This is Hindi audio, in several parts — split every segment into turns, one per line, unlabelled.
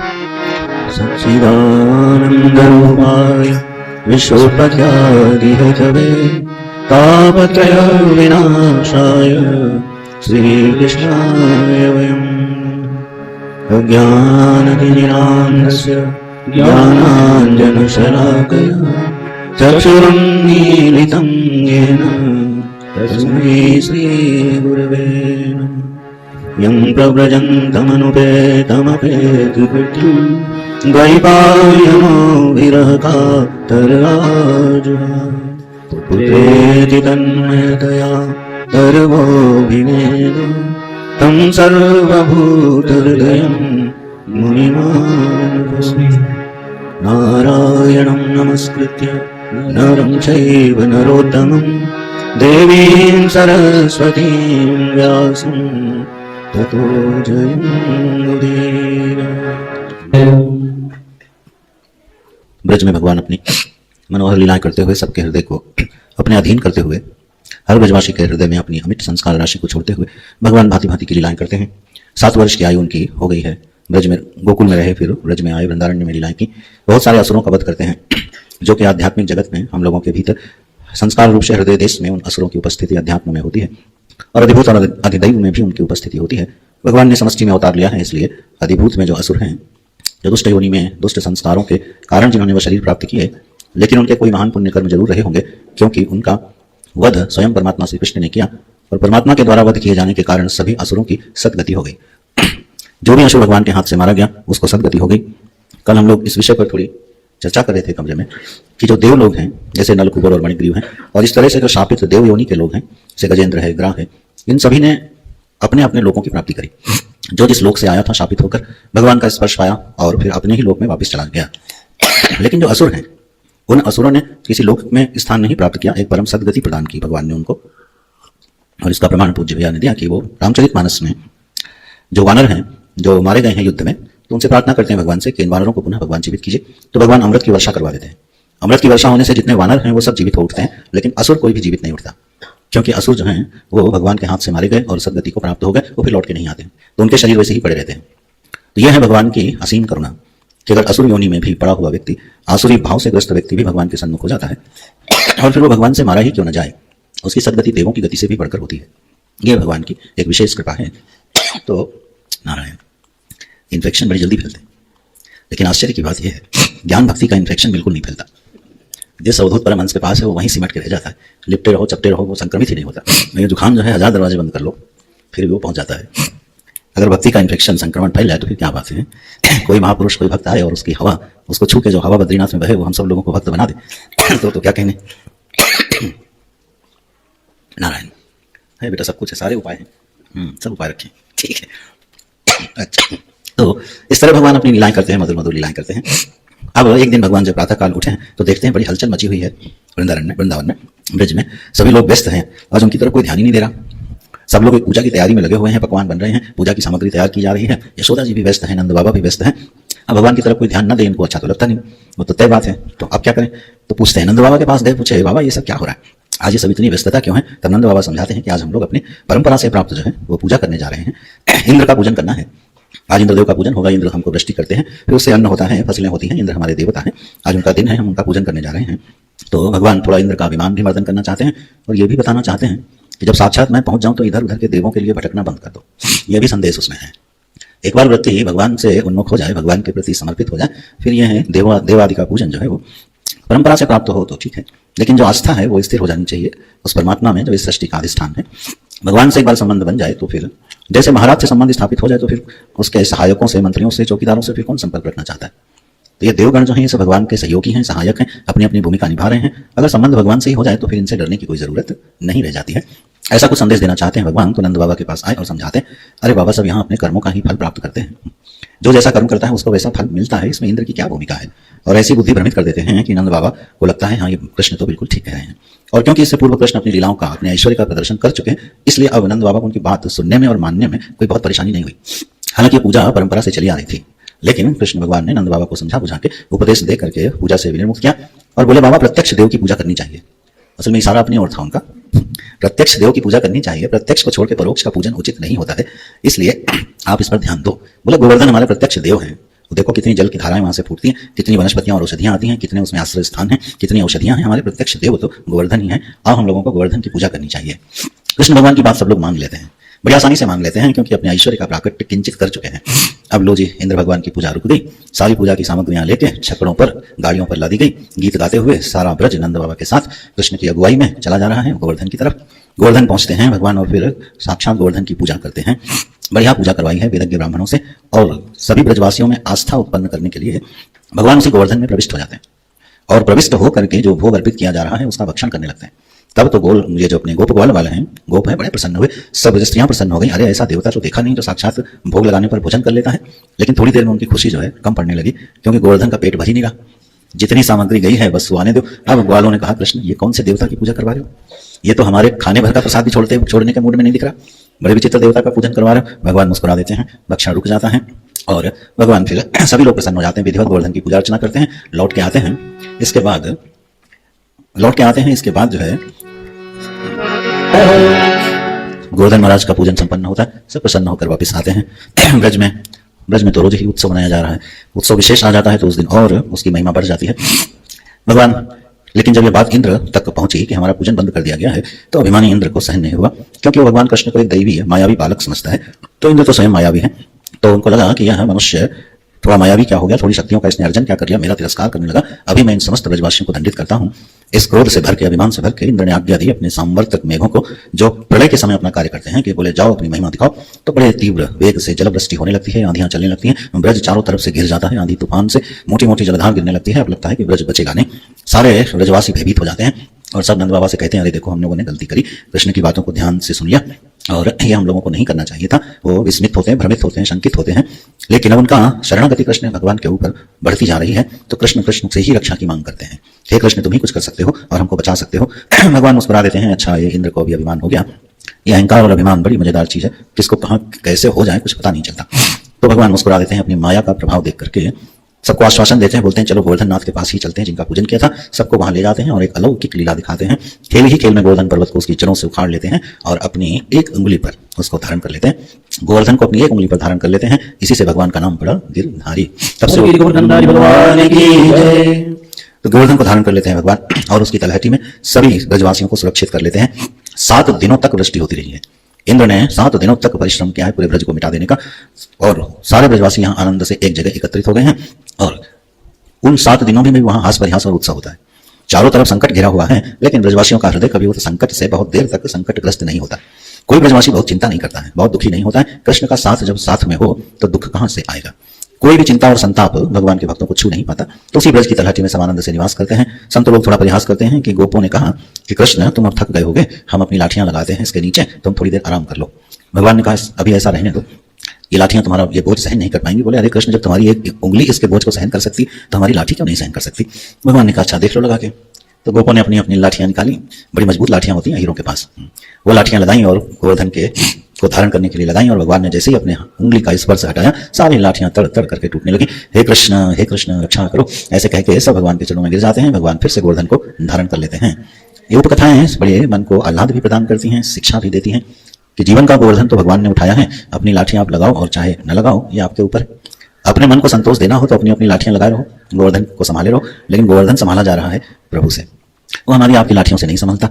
सच्चिदानन्दरूपाय विश्वोत्पत्त्यादिहेतवे तापत्रय विनाशाय श्रीकृष्णाय वयम् अज्ञानतिमिरान्धस्य ज्ञानाञ्जनशलाकया चक्षुरुन्मीलितं येन तस्मै श्रीगुरवे नमः। यं प्रव्रजन्तमनुपेतमपेतकृत्यं द्वैपायनो विरहकातराजुहाव पुत्रेति तन्मयतया सर्वोऽभिनेदो तं सर्वभूतहृदयं मुनिमानतोऽस्मि। नारायणं नमस्कृत्य नरं चैव नरोत्तमं देवीं सरस्वतीं व्यासं ततो जयमुदीरये। ब्रज में भगवान अपनी मनोहर लीलाएं करते हुए सबके हृदय को अपने अधीन करते हुए, हर ब्रजवासी के हृदय में अपनी अमिट संस्कार राशि को छोड़ते हुए भगवान भांति भांति की लीलाएं करते हैं। 7 वर्ष की आयु उनकी हो गई है। ब्रज में गोकुल में रहे, फिर ब्रज में आए, वृंदारण्य में लीलाएं की। बहुत सारे असुरों का वध करते हैं, जो कि आध्यात्मिक जगत में हम लोगों के भीतर संस्कार रूप से हृदय देश में उन असुरों की उपस्थिति अध्यात्म में होती है, और अधिभूत और अधिदैव में भी उनकी उपस्थिति होती है। भगवान ने समष्टि में अवतार लिया है, इसलिए अधिभूत में जो असुर हैं, जो दुष्ट योनि में दुष्ट संस्कारों के कारण जिन्होंने वह शरीर प्राप्त किए, लेकिन उनके कोई महान पुण्य कर्म जरूर रहे होंगे, क्योंकि उनका वध स्वयं परमात्मा श्री कृष्ण ने किया, और परमात्मा के द्वारा वध किए जाने के कारण सभी असुरों की सदगति हो गई। जो भी असुर भगवान के हाथ से मारा गया उसको सदगति हो गई। कल हम लोग इस विषय पर थोड़ी चर्चा कर रहे थे कमरे में कि जो देव लोग हैं, जैसे नल, कुबर और मणिग्रीव हैं, और इस तरह से जो शापित देव योनि के लोग हैं, जैसे गजेंद्र है, ग्राह है, इन सभी ने अपने अपने लोगों की प्राप्ति करी। जो जिस लोक से आया था शापित होकर भगवान का स्पर्श पाया और फिर अपने ही लोक में वापस चला गया। लेकिन जो असुर हैं, उन असुरों ने किसी लोक में स्थान नहीं प्राप्त किया, एक परम सदगति प्रदान की भगवान ने उनको। और इसका प्रमाण पूज्य भैया ने दिया कि वो रामचरितमानस में जो वानर हैं, जो मारे गए हैं युद्ध में, तो उनसे प्रार्थना करते हैं भगवान से कि इन वानरों को पुनः भगवान जीवित कीजिए, तो भगवान अमृत की वर्षा करवा देते हैं। अमृत की वर्षा होने से जितने वानर हैं वो सब जीवित हो उठते हैं, लेकिन असुर कोई भी जीवित नहीं उठता, क्योंकि असुर जो हैं वो भगवान के हाथ से मारे गए और सदगति को प्राप्त हो गए, वो फिर लौट के नहीं आते, तो उनके शरीर वैसे ही पड़े रहते हैं। तो यह है भगवान की असीम करुणा कि अगर असुर योनि में भी पड़ा हुआ व्यक्ति, आसुरी भाव से ग्रस्त व्यक्ति भी भगवान के सन्मुख हो जाता है, और फिर वो भगवान से मारा ही क्यों न जाए, उसकी सदगति देवों की गति से भी बढ़कर होती है। यह भगवान की एक विशेष कृपा है। तो नारायण, इन्फेक्शन बड़ी जल्दी फैलते हैं, लेकिन आश्चर्य की बात यह है ज्ञान भक्ति का इन्फेक्शन बिल्कुल नहीं फैलता। जिस अवधूत परमहंस के पास है वो वहीं सिमट के रह जाता है, लिपटे रहो चपटे रहो, वो संक्रमित ही नहीं होता। लेकिन जुकाम जो है 1000 दरवाजे बंद कर लो फिर भी वो पहुंच जाता है। अगर भक्ति का इन्फेक्शन संक्रमण फैल जाए तो फिर क्या बात है। कोई महापुरुष, कोई भक्त आए और उसकी हवा, उसको छू के जो हवा बद्रीनाथ में बहे वो हम सब लोगों को भक्त बना दे तो क्या कहने। नारायण है बेटा, सब कुछ है, सारे उपाय हैं, सब उपाय रखें, ठीक है। अच्छा, तो इस तरह भगवान अपनी लीलाएं करते हैं, मधुर मधुर लीलाएं करते हैं। अब एक दिन भगवान जब प्रातः काल उठे तो देखते हैं बड़ी हलचल मची हुई है वृंदावन में, ब्रज में। सभी लोग व्यस्त हैं, आज उनकी तरफ कोई ध्यान ही नहीं दे रहा। सब लोग पूजा की तैयारी में लगे हुए हैं, पकवान बन रहे हैं, पूजा की सामग्री तैयार की जा रही है। यशोदा जी भी व्यस्त हैं, नंद बाबा भी व्यस्त हैं। अब भगवान की तरफ कोई ध्यान न दे इनको अच्छा तो लगता नहीं, वो तो तय बात है। तो अब क्या करें, तो पूछते हैं, नंद बाबा के पास गए, पूछे बाबा ये सब क्या हो रहा है, आज ये सब इतनी व्यस्तता क्यों है। तब नंद बाबा समझाते हैं कि आज हम लोग अपनी परंपरा से प्राप्त जो है वो पूजा करने जा रहे हैं, इंद्र का पूजन करना है। आज इंद्रदेव का पूजन होगा, इंद्र हमको वृष्टि करते हैं, फिर उससे अन्न होता है, फसलें होती हैं, इंद्र हमारे देवता हैं, आज उनका दिन है, हम उनका पूजन करने जा रहे हैं। तो भगवान थोड़ा इंद्र का अभिमान भी मर्दन करना चाहते हैं, और ये भी बताना चाहते हैं कि जब साक्षात मैं पहुंच जाऊं तो इधर उधर के देवों के लिए भटकना बंद कर दो। यह भी संदेश उसमें है। एक बार वृत्ति भगवान से उन्मुख हो जाए, भगवान के प्रति समर्पित हो जाए, फिर यह है देवादि का पूजन जो है वो परंपरा से प्राप्त हो तो ठीक है, लेकिन जो आस्था है वो स्थिर हो जानी चाहिए उस परमात्मा में जो इस सृष्टि का अधिष्ठान है। भगवान से एक बार संबंध बन जाए तो फिर जैसे महाराज से संबंध स्थापित हो जाए तो फिर उसके सहायकों से, मंत्रियों से, चौकीदारों से फिर कौन संपर्क रखना चाहता है। तो ये देवगण जो हैं ये सब भगवान के सहयोगी हैं, सहायक हैं, अपनी अपनी भूमिका निभा रहे हैं। अगर संबंध भगवान से ही हो जाए तो फिर इनसे डरने की कोई जरूरत नहीं रह जाती है। ऐसा कुछ संदेश देना चाहते हैं भगवान। तो नंद बाबा के पास आए और समझाते हैं, अरे बाबा सब यहाँ अपने कर्मों का ही फल प्राप्त करते हैं, जो जैसा कर्म करता है उसको वैसा फल मिलता है, इसमें इंद्र की क्या भूमिका है। और ऐसी बुद्धि भ्रमित कर देते हैं कि नंद बाबा को लगता है हाँ ये कृष्ण तो बिल्कुल ठीक कह रहे हैं। और क्योंकि इससे पूर्व कृष्ण अपनी लीलाओं का, अपने ऐश्वर्य का प्रदर्शन कर चुके हैं, इसलिए अब नंद बाबा को उनकी बात सुनने में और मानने में कोई बहुत परेशानी नहीं हुई। हालांकि पूजा परंपरा से चली आ रही थी, लेकिन कृष्ण भगवान ने नंद बाबा को समझा बुझा के उपदेश दे करके पूजा से विनिर्मुक्त किया और बोले बाबा प्रत्यक्ष देव की पूजा करनी चाहिए। असल में इशारा अपनी ओर था उनका, प्रत्यक्ष देव की पूजा करनी चाहिए, प्रत्यक्ष को छोड़ के परोक्ष का पूजन उचित नहीं होता है, इसलिए आप इस पर ध्यान दो। बोले गोवर्धन हमारे प्रत्यक्ष देव हैं तो देखो कितनी जल की धाराएं वहां से फूटती हैं, कितनी वनस्पतियां और औषधियां आती हैं, कितने उसमें आश्रय स्थान हैं, कितनी औषधियां हैं। हमारे प्रत्यक्ष देव तो गोवर्धन ही है। अब हम लोगों को गोवर्धन की पूजा करनी चाहिए। कृष्ण भगवान की बात सब लोग मान लेते हैं, बड़ी आसानी से मान लेते हैं, क्योंकि अपने ऐश्वर्य का प्राकट्य किंचित कर चुके हैं। अब लो जी, इंद्र भगवान की पूजा रुक गई। सारी पूजा की सामग्रियां लेके छकड़ों पर, गाड़ियों पर लादी गई। गीत गाते हुए सारा ब्रज नंद बाबा के साथ कृष्ण की अगुवाई में चला जा रहा है गोवर्धन की तरफ। गोवर्धन पहुंचते हैं भगवान और फिर साक्षात गोवर्धन की पूजा करते हैं। बढ़िया पूजा करवाई है वेदज्ञ ब्राह्मणों से, और सभी ब्रजवासियों में आस्था उत्पन्न करने के लिए भगवान उसी गोवर्धन में प्रविष्ट हो जाते हैं, और प्रविष्ट होकर के जो भोग अर्पित किया जा रहा है उसका भक्षण करने लगते हैं। तब तो ये जो अपने गोप ग्वाल वाले हैं, गोप हैं, बड़े प्रसन्न हुए। सब स्त्रियां प्रसन्न हो गई। अरे ऐसा देवता तो देखा नहीं जो साक्षात भोग लगाने पर भोजन कर लेता है। लेकिन थोड़ी देर में उनकी खुशी जो है कम पड़ने लगी, क्योंकि गोवर्धन का पेट भर ही नहीं रहा। जितनी सामग्री गई है बस वो आने दो। अब ग्वालों ने कहा, कृष्ण ये कौन से देवता की पूजा करवा रहे हो? ये तो हमारे खाने भर का प्रसाद भी छोड़ने के मूड में नहीं दिख रहा। बड़े विचित्र देवता का पूजन करवा रहे हो। भगवान मुस्कुरा देते हैं, भक्षण रुक जाता है, और भगवान फिर सभी लोग प्रसन्न हो जाते हैं। विधिवत गोवर्धन की पूजा अर्चना करते हैं, लौट के आते हैं। इसके बाद जो है गोवर्धन महाराज का पूजन संपन्न होता है। सब प्रसन्न होकर वापस आते हैं। ब्रज में तो रोज ही उत्सव मनाया जा रहा है। उत्सव विशेष आ जाता है तो उस दिन और उसकी महिमा बढ़ जाती है। भगवान, लेकिन जब यह बात इंद्र तक पहुंची कि हमारा पूजन बंद कर दिया गया है, तो अभिमानी इंद्र को सहन नहीं हुआ, क्योंकि वो भगवान कृष्ण को एक दैवी है, मायावी बालक समझता है। तो इंद्र तो स्वयं मायावी है, तो उनको लगा कि यह मनुष्य थोड़ा मायावी क्या हो गया, थोड़ी शक्तियों का इसने अर्जन क्या कर लिया, मेरा तिरस्कार करने लगा। अभी मैं इन समस्त ब्रजवासियों को दंडित करता हूँ। इस क्रोध से भर के, अभिमान से भर के इंद्र ने आज्ञा दी अपने सांवर्तक मेघों को, जो प्रलय के समय अपना कार्य करते हैं, कि बोले जाओ अपनी महिमा दिखाओ। तो बड़े तीव्र वेग से जलवृष्टि होने लगती है, आंधियां चलने लगती हैं, ब्रज चारों तरफ से घिर जाता है। आंधी तूफान से मोटी मोटी जलधार गिरने लगती है। अब लगता है कि ब्रज बचेगा नहीं। सारे ब्रजवासी भयभीत हो जाते हैं और सब नंद बाबा से कहते हैं, अरे देखो हम लोगों ने गलती करी, कृष्ण की बातों को ध्यान से सुन लिया, और ये हम लोगों को नहीं करना चाहिए था। वो विस्मित होते हैं, भ्रमित होते हैं, शंकित होते हैं। लेकिन अब उनका शरणागति कृष्ण भगवान के ऊपर बढ़ती जा रही है, तो कृष्ण से ही रक्षा की मांग करते हैं। हे कृष्ण, तुम ही कुछ कर सकते हो और हमको बचा सकते हो। भगवान मुस्कुरा देते हैं। अच्छा, ये इंद्र को भी अभिमान हो गया। ये अहंकार और अभिमान बड़ी मजेदार चीज है, किसको कहाँ कैसे हो जाए कुछ पता नहीं चलता। तो भगवान मुस्कुरा देते हैं, अपनी माया का प्रभाव देख करके सबको आश्वासन देते हैं। बोलते हैं चलो गोवर्धन नाथ के पास ही चलते हैं, जिनका पूजन किया था। सबको वहां ले जाते हैं और एक अलौकिक लीला दिखाते हैं। खेल ही खेल में गोवर्धन पर्वत को उसकी जड़ों से उखाड़ लेते हैं और अपनी एक उंगली पर उसको धारण कर लेते हैं। गोवर्धन को अपनी एक उंगली पर धारण कर लेते हैं। इसी से भगवान का नाम पड़ा गिरधारी। तब से गोवर्धनधारी भगवान की जय। तो गोवर्धन को धारण कर लेते हैं भगवान, और उसकी तलहटी में सभी ब्रजवासियों को सुरक्षित कर लेते हैं। 7 दिनों तक वृष्टि होती रही है। इंद्र ने 7 दिनों तक परिश्रम किया है पूरे ब्रज को मिटा देने का, और सारे ब्रजवासी यहाँ आनंद से एक जगह एकत्रित हो गए हैं। और उन 7 दिनों में भी वहां हास परिहास और उत्सव होता है। चारों तरफ संकट घिरा हुआ है, लेकिन ब्रजवासियों का हृदय कभी वो संकट से बहुत देर तक संकटग्रस्त नहीं होता। कोई ब्रजवासी बहुत चिंता नहीं करता है, बहुत दुखी नहीं होता है। कृष्ण का साथ जब साथ में हो तो दुख कहां से आएगा। कोई भी चिंता और संताप भगवान के भक्तों को छू नहीं पाता। तो उसी ब्रज की तलहटी में समानंद से निवास करते हैं। संत लोग थोड़ा परिहास करते हैं कि गोपों ने कहा कि कृष्ण तुम अब थक गए होगे, हम अपनी लाठियां लगाते हैं इसके नीचे, तुम थोड़ी देर आराम कर लो। भगवान ने कहा अभी ऐसा रहने दो, ये लाठियां तुम्हारा ये बोझ सहन नहीं कर पाएंगी। बोले अरे कृष्ण, जब तुम्हारी एक उंगली इसके बोझ को सहन कर सकती तो हमारी लाठी क्यों नहीं सहन कर सकती। भगवान ने कहा अच्छा देख लो लगा के। तो गोपों ने अपनी अपनी लाठियां निकाली। बड़ी मजबूत लाठियां होती हैं हीरों के पास। वो लाठियां लगाई और गोवर्धन को धारण करने के लिए लगाई, और भगवान ने जैसे ही अपने उंगली का स्पर्श हटाया, सारी लाठियां तड़ तड़ करके टूटने लगी। हे कृष्ण रक्षा करो, ऐसे कह के सब भगवान के चरणों में गिर जाते हैं। भगवान फिर से गोवर्धन को धारण कर लेते हैं। ये उपकथाएं बड़े मन को आह्लाद भी प्रदान करती हैं, शिक्षा भी देती हैं कि जीवन का गोवर्धन तो भगवान ने उठाया है। अपनी लाठियां आप लगाओ और चाहे न लगाओ, ये आपके ऊपर। अपने मन को संतोष देना हो तो अपनी अपनी लाठियां लगाए रहो, गोवर्धन को संभाले रहो। लेकिन गोवर्धन संभाला जा रहा है प्रभु से, वो हमारी आपकी लाठियों से नहीं संभलता।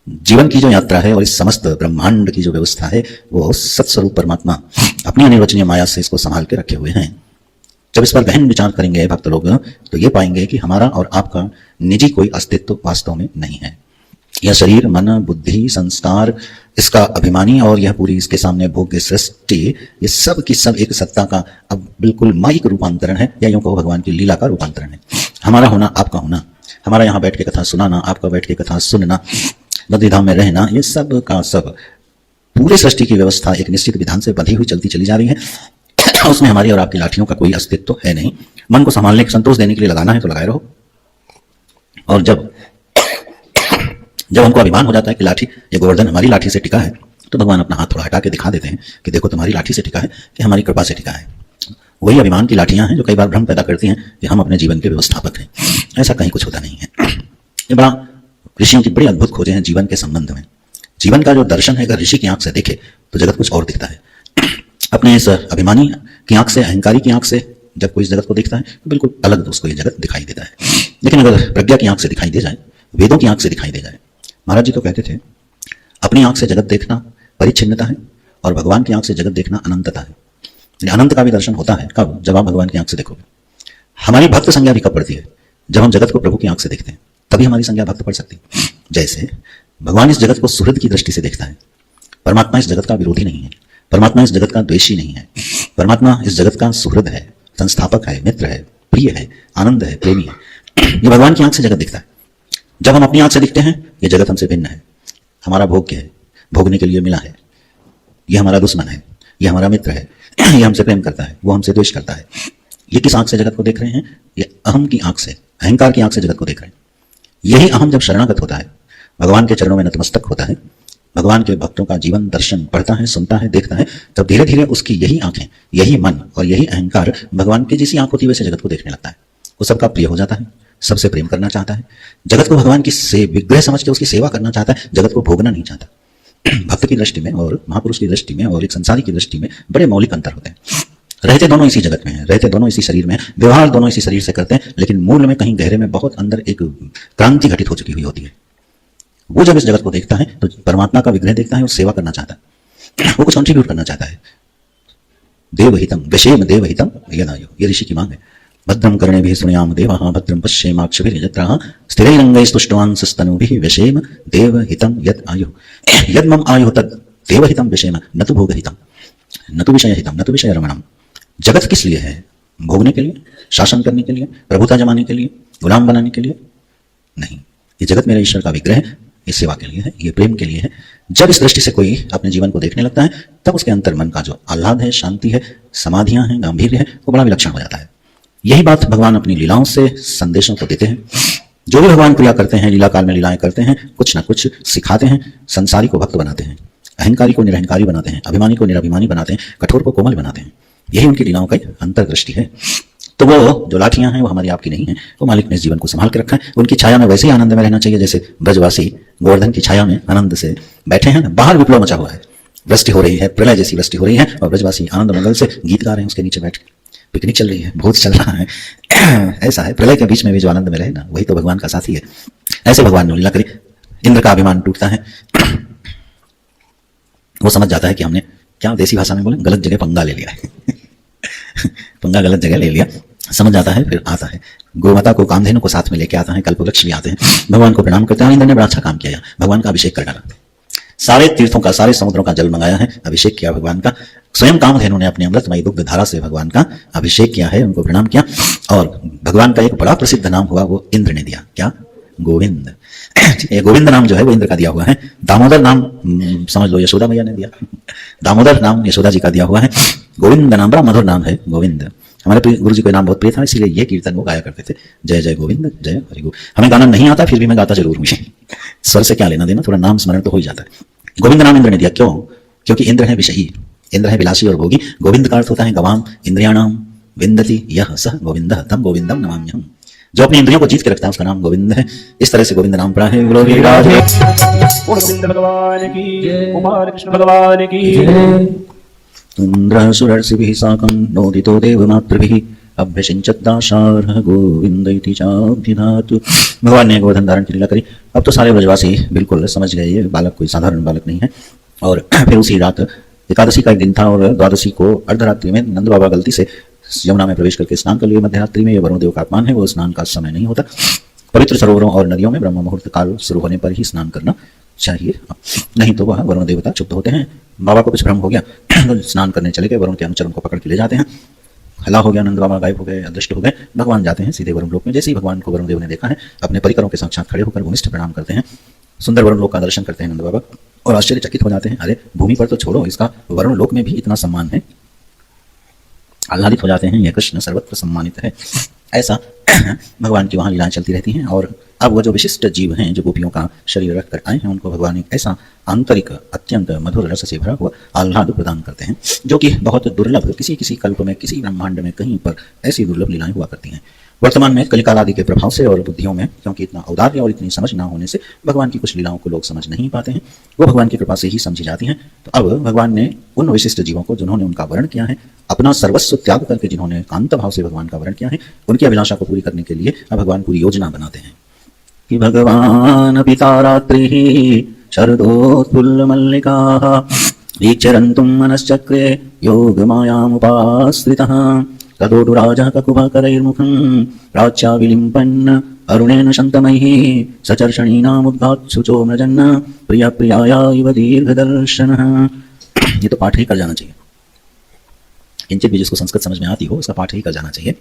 जीवन की जो यात्रा है और इस समस्त ब्रह्मांड की जो व्यवस्था है, वो सत्स्वरूप परमात्मा अपनी अनिर्वचनीय माया से इसको संभाल के रखे हुए हैं। जब इस पर गहन विचार करेंगे भक्त लोग, तो ये पाएंगे कि हमारा और आपका निजी कोई अस्तित्व वास्तव में नहीं है। यह शरीर, मन, बुद्धि, संस्कार, इसका अभिमानी और यह पूरी इसके सामने भोग्य सृष्टि, ये सब की सब एक सत्ता का अब बिल्कुल माइक रूपांतरण है, या यूं कहो भगवान की लीला का रूपांतरण है। हमारा होना, आपका होना, हमारा यहाँ बैठ के कथा सुनाना, आपका बैठ के कथा सुनना, नदी धाम में रहना, ये सब का सब पूरे सृष्टि की व्यवस्था एक निश्चित विधान से बंधी हुई चलती चली जा रही है। उसमें हमारी और आपकी लाठियों का कोई अस्तित्व है नहीं। मन को संभालने, संतोष देने के लिए लगाना है तो लगाए रहो। और जब हमको अभिमान हो जाता है कि लाठी, ये गोवर्धन हमारी लाठी से टिका है, तो भगवान अपना हाथ थोड़ा हटा के दिखा देते हैं कि देखो तुम्हारी लाठी से टिका है कि हमारी कृपा से टिका है। वही अभिमान की लाठियां हैं जो कई बार भ्रम पैदा करती हैं कि हम अपने जीवन के व्यवस्थापक हैं। ऐसा कहीं कुछ होता नहीं है। ये बड़ा ऋषियों की बड़ी अद्भुत खोजें हैं जीवन के संबंध में। जीवन का जो दर्शन है, अगर ऋषि की आंख से देखे तो जगत कुछ और दिखता है। अपने इस अभिमानी की आंख से, अहंकारी की आंख से जब कोई इस जगत को देखता है तो बिल्कुल अलग उसको ये जगत दिखाई देता है। लेकिन अगर प्रज्ञा की आंख से दिखाई दे जाए, वेदों की आंख से दिखाई दे जाए, महाराज जी तो कहते थे अपनी आंख से जगत देखना परिच्छिन्नता है और भगवान की आंख से जगत देखना अनंतता है। अनंत का भी दर्शन होता है कब? जब आप भगवान की आंख से देखोगे। हमारी भक्त संज्ञा भी कब पड़ती है? जब हम जगत को प्रभु की आंख से देखते हैं, तभी हमारी संज्ञा भक्त पड़ सकती है। जैसे भगवान इस जगत को सुहृद की दृष्टि से देखता है। परमात्मा इस जगत का विरोधी नहीं है, परमात्मा इस जगत का द्वेषी नहीं है, परमात्मा इस जगत का सुहृद है, संस्थापक है, मित्र है, प्रिय है, आनंद है, प्रेमी है। ये भगवान की आंख से जगत दिखता है। जब हम अपनी आंख से दिखते हैं ये जगत हमसे भिन्न है, हमारा भोग्य है, भोगने के लिए मिला है, ये हमारा दुश्मन है, ये हमारा मित्र है, ये हमसे प्रेम करता है, वो हमसे द्वेष करता है। ये किस आंख से जगत को देख रहे हैं? ये अहम की आंख से, अहंकार की आंख से जगत को देख रहे हैं। यही अहम जब शरणागत होता है, भगवान के चरणों में नतमस्तक होता है, भगवान के भक्तों का जीवन दर्शन पढ़ता है, सुनता है, देखता है, तब धीरे धीरे उसकी यही आंखें, यही मन और यही अहंकार भगवान की जैसी आंख होती है वैसे जगत को देखने लगता है। वो सबका प्रिय हो जाता है, सबसे प्रेम करना चाहता है, जगत को भगवान की विग्रह समझ के उसकी सेवा करना चाहता है, जगत को भोगना नहीं चाहता। भक्त की दृष्टि में और महापुरुष की दृष्टि में और एक संसारी की दृष्टि में बड़े मौलिक अंतर होते हैं। रहते दोनों इसी जगत में हैं, रहते दोनों इसी शरीर में हैं, व्यवहार दोनों इसी शरीर से करते हैं, लेकिन मूल में कहीं गहरे में बहुत अंदर एक क्रांति घटित हो चुकी हुई होती है। वो जब इस जगत को देखता है तो परमात्मा का विग्रह देखता है और सेवा करना चाहता है, वो कुछ कंट्रीब्यूट करना चाहता है। देवहितम विषेम देवहितम यदायो, ये ऋषि की मांग है। भद्रम कर्णेभिः शृणुयाम देवाः भद्रम पश्येमाक्षभिर्यजत्राः स्थिरैरङ्गैस्तुष्टवांसस्तनूभिः विषेम देवहितं यद् आयुः यद्मम आयुः तद् देवहितं विषेम न तु भोगहितं न तु विषयहितं न तु विषयरमणम्। जगत किस लिए है? भोगने के लिए, शासन करने के लिए, प्रभुता जमाने के लिए, गुलाम बनाने के लिए नहीं। ये जगत मेरे ईश्वर का विग्रह है, ये सेवा के लिए है, ये प्रेम के लिए है। जब इस दृष्टि से कोई अपने जीवन को देखने लगता है तब उसके अंतर मन का जो आह्लाद है, शांति है, समाधियां हैं, गांधीर्य है, वो बड़ा विलक्षण हो जाता है। यही बात भगवान अपनी लीलाओं से संदेशों को देते हैं। जो भी भगवान क्रिया करते हैं, लीला काल में लीलाएं करते हैं, कुछ ना कुछ सिखाते हैं। संसारी को भक्त बनाते हैं, अहंकारी को निरहंकारी बनाते हैं, अभिमानी को निराभिमानी बनाते हैं, कठोर को कोमल बनाते हैं। यही उनकी लीलाओं का अंतर्दृष्टि है। तो वो जो लाठियां हैं वो हमारी आपकी नहीं है, वो मालिक ने इस जीवन को संभाल के रखा है। उनकी छाया में वैसे ही आनंद में रहना चाहिए जैसे ब्रजवासी गोवर्धन की छाया में आनंद से बैठे हैं। बाहर विप्लव मचा हुआ है, वृष्टि हो रही है, प्रलय जैसी वृष्टि हो रही है, और ब्रजवासी आनंद मंगल से गीत गा रहे हैं, उसके नीचे बैठ पिकनिक चल रही है, भोज चल रहा है। ऐसा है, प्रलय के बीच में भी जो आनंद में रहे ना, वही तो भगवान का साथी है। ऐसे भगवान ने लीला करी। इंद्र का अभिमान टूटता है, वो समझ जाता है कि हमने क्या देसी भाषा में बोले, गलत जगह पंगा ले लिया है। पंगा गलत जगह ले लिया, समझ आता है। फिर आता है गोमाता को, कामधेनु को साथ में लेके आता है, कल्पवृक्ष भी आते हैं, भगवान को प्रणाम करते हैं। इंद्र ने बड़ा अच्छा काम किया, भगवान का अभिषेक कर डाला। सारे तीर्थों का, सारे समुद्रों का जल मंगाया है, अभिषेक किया भगवान का। स्वयं कामधेनु ने अपने अमृतमयी दुग्ध धारा से भगवान का अभिषेक किया है, उनको प्रणाम किया। और भगवान का एक बड़ा प्रसिद्ध नाम हुआ, वो इंद्र ने दिया, क्या? गोविंद। ये गोविंद नाम जो है वो इंद्र का दिया हुआ है। दामोदर नाम समझ लो यशोदा मैया ने दिया, दामोदर नाम यशोदा जी का दिया हुआ है। गोविंद नाम बड़ा मधुर नाम है, गोविंद। हमारे गुरु जी को नाम बहुत प्रिय था, इसीलिए ये कीर्तन वो गाया करते थे, जय जय गोविंद जय हरि गोविंद। हमें गाना नहीं आता, फिर भी मैं गाता जरूर हूँ। स्वर से क्या लेना देना, थोड़ा नाम स्मरण तो हो ही जाता है। गोविंद नाम इंद्र ने दिया, क्यों? क्योंकि इंद्र है विषयी, इंद्र है विलासी और भोगी। गोविंद का अर्थ होता है गवाम इंद्रियाणाम विंदति यह सह गोविंदः तम गोविंदम नमाम्यहम्। जो अपनी इंद्रियों को जीत के रखता है उसका नाम गोविंद है। इस तरह से गोविंद नाम पड़ा है। बोलो राधे
गोविंद भगवान की, कुमार कृष्ण भगवान की।
इंद्र सुरर्षिभिः साकं नोदितो देवमातृभिः अभ्यसिंचद्दाशार्ह गोविंद इति चाभिधातु। भगवान ने गोवर्धन धारण की लीला करी। अब तो सारे ब्रजवासी बिल्कुल समझ गए, ये बालक कोई साधारण बालक नहीं है। और फिर उसी रात, एकादशी का एक दिन था और द्वादशी को अर्धरात्रि में नंद बाबा गलती से यमुना में प्रवेश करके स्नान कर लिए। मध्यरात्रि में ये वरुण देव का अपमान है, वो स्नान का समय नहीं होता। पवित्र सरोवरों और नदियों में ब्रह्म मुहूर्त काल शुरू होने पर ही स्नान करना चाहिए, नहीं तो वह वरुण देवता क्षुब्ध होते हैं। बाबा को कुछ भ्रम हो गया, स्नान करने चले गए, वरुण के अनुचर उनको पकड़ के ले जाते हैं। हला हो गया, नंद बाबा गायब हो गए, अदृष्ट हो गए। भगवान जाते हैं सीधे वरुण लोक में। जैसे ही भगवान को वरुण देव ने देखा है, अपने परिकरों के साक्षात खड़े होकर भूमिष्ठ प्रणाम करते हैं। सुंदर वरुण लोक का दर्शन करते हैं नंद बाबा और आश्चर्यचकित हो जाते हैं। अरे भूमि पर तो छोड़ो, इसका वरुण लोक में भी इतना सम्मान है। आह्लादित हो जाते हैं, यह कृष्ण सर्वत्र सम्मानित है। ऐसा भगवान की वहां लीलाएं चलती रहती हैं और अब वो जो विशिष्ट जीव हैं जो गोपियों का शरीर रख कर आए हैं उनको भगवान एक ऐसा आंतरिक अत्यंत मधुर रस से भरा हुआ आह्लाद प्रदान करते हैं जो कि बहुत दुर्लभ, किसी किसी कल्प में, किसी ब्रह्मांड में कहीं पर ऐसी दुर्लभ लीलाएं हुआ करती हैं। वर्तमान में कलिकाल आदि के प्रभाव से और बुद्धियों में क्योंकि इतना औदार्य और इतनी समझ ना होने से भगवान की कुछ लीलाओं को लोग समझ नहीं पाते हैं, वो भगवान की कृपा से ही समझी जाती हैं। तो अब भगवान ने उन विशिष्ट जीवों को जिन्होंने उनका वर्ण किया है, अपना सर्वस्व त्याग करके जिन्होंने कांत भाव से भगवान का वर्ण किया है, उनकी अभिलाषा को पूरी करने के लिए अब भगवान पूरी योजना बनाते हैं कि भगवान पिता रात्रि शरदोत्फुल्ल मल्लिका विचरन्तुं मनश्चक्रे योगमायामुपाश्रितः तदोडुराजः ककुभकरैर्मुखं प्राच्या विलिम्पन् अरुणेन शन्तमैः सचर्षणीनामुद्घात्सुचो मृजन् प्रियप्रियाया इव दीर्घदर्शनः। ये तो पाठ ही कर जाना चाहिए, किंचित भी जिसको संस्कृत समझ में आती हो उसका पाठ ही कर जाना चाहिए।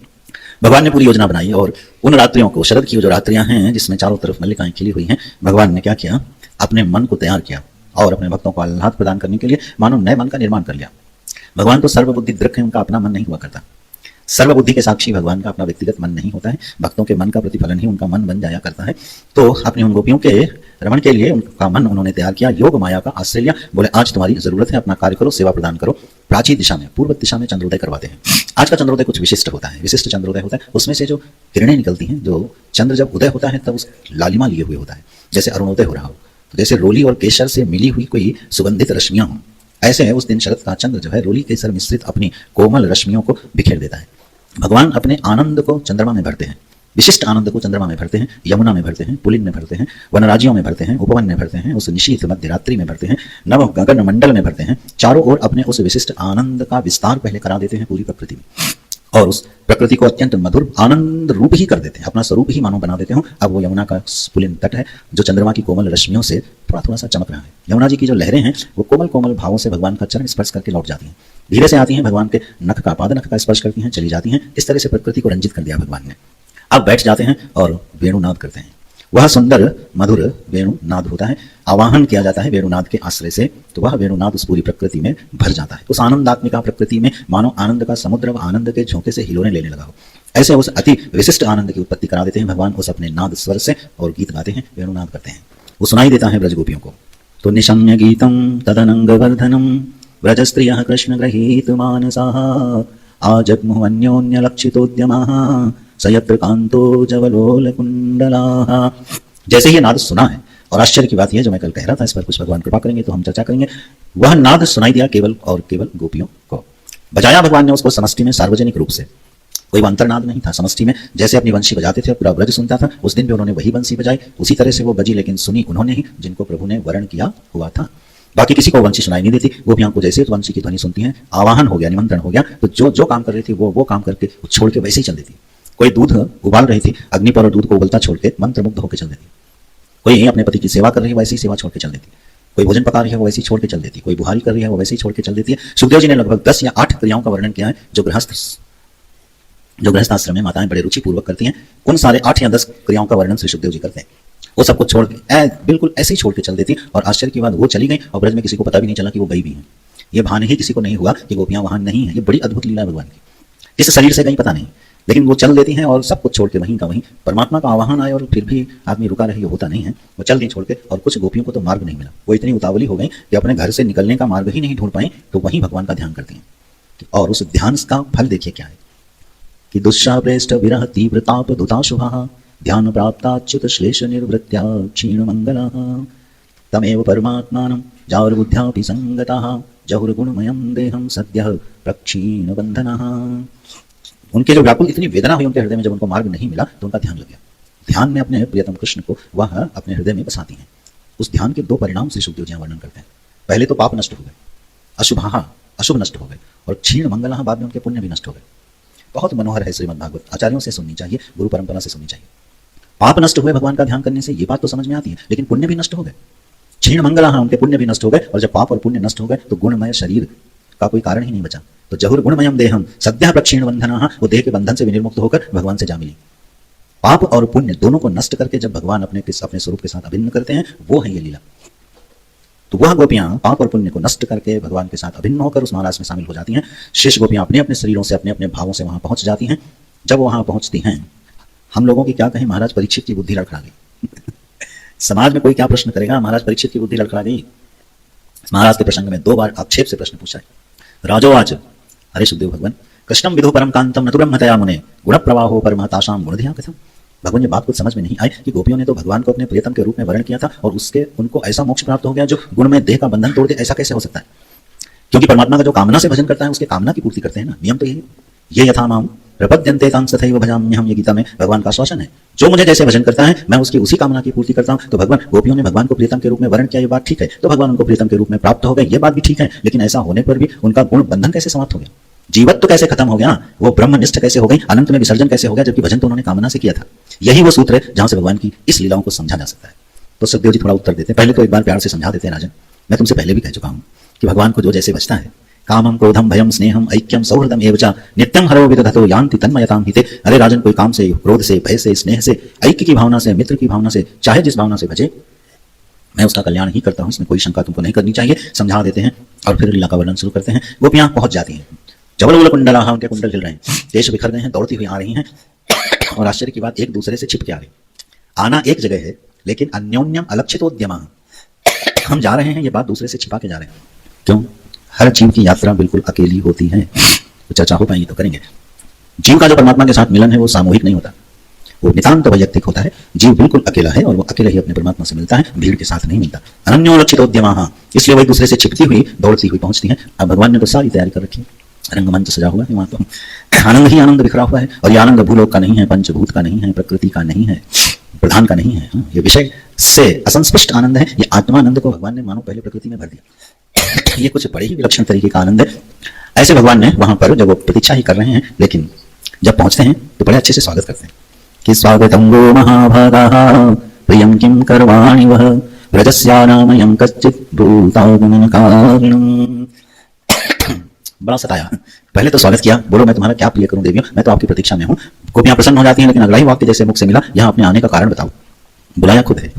भगवान ने पूरी योजना बनाई और उन रात्रियों को, शरद की जो रात्रियां हैं जिसमें चारों तरफ मल्लिकाएं खिली हुई हैं, भगवान ने क्या किया, अपने मन को तैयार किया और अपने भक्तों को आह्लाद प्रदान करने के लिए मानो नए मन का निर्माण कर लिया। भगवान तो सर्वबुद्धि दृक् है, उनका अपना मन नहीं हुआ करता। सर्वबुद्धि के साक्षी भगवान का अपना व्यक्तिगत मन नहीं होता है, भक्तों के मन का प्रतिफलन ही उनका मन बन जाया करता है। तो अपनी उन गोपियों के रमण के लिए उनका मन उन्होंने तैयार किया, योग माया का आश्रय लिया। बोले आज तुम्हारी जरूरत है, अपना कार्य करो, सेवा प्रदान करो। प्राची दिशा में, पूर्व दिशा में चंद्रोदय करवाते हैं। आज का चंद्रोदय कुछ विशिष्ट होता है, विशिष्ट चंद्रोदय होता है। उसमें से जो किरणें निकलती हैं, जो चंद्र जब उदय होता है तब उस लालिमा लिए हुए होता है, जैसे अरुणोदय हो रहा हो, तो जैसे रोली और केसर से मिली हुई कोई सुगंधित रश्मियां हों, ऐसे है उस दिन शरद का चंद्र जो है रोली केसर मिश्रित अपनी कोमल रश्मियों को बिखेर देता है। भगवान अपने आनंद को चंद्रमा में भरते हैं, विशिष्ट आनंद को चंद्रमा में भरते हैं, यमुना में भरते हैं, पुलिन में भरते हैं, वनराजियों में भरते हैं, उपवन में भरते हैं, उस निशीथ मध्य रात्रि में भरते हैं, नव गगन मंडल में भरते हैं। चारों ओर अपने उस विशिष्ट आनंद का विस्तार पहले करा देते हैं पूरी प्रकृति में और उस प्रकृति को अत्यंत मधुर आनंद रूप ही कर देते हैं, अपना स्वरूप ही मानो बना देते हो। अब वो यमुना का पुलिन तट है जो चंद्रमा की कोमल रश्मियों से थोड़ा थोड़ा सा चमक रहा है। यमुना जी की जो लहरें हैं वो कोमल कोमल भावों से भगवान का चरण स्पर्श करके लौट जाती हैं, धीरे से आती हैं, भगवान के नख का, पाद नख का स्पर्श करती हैं, चली जाती हैं। इस तरह से प्रकृति को रंजित कर दिया भगवान ने। अब बैठ जाते हैं और वेणुनाद करते हैं। वह सुंदर मधुर वेणुनाद होता है, आवाहन किया जाता है वेणुनाद के आश्रय से, तो वह वेणुनाद उस पूरी प्रकृति में भर जाता है। उस आनंदात्मिका प्रकृति में मानो आनंद का समुद्र व आनंद के झोंके से हिलोने लेने लगा हो, ऐसे उस अति विशिष्ट आनंद की उत्पत्ति करा देते हैं भगवान उस अपने नाद स्वर से और गीत गाते हैं, वेणुनाद करते हैं। वो सुनाई देता है ब्रज गोपियों को। तो निशम्य गीतम तदनंगवर्धनम व्रज स्त्रियः कृष्ण गृहीत मानसाः आजग्मुः अन्योन्य लक्षितोद्यमाः सयत्र कांतो जवलोल कुंडलाः। जैसे ही नाद सुना है, और आश्चर्य की बात यह जो मैं कल कह रहा था, इस पर कुछ भगवान कृपा करेंगे तो हम चर्चा करेंगे, वह नाद सुनाई दिया केवल और केवल गोपियों को। बजाया भगवान ने उसको समष्टि में, सार्वजनिक रूप से, कोई अंतर्नाद नहीं था। समष्टि में जैसे अपनी वंशी बजाते थे, पूरा ब्रज सुनता था, उस दिन भी उन्होंने वही वंशी बजाई, उसी तरह से वो बजी, लेकिन सुनी उन्होंने ही जिनको प्रभु ने वर्ण किया हुआ था। बाकी किसी को वंशी सुनाई नहीं देती। गोपियां को जैसे वंशी की ध्वनि सुनती हैं, आवाहन हो गया, निमंत्रण हो गया, तो जो जो काम कर रही थी वो काम करके छोड़ के वैसे ही चल देती। कोई दूध उबाल रही थी, अग्नि पर दूध को उबलता छोड़ के मंत्रमुग्ध होकर चल देती। कोई अपने पति की सेवा कर रही है, वैसी सेवा छोड़ के चल देती। कोई भोजन पका रही है, वो वैसे ही छोड़ के चल देती। कोई बुहारी कर रही है, वो वैसे ही छोड़ के चल देती है। सुखदेव जी ने लगभग 10 या 8 क्रियाओं का वर्णन किया है जो गृहस्थाश्रम में माताएं बड़े रुचि पूर्वक करती हैं। उन सारे 8 या 10 क्रियाओं का वर्णन श्री सुखदेव जी करते हैं। वो सबको छोड़ के बिल्कुल ऐसे ही छोड़ के चल देती, और आश्चर्य की बात वो चली गई और ब्रज में किसी को पता भी नहीं चला कि वो गई भी है। ये भान ही किसी को नहीं हुआ कि गोपियां वहां नहीं है। ये बड़ी अद्भुत लीला है भगवान की। किस शरीर से गई पता नहीं, लेकिन वो चल देती हैं और सब कुछ छोड़ के वहीं का वहीं। परमात्मा का आवाहन आए और फिर भी आदमी रुका रहे, होता नहीं है। वो चल दी छोड़ के, और कुछ गोपियों को तो मार्ग नहीं मिला। वो इतनी उतावली हो गई कि अपने घर से निकलने का मार्ग ही नहीं ढूंढ पाई, तो वहीं भगवान का ध्यान करती हैं। और उस ध्यान का फल देखिए क्या है कि दुष्चाप्रेष्ट विरह तीव्रताप दुताशुभः ध्यान प्राप्ताच्युत श्लेष निर्वृत्या क्षीण मंगलः तमेव परमात्मानं जारुबुद्ध्यापि संगतः जहुर्गुणमयं देहं सद्यः प्रक्षीण बंधनः। उनके जो व्याकुल इतनी वेदना हुई उनके हृदय में, जब उनको मार्ग नहीं मिला तो उनका ध्यान लग गया। ध्यान में अपने प्रियतम कृष्ण को वह अपने हृदय में बसाती हैं। उस ध्यान के 2 परिणाम श्री सुखदेव जी वर्णन करते हैं। पहले तो पाप नष्ट हो गए, अशुभ नष्ट हो गए, और क्षीण मंगलः बाद में उनके पुण्य भी नष्ट हो गए। बहुत मनोहर है श्रीमद् भागवत, आचार्यों से सुननी चाहिए, गुरु परंपरा से सुननी चाहिए। पाप नष्ट हुए भगवान का ध्यान करने से, ये बात तो समझ में आती है, लेकिन पुण्य भी नष्ट हो गए। क्षीण मंगलः, उनके पुण्य भी नष्ट हो गए, और जब पाप और पुण्य नष्ट हो गए तो गुणमय शरीर का कोई कारण ही नहीं बचा। तो जहुर गुणमयम देहम सद्यः प्रक्षीण बंधनः, वो देह के बंधन से विनिर्मुक्त होकर भगवान से जा मिली। पाप और पुण्य दोनों को नष्ट करके जब भगवान अपने स्वरूप के साथ अभिन्न करते हैं, वो है ये लीला। तो वह गोपियां पाप और पुण्य को नष्ट करके भगवान के साथ अभिन्न होकर उस महाराज में शामिल हो जाती हैं। शेष गोपियां अपने अपने शरीरों से, अपने अपने भावों से वहां पहुंच जाती हैं। जब वो वहां पहुंचती हैं, हम लोगों की क्या कहें, महाराज परीक्षित की बुद्धि लड़खड़ा गई। समाज में कोई क्या प्रश्न करेगा, महाराज परीक्षित की बुद्धि लड़खड़ा गई। महाराज के प्रसंग में 2 बार आक्षेप से प्रश्न पूछा है। राजोवाच, अरे सुखदेव भगवान, कृष्णम विदु परम कांतम न तु ब्रह्मतया मुने गुण प्रवाहो परमहताशाम गुणधिया कथम। भगवान, ये बात कुछ समझ में नहीं आई कि गोपियों ने तो भगवान को अपने प्रियतम के रूप में वर्ण किया था और उसके उनको ऐसा मोक्ष प्राप्त हो गया जो गुण में देह का बंधन तोड़ दे। ऐसा कैसे हो सकता है? क्योंकि परमात्मा का जो कामना से भजन करता है उसके कामना की पूर्ति करते हैं ना, नियम तो यही। ये यथा माम प्रपद्यन्ते तां तथैव भजाम्यहम्, ये गीता में भगवान का आश्वासन है। जो मुझे जैसे भजन करता है मैं उसकी उसी कामना की पूर्ति करता हूं। तो भगवान, गोपियों ने भगवान को प्रियतम के रूप में वर्ण किया, ये बात ठीक है, तो भगवान उनको प्रियतम के रूप में प्राप्त हो गए, ये बात भी ठीक है। लेकिन ऐसा होने पर भी उनका गुण बंधन कैसे समाप्त हो गया, जीवत्व कैसे खत्म हो गया, वो ब्रह्मनिष्ठ कैसे हो गई, अनंत में विसर्जन कैसे हो गया, जबकि भजन तो उन्होंने कामना से किया था। यही वो सूत्र है जहां से भगवान की इस लीलाओं को समझा जा सकता है। तो सुखदेव जी थोड़ा उत्तर देते हैं। पहले तो एक बार प्यार से समझा देते हैं, राजन, मैं तुमसे पहले भी कह चुका हूं कि भगवान को जो जैसे बचता है, कामम क्रोधम भयम स्नेहम ऐक्यम सौहृदम एवं च नित्यम हरो विदधतो यान्ति तन्मयताम हिते। अरे राजन, कोई काम से, क्रोध से, भय से, स्नेह से, ऐक्य की भावना से, मित्र की भावना से, चाहे जिस भावना से भजे, मैं उसका कल्याण ही करता हूं, इसमें कोई शंका तुमको नहीं करनी चाहिए। समझा देते हैं और फिर लीला का वर्णन शुरू करते हैं। गोपियां पहुंच जाती हैं, जबल कुंडला, उनके कुंडल हिल रहे हैं, केश बिखर गए हैं, दौड़ती हुई आ रही हैं। और आश्चर्य की बात, एक दूसरे से छिपके आ रही। आना एक जगह है लेकिन अन्योन्यम अलक्षितोद्यमा, हम जा रहे हैं ये बात दूसरे से छिपा के जा रहे हैं। क्यों? हर जीव की यात्रा बिल्कुल अकेली होती है। तो चर्चा हो पाएगी तो करेंगे। जीव का जो परमात्मा के साथ मिलन है वो सामूहिक नहीं होता, वो नितांत वैयक्तिक होता है। जीव बिल्कुल अकेला है और वो अकेले ही अपने परमात्मा से मिलता है, भीड़ के साथ नहीं मिलता। अनन्योलक्षितोद्यमा, इसलिए वो एक दूसरे से छिपती हुई दौड़ती हुई पहुंचती है। अब भगवान ने तो सारी तैयारी कर रखी है, रंगमंच सजा हुआ है, वहां तो आनंद ही आनंद बिखरा हुआ है। और ये आनंद भूलोक का नहीं है, पंचभूत का नहीं है, प्रकृति का नहीं है, प्रधान का नहीं है। ये विषय से असंस्पृष्ट आनंद है। ये आत्मानंद को भगवान ने मानो पहले प्रकृति में भर दिया। ये कुछ बड़े ही विलक्षण तरीके का आनंद है। ऐसे भगवान ने वहां पर जब वो प्रतीक्षा ही कर रहे हैं, लेकिन जब पहुंचते हैं तो बड़े अच्छे से स्वागत करते हैं कि स्वागतम वो महाभागाः प्रियं किं करवाणि वह व्रजस्यानामयं कच्चित् भूतागमनकारिणम्। बड़ा सताया। पहले तो स्वागत किया, बोलो मैं तुम्हारा क्या प्रिय करूं देवियों, मैं तो आपकी प्रतीक्षा में हूं। गोपियां प्रसन्न हो जाती हैं, लेकिन अगला ही वाक्य जैसे मुख से मिला, यहां अपने आने का कारण बताओ। बुलाया खुद है,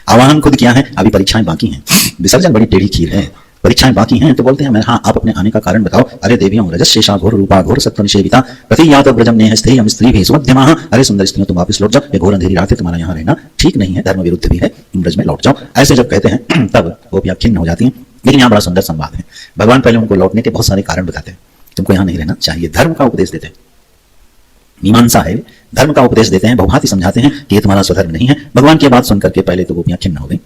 आवाहन खुद किया है, अभी परीक्षाएं बाकी हैं। विसर्जन बड़ी टेढ़ी खीर है, परीक्षाएं बाकी हैं तो बोलते हैं मैं, हाँ आप अपने आने का कारण बताओ। अरे देवियों, रजस्शेषा घोर रूपा घोर सत्व निषेविता प्रतियात व्रजम नेह स्त्री हम स्त्री भी सुमध्यमाः। अरे सुंदर स्त्रियों, तुम वापस लौट जाओ, ये घोर अंधेरी रात है, तुम्हारा यहाँ रहना ठीक नहीं है, धर्म विरुद्ध भी है, तुम ब्रज में लौट जाओ। ऐसे जब कहते हैं तब गोपियां खिन्न हो जाती हैं। लेकिन यहाँ बड़ा सुंदर संवाद है। भगवान पहले उनको लौटने के बहुत सारे कारण बताते हैं, तुमको यहाँ नहीं रहना चाहिए, धर्म का उपदेश देते हैं। मीमांसा है, धर्म का उपदेश देते हैं, बहुभांति समझाते हैं कि ये तुम्हारा स्वधर्म नहीं है। भगवान की बात सुनकर के पहले तो गोपियां खिन्न हो गई।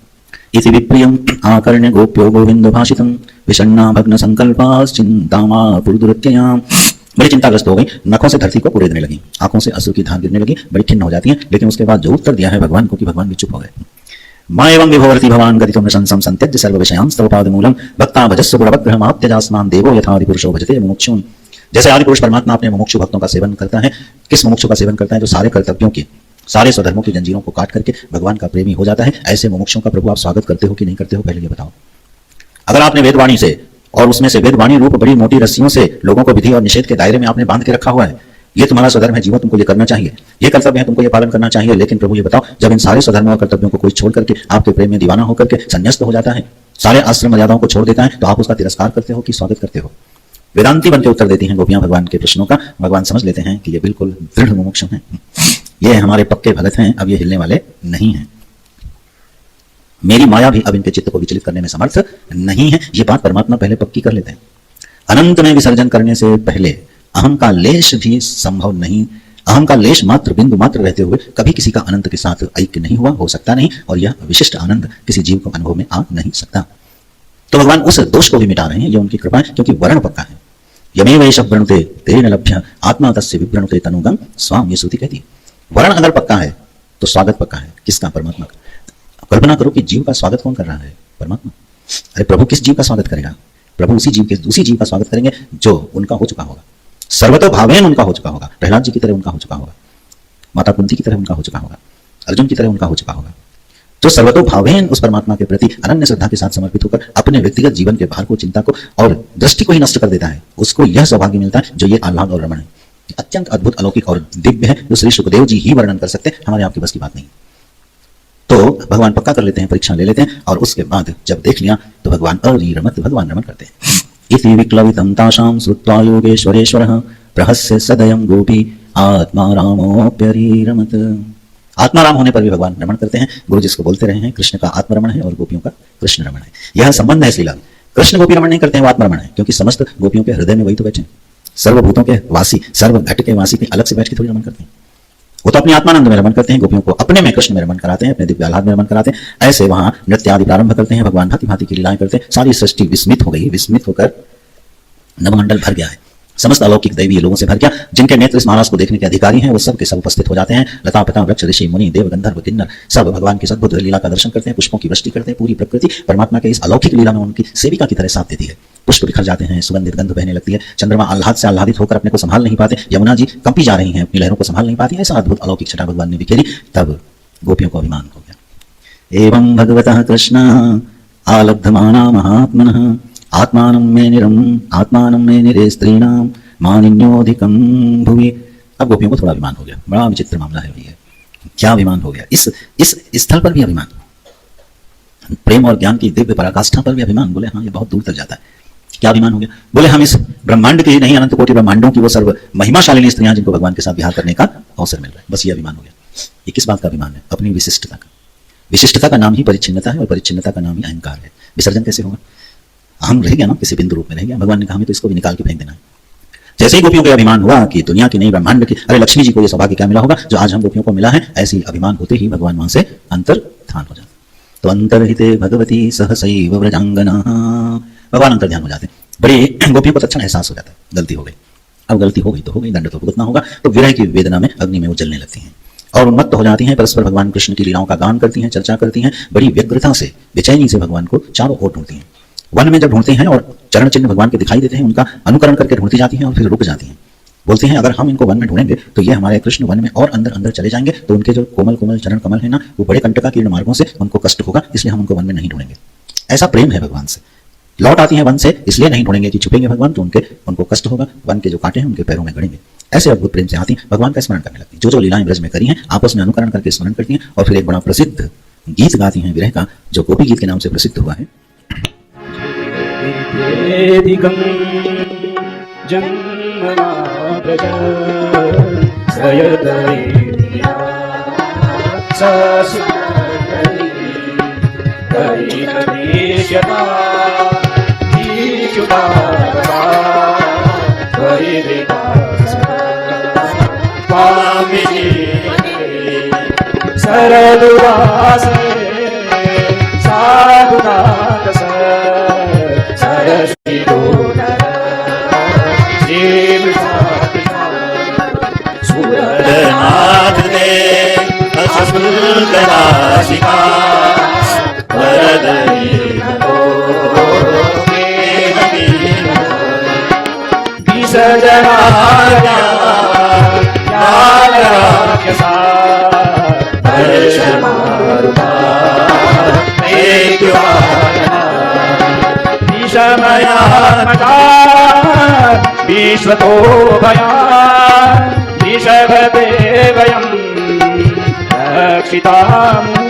इति विप्रियम आकर्ण्य गोप्यो गोविंद भाषितम विषण्णा भग्न संकल्पाश्चिंतामा पुरुदुरत्ययाम। बड़ी चिंताग्रस्त हो गई, नखों से धरती को कुरेदने लगी, आंखों से अश्रु की धार गिरने लगी, बड़ी खिन्न हो जाती हैं। लेकिन उसके बाद जो उत्तर दिया है भगवान को कि भगवान भी चुप हो गए। मा एवं विभोरति भवान गदितो नशंसं संत्यज्य सर्व विषयांस्तव पादमूलम भक्ता भजस्व गुणवग्रहमात्यजास्मान् देवो यथा आदिपुरुषो भजते मुमुक्षून्। जैसे आदिपुरुष परमात्मा अपने मुमुक्षु भक्तों का सेवन करता है। किस मुमुक्षु का सेवन करता है? जो सारे कर्तव्यों की, सारे स्वधर्मों की जंजीरों को काट करके भगवान का प्रेमी हो जाता है। ऐसे मुमुक्षुओं का प्रभु आप स्वागत करते हो कि नहीं करते हो, पहले ये बताओ। अगर आपने वेदवाणी से और उसमें से वेदवाणी रूप बड़ी मोटी रस्सियों से लोगों को विधि और निषेध के दायरे में आपने बांध के रखा हुआ है, ये तुम्हारा स्वधर्म है जीवो, तुमको ये करना चाहिए, ये कर्तव्य है, तुमको ये पालन करना चाहिए। लेकिन प्रभु ये बताओ, जब इन सारे स्वधर्मों और कर्तव्यों को कोई छोड़ करके आपके प्रेम में दीवाना होकर के संन्यस्त हो जाता है, सारे आश्रम मर्यादाओं को छोड़ देता है, तो आप उसका तिरस्कार करते हो कि स्वागत करते हो? वेदांती बनकर उत्तर देती हैं गोपियां भगवान के प्रश्नों का। भगवान समझ लेते हैं कि ये बिल्कुल दृढ़ मुमुक्षु हैं, ये हमारे पक्के भगत हैं, अब ये हिलने वाले नहीं हैं। मेरी माया भी अब इनके चित्त को विचलित करने में समर्थ नहीं है। ये बात परमात्मा पहले पक्की कर लेते हैं। अनंत में विसर्जन करने से पहले अहम का लेश भी संभव नहीं, अहम का लेश मात्र, बिंदु मात्र रहते हुए कभी किसी का अनंत के साथ ऐक्य नहीं हुआ, हो सकता नहीं, और यह विशिष्ट आनंद किसी जीव को अनुभव में आ नहीं सकता। तो भगवान उस दोष को भी मिटा रहे हैं, ये उनकी कृपा है, क्योंकि वर्ण पक्का है। यमेव एष वृणुते तेन लभ्य आत्मा तस्य विवृणुते तनुगं स्वाम, ये श्रुति कहती है। वर्ण अगर पक्का है तो स्वागत पक्का है। किसका? परमात्मा का। कल्पना करो कि जीव का स्वागत कौन कर रहा है? परमात्मा। अरे प्रभु किस जीव का स्वागत करेगा? प्रभु उसी जीव के दूसरी जीव का स्वागत करेंगे जो उनका हो चुका होगा, सर्वतो भावेन उनका हो चुका होगा, प्रहलाद जी की तरह उनका हो चुका होगा, माता कुंती की तरह उनका हो चुका होगा, अर्जुन की तरह उनका हो चुका होगा। जो सर्वतो भावेन उस परमात्मा के प्रति अनन्य श्रद्धा के साथ समर्पित होकर अपने व्यक्तिगत जीवन के भार को, चिंता को और दृष्टि को ही नष्ट कर देता है, उसको यह सौभाग्य मिलता है जो ये आह्लाद और रमण है। अत्यंत अद्भुत, अलौकिक और दिव्य है, जो श्री सुखदेव जी ही वर्णन कर सकते हैं, हमारे आपकी बस की बात नहीं। तो भगवान पक्का कर लेते हैं, परीक्षा ले लेते हैं, और उसके बाद जब देख लिया तो भगवान अरिरमत, भगवान रमण करते हैं। इति विक्लवितं तासां श्रुत्वा योगेश्वरेश्वरः प्रहस्य सदयं गोपी आत्मा रामोऽप्यरिरमत। आत्माराम होने पर भी भगवान रमण करते हैं। गुरु जिसको बोलते रहे हैं कृष्ण का आत्मरमण है और गोपियों का कृष्ण रमण है। यह संबंध है इस लीला में। कृष्ण गोपी रमण नहीं करते हैं, वो आत्मरमण है, क्योंकि समस्त गोपियों के हृदय में वही तो बैठे हैं। सर्वभूतों के वासी, सर्व घट के वासी कहीं अलग से बैठ के थोड़ी रमण करते हैं। वो तो अपने आत्मानंद में रमण करते हैं, गोपियों को अपने में कृष्ण में रमण कराते हैं, अपने दिव्य आह्लाद में रमण कराते हैं। ऐसे वहां नृत्य आदि प्रारंभ करते हैं, भगवान भांति भांति की लीलाएं करते हैं। सारी सृष्टि विस्मित हो गई, विस्मित होकर नवमंडल भर गया है, समस्त अलौकिक दैवीय लोगों से भर गया। जिनके नेत्र इस महाराज को देखने के अधिकारी हैं, वो सब के सब उपस्थित हो जाते हैं। लता पता वृक्ष ऋषि मुनि देव गंधर्व किन्नर सब भगवान की अद्भुत लीला का दर्शन करते हैं, पुष्पों की वृष्टि करते हैं। पूरी प्रकृति परमात्मा के इस अलौकिक लीला में उनकी सेविका की तरह साथ देती है। पुष्प बिखर जाते हैं, सुगंधित गंध बहने लगती है, चंद्रमा आह्लाद से आह्लादित होकर अपने को संभाल नहीं पाते, यमुना जी कंपी जा रही हैं, अपनी लहरों को संभाल नहीं पाती। ऐसा अद्भुत अलौकिक छटा भगवान ने बिखेरी। तब गोपियों को अभिमान हो गया। एवं भगवतः कृष्ण आलब्धमाना महात्मनः आत्मानं मे निरे स्त्रीणां मानिन्योधिकं भुवि। अब गोपियों को थोड़ा अभिमान हो गया। बड़ा विचित्र मामला है ये। क्या अभिमान हो गया? इस स्थल पर भी अभिमान, प्रेम और ज्ञान की दिव्य पराकाष्ठा पर भी अभिमान। बोले हाँ, ये बहुत दूर तक जाता है। क्या अभिमान हो गया? बोले हम इस ब्रह्मांड की नहीं, अनंत कोटि ब्रह्मांडों की वो सर्व महिमाशालिनी स्त्रियां जिनको भगवान के साथ विहार करने का अवसर मिल रहा है, बस ये अभिमान हो गया। ये किस बात का अभिमान है? अपनी विशिष्टता का। विशिष्टता का नाम ही परिच्छिन्नता है और परिच्छिन्नता का नाम ही अहंकार है। विसर्जन कैसे होगा? हम रह गया ना, किसी बिंदु रूप में रह गया। भगवान ने कहा हमें तो इसको भी निकाल के फेंक देना है। जैसे ही गोपियों का अभिमान हुआ कि दुनिया की नहीं ब्रह्मांड की, अरे लक्ष्मी जी को ये सौभाग्य क्या मिला होगा जो आज हम गोपियों को मिला है, ऐसी अभिमान होते ही भगवान वहां से अंतर्धान हो जाते। तो अंतर्हिते भगवती सहसैव व्रजांगना, भगवान अंतर्ध्यान हो जाते। बड़े गोपियों को तत्क्षण एहसास हो जाता है गलती हो गई। अब गलती हो गई तो हो गई, दंड तो भुगतना होगा। तो विरह की वेदना में अग्नि में वो जलने लगती हैं और उन्मत्त हो जाती हैं। परस्पर भगवान कृष्ण की लीलाओं का गान करती हैं, चर्चा करती हैं। बड़ी व्यग्रता से, बेचैनी से भगवान को चारों ओर ढूंढती हैं। वन में जब ढूंढते हैं और चरण चिन्ह भगवान के दिखाई देते हैं, उनका अनुकरण करके ढूंढती जाती हैं और फिर रुक जाती हैं। बोलते हैं अगर हम इनको वन में ढूंढेंगे तो ये हमारे कृष्ण वन में और अंदर अंदर चले जाएंगे, तो उनके जो कोमल कोमल चरण कमल है ना, वो बड़े कंटकाकीर्ण मार्गों से उनको कष्ट होगा, इसलिए हम उनको वन में नहीं ढूंढेंगे। ऐसा प्रेम है भगवान से। लौट आती हैं वन से, इसलिए नहीं ढूंढेंगे कि छुपेंगे भगवान तो उनको कष्ट होगा, वन के जो कांटे हैं उनके पैरों में गड़ेंगे। ऐसे अद्भुत प्रेम से आती भगवान का स्मरण करने लगती। जो लीलाएं ब्रज में करी हैं आपस में अनुकरण करके स्मरण करती हैं और फिर एक बड़ा प्रसिद्ध गीत गाती हैं विरह का, जो गोपी गीत के नाम से प्रसिद्ध हुआ है।
वेदिकं जन्मना व्रज सयदयेया ससुतरी करिकदेशता ईचुतारता वरिविकास स्वामिजी सरलुवास साधुनाथ
सूरनाथ दे असुरनाशिका वरदई नमो देहनी
विसर्जनाया यालराक्षसा हर्षमारुता मेघवाहना विषमयात्मका विश्वतो भया ऋषभदेवयं रक्षितामु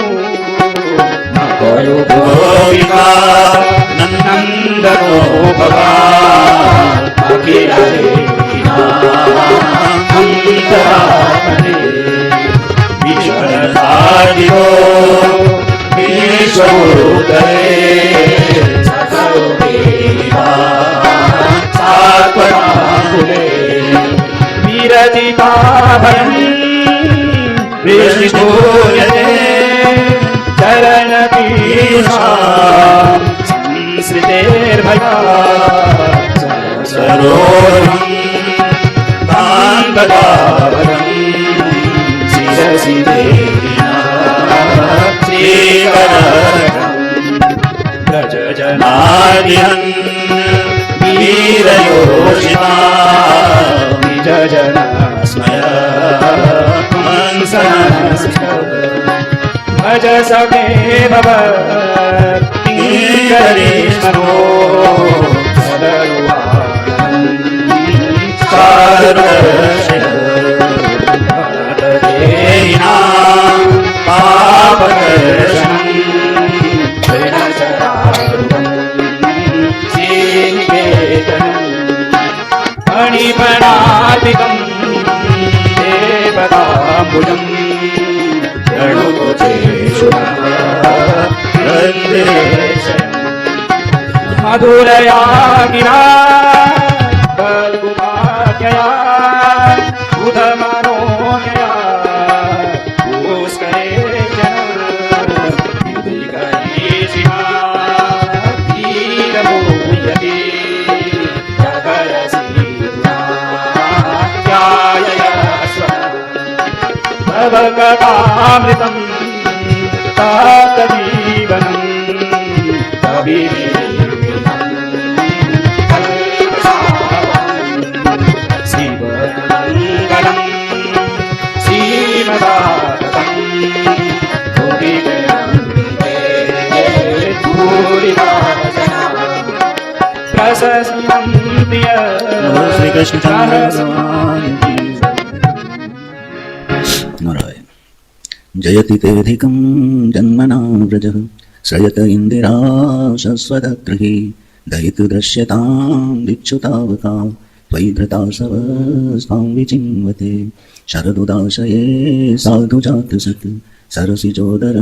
न करो गोपिका नन्दनो भगवान् अखिलेनान्तरात्मने विश्वनादिको विश्वोदरे विरजिता भयं विष्णुयते चरणपीषां संसृतेर्भया सरोहं कान्तदावनं शिरसि देविना श्रीकरं व्रजजनादिहं वीरयोषिता निजजनस्मय भज समे भवतीकरेष्मनो सदरुवादेहिनां पापकर्षणं मणिपणादिकं देवताम्बुजं मधुरया गिरा कल्कुमाख्यया उदमनोमया पुष्करे जनविधिकरीषिमा धीरमूयते तव कथामृतं तातजीवनं शिवमङ्गलं श्रीमदाततं प्रशस्तं प्रिय
श्री कृष्ण नारायण। जयति तेऽधिकं जन्मना व्रजः श्रयत इन्दिरा शश्वतगृहे दयितु दृश्यतां दिक्षुतावका त्वयि धृता सवस्तां विचिन्वते शरदुदाशये साधु जातसत् सरसिजोदर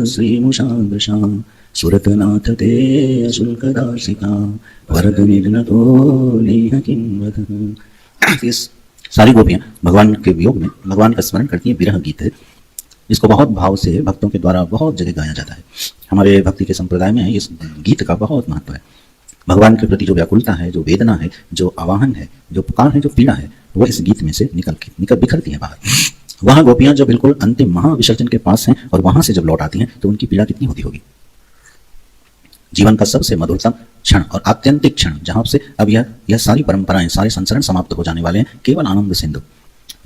श्रीमुषादृशा सुरतनाथ ते अशुल्कदासिका वरद निर्नतो नेह किं वदः। सारी गोपियाँ भगवान के वियोग में भगवान का स्मरण करती हैं। विरह गीत है, इसको बहुत भाव से भक्तों के द्वारा बहुत जगह गाया जाता है। हमारे भक्ति के संप्रदाय में इस गीत का बहुत महत्व है। भगवान के प्रति जो व्याकुलता है, जो वेदना है, जो आवाहन है, जो पुकार है, जो पीड़ा है, वो इस गीत में से निकल बिखरती है बाहर। वहाँ गोपियाँ जो बिल्कुल अंतिम महाविसर्जन के पास हैं और वहां से जब लौट आती हैं तो उनकी पीड़ा कितनी होती होगी। जीवन का सबसे मधुरतम क्षण और आत्यंतिक क्षण, जहां से अब यह सारी परंपराएं, सारे संसरण समाप्त हो जाने वाले हैं, केवल आनंद सिंधु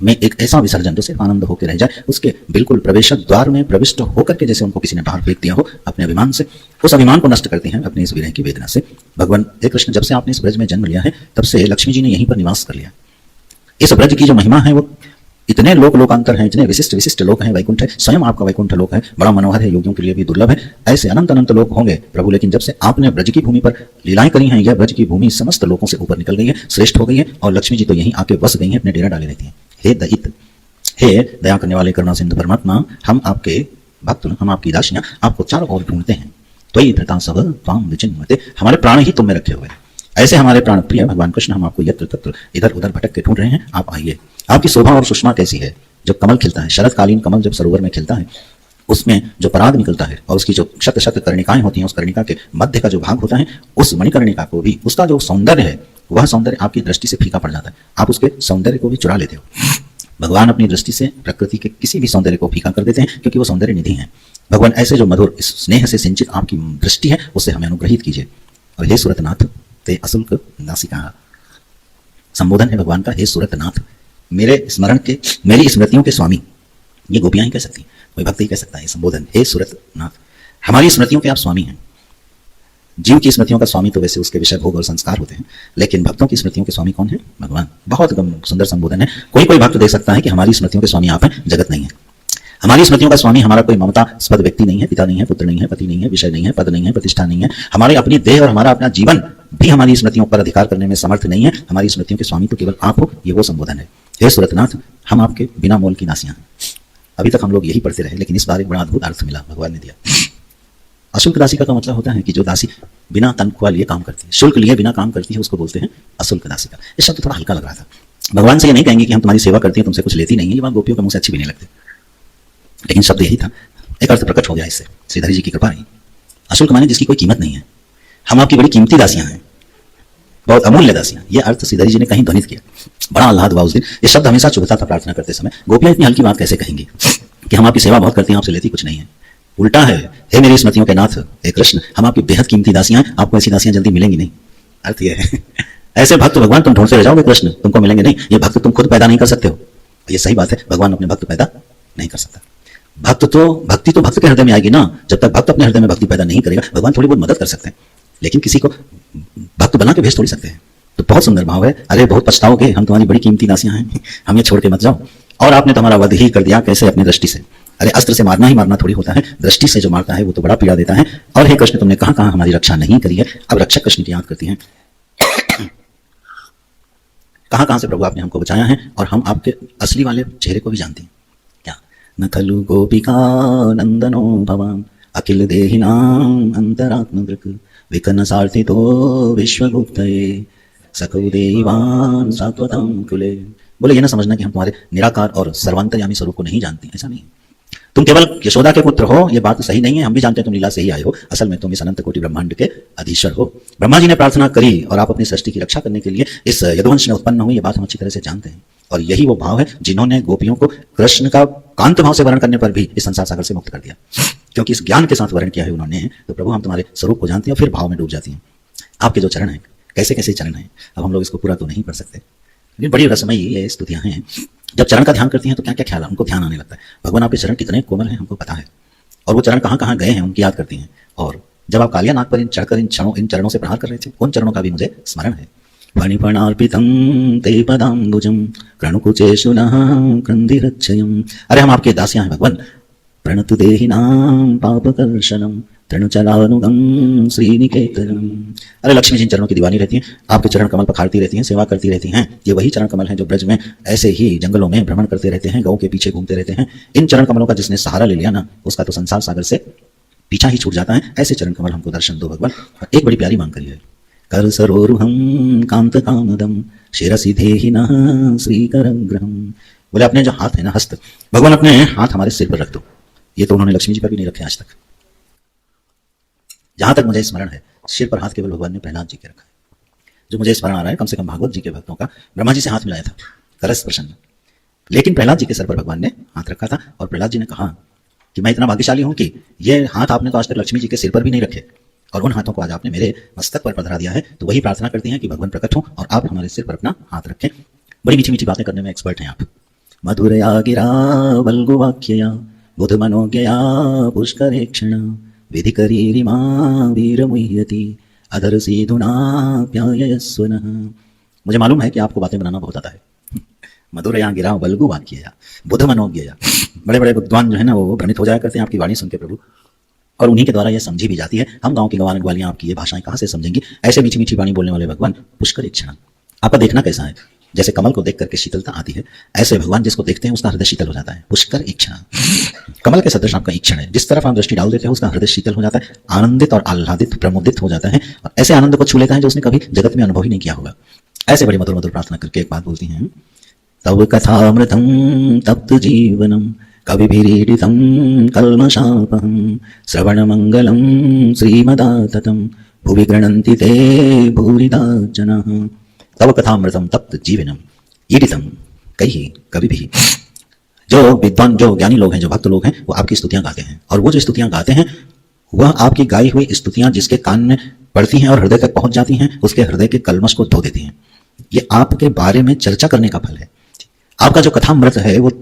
में एक ऐसा विसर्जन जो सिर्फ आनंद होकर रह जाए, उसके बिल्कुल प्रवेश द्वार में प्रविष्ट होकर के जैसे उनको किसी ने बाहर फेंक दिया हो अपने अभिमान से, उस अभिमान को नष्ट करते हैं अपने इस विरह की वेदना से। भगवान हे कृष्ण, जब से आपने इस ब्रज में जन्म लिया है तब से लक्ष्मी जी ने यहीं पर निवास कर लिया। इस ब्रज की जो महिमा है वो इतने लोकांतर हैं, इतने विशिष्ट लोक हैं, वैकुंठ है, स्वयं आपका वैकुंठ लोक है, बड़ा मनोहर है, योगियों के लिए भी दुर्लभ है। ऐसे अनंत लोक होंगे प्रभु, लेकिन जब से आपने ब्रज की भूमि पर लीलाएं करी हैं, यह ब्रज की भूमि समस्त लोकों से ऊपर निकल गई है, श्रेष्ठ हो गई है, और लक्ष्मी जी तो यहीं आके बस गई हैं, अपने डेरा डाले रहती हैं। हे दयित, हे दया करने वाले करुणा सिंधु परमात्मा, हम आपके भक्त, हम आपकी दासियां आपको चारों ओर ढूंढते हैं। त्वयि धृता सब त्वां विचिन्वते, हमारे प्राण ही तुम में रखे हुए हैं। ऐसे हमारे प्राण प्रिय भगवान कृष्ण, हम आपको यत्र तत्र इधर उधर भटक के ढूंढ रहे हैं, आप आइए। आपकी शोभा और सुषमा कैसी है, जब कमल खिलता है, शरदकालीन कमल जब सरोवर में खिलता है, उसमें जो पराग निकलता है और उसकी जो शत कर्णिकाएं होती हैं, उस कर्णिका के मध्य का जो भाग होता है, उस मणिकर्णिका को भी, उसका जो सौंदर्य है, वह सौंदर्य आपकी दृष्टि से फीका पड़ जाता है, आप उसके सौंदर्य को भी चुरा लेते हो। भगवान अपनी दृष्टि से प्रकृति के किसी भी सौंदर्य को फीका कर देते हैं, क्योंकि वो सौंदर्य निधि है। भगवान ऐसे जो मधुर इस स्नेह से सिंचित आपकी दृष्टि है, उससे हमें अनुग्रहित कीजिए। और हे सूरतनाथ ते अशुल्क नासिका, संबोधन है भगवान का, हे सूरतनाथ, मेरे स्मरण के, मेरी स्मृतियों के स्वामी। ये गोपियां ही कह सकती हैं, कोई भक्त ही कह सकता है संबोधन, हे सूरतनाथ, हमारी स्मृतियों के आप स्वामी हैं। जीव की स्मृतियों का स्वामी तो वैसे उसके विषय भोग और संस्कार होते हैं, लेकिन भक्तों की स्मृतियों के स्वामी कौन है? भगवान। बहुत सुंदर संबोधन है। कोई भक्त देख सकता है कि हमारी स्मृतियों के स्वामी आप हैं, जगत नहीं है। हमारी स्मृतियों का स्वामी हमारा कोई ममतास्पद व्यक्ति नहीं है, पिता नहीं है, पुत्र नहीं है, पति नहीं है, विषय नहीं है, पद नहीं है, प्रतिष्ठा नहीं है। हमारे अपनी देह और हमारा अपना जीवन भी हमारी स्मृतियों पर अधिकार करने में समर्थ नहीं है। हमारी स्मृतियों के स्वामी तो केवल आप हो, ये वो संबोधन है। हे सूरतनाथ, हम आपके बिना मोल की दासियां हैं। अभी तक हम लोग यही पढ़ते रहे, लेकिन इस बार एक बड़ा अद्भुत अर्थ मिला, भगवान ने दिया। अशुल्क दासिका का मतलब होता है कि जो दासी बिना तनख्वाह लिए काम करती है, शुल्क लिए बिना काम करती है, उसको बोलते हैं अशुल्क दासिका। ये शब्द थोड़ा हल्का लग रहा था। भगवान से ये नहीं कहेंगे कि हम तुम्हारी सेवा करते हैं, तुमसे कुछ लेती नहीं है, ये बात गोपियों के मुंह से अच्छी भी नहीं लगती, लेकिन शब्द यही था। एक अर्थ प्रकट हो गया इससे, श्रीधरी जी की कृपा है। अशुल्क माने जिसकी कोई कीमत नहीं है, हम आपकी बड़ी कीमती दासियां हैं, बहुत अमूल्य दासियां। ये अर्थ श्रीधरी जी ने कहीं ध्वनित किया, बड़ा आह्लाद हुआ उस दिन। ये शब्द हमेशा चुभता था प्रार्थना करते समय। गोपियां इतनी हल्की बात कैसे कहेंगी कि हम आपकी सेवा बहुत करते हैं, आपसे लेती कुछ नहीं है। उल्टा है, हे मेरी स्मृतियों के नाथ, हे कृष्ण, हम आपकी बेहद कीमती दासियां हैं, आपको ऐसी दासियां जल्दी मिलेंगी नहीं। अर्थ यह है, ऐसे भक्त भगवान तुम ढूंढते रह जाओगे कृष्ण, तुमको मिलेंगे नहीं। ये भक्त तुम खुद पैदा नहीं कर सकते हो। ये सही बात है, भगवान अपने भक्त पैदा नहीं कर सकता। भक्ति तो भक्त के हृदय में आएगी ना। जब तक भक्त अपने हृदय में भक्ति पैदा नहीं करेगा, भगवान थोड़ी बहुत मदद कर सकते हैं, लेकिन किसी को भक्त बना के भेज थोड़ी सकते हैं। तो बहुत सुंदर भाव है, अरे बहुत पछताओगे, हम तुम्हारी बड़ी कीमती दासियां हैं, हमें छोड़ के मत जाओ। और आपने तो हमारा वध ही कर दिया, कैसे? अपनी दृष्टि से। अरे अस्त्र से मारना ही मारना थोड़ी होता है, दृष्टि से जो मारता है वो तो बड़ा पीड़ा देता है। और हे कृष्ण, तुमने कहां कहां हमारी रक्षा नहीं करी है। अब रक्षक कृष्ण की याद करती हैं, कहां कहां से प्रभु आपने हमको बचाया है, और हम आपके असली वाले चेहरे को भी जानते हैं। क्या न खलु गोपिका नंदनो भवान अखिल देहिनां अंतरात्मदृक् विकन सार्थितो विश्वगुप्तये सखो देवान सात्वतम कुले। बोले ये ना समझना कि हम तुम्हारे निराकार और सर्वांतर्यामी स्वरूप को नहीं जानते, ऐसा नहीं है। तुम केवल यशोदा के पुत्र हो, ये बात तो सही नहीं है। हम भी जानते हैं तुम लीला से ही आए हो, असल में तुम इस अनंत कोटि ब्रह्मांड के अधीश्वर हो। ब्रह्मा जी ने प्रार्थना करी और आप अपनी सृष्टि की रक्षा करने के लिए इस यदुवंश में उत्पन्न हुए, ये बात हम अच्छी तरह से जानते हैं। और यही वो भाव है जिन्होंने गोपियों को कृष्ण का कांत भाव से वर्णन करने पर भी इस संसार सागर से मुक्त कर दिया, क्योंकि इस ज्ञान के साथ वर्णन किया है उन्होंने। तो प्रभु हम तुम्हारे स्वरूप को जानते हैं और फिर भाव में डूब जाती हैं। आपके जो चरण हैं, कैसे कैसे चरण हैं, अब हम लोग इसको पूरा तो नहीं पढ़ सकते, लेकिन बड़ी रसमयी ये स्तुतियां हैं। जब चरण का ध्यान करती हैं तो क्या क्या ख्याल, उनको ध्यान आने लगता है। भगवान आपके चरण कितने कोमल हैं हमको पता है, और वो चरण कहाँ कहाँ गए हैं उनकी याद करती हैं। और जब आप कालिया नाग पर चढ़कर इन चरणों से प्रहार कर रहे थे, उन चरणों का भी मुझे स्मरण है। फणिफणार्पितं ते पदाम्बुजं क्रनुकुचेषु नः क्रन्दिरक्षयम्। अरे हम आपके दासियां हैं भगवान। प्रणतु देहिनां पापकर्षणं तृणचलानुगं श्रीनिकेतनम्। अरे लक्ष्मी जिन चरणों की दीवानी रहती हैं, आपके चरण कमल पखारती रहती हैं, सेवा करती रहती हैं। ये वही चरण कमल हैं जो ब्रज में ऐसे ही जंगलों में भ्रमण करते रहते हैं, गौ के पीछे घूमते रहते हैं। इन चरण कमलों का जिसने सहारा ले लिया ना, उसका तो संसार सागर से पीछा ही छूट जाता है। ऐसे चरण कमल हमको दर्शन दो भगवान। एक बड़ी प्यारी मांग करी है, कर सरोरुहं कांत कामदम शिरसि देहिनः श्रीकरग्रहम्। बोले अपने जो हाथ है ना, हस्त, भगवान अपने हाथ हमारे सिर पर रख दो। ये तो उन्होंने लक्ष्मी जी पर भी नहीं रखे आज तक। जहां तक मुझे स्मरण है, सिर पर हाथ केवल भगवान ने प्रहलाद जी के रखा है। जो मुझे स्मरण आ रहा है, कम से कम भागवत जी के भक्तों का ब्रह्मा जी से हाथ मिलाया था करस प्रसन्न, लेकिन प्रहलाद जी के सर पर भगवान ने हाथ रखा था। और प्रहलाद जी ने कहा कि मैं इतना भाग्यशाली हूं कि ये हाथ आपने तो आज तक लक्ष्मी जी के सिर पर भी नहीं रखे, और उन हाथों को आज आपने मेरे मस्तक पर पधरा दिया है। तो वही प्रार्थना करती हैं कि भगवान प्रकट हो और आप हमारे सिर पर अपना हाथ रखें। बड़ी मीठी मीठी बातें करने में एक्सपर्ट हैं आप। मधुरया गिरा वल्गुवाक्यया बुध मनोज्ञया पुष्करेक्षण विधि करीरिमा वीरमुह्यति अधर सीधुना प्यायस्वनः। मुझे मालूम है कि आपको बातें बनाना बहुत आता है। मधुरया गिरा वल्गुवाक्यया बुध मनोज्ञया, बड़े बड़े विद्वान जो है ना वो भ्रमित हो जाया करते हैं आपकी वाणी सुन के प्रभु, और उन्हीं के द्वारा ये समझी भी जाती है। हम गांव की गंवार ग्वालियां आपकी ये भाषाएं कहाँ से समझेंगी। ऐसे मीठी मीठी वाणी बोलने वाले भगवान पुष्कर एक क्षण। आपका देखना कैसा है, जैसे कमल को देख करके शीतलता आती है, ऐसे भगवान जिसको देखते हैं उसका हृदय शीतल हो जाता है। पुष्कर एक क्षण, कमल के सदृश आपका ईक्षण है। जिस तरफ आप दृष्टि डाल देते हो उसका हृदय शीतल हो जाता है, आनंदित और आह्लादित प्रमोदित हो जाता है, और ऐसे आनंद को छू लेता है जो उसने कभी जगत में अनुभव ही नहीं किया होगा। ऐसे बड़ी मधुर मधुर प्रार्थना करके एक बात बोलती हैं, तव कथामृतं तप्त जीवनम कविभिरीडितं कल्मषापहं श्रवणमंगलं श्रीमदाततं भुवि गृह्णन्ति ते भूरिदा जनाः। तव कथामृतं तप्त जीवनम ईडितं कैः कविभिः। जो विद्वान, जो ज्ञानी लोग हैं, जो भक्त लोग हैं, वो आपकी स्तुतियां गाते हैं, और वो जो स्तुतियां गाते हैं वह आपकी गाई हुई स्तुतियां जिसके कान में पड़ती हैं और हृदय तक पहुंच जाती हैं, उसके हृदय के कलमश को धो देती हैं। ये आपके बारे में चर्चा करने का फल है। आपका जो कथामृत है, वो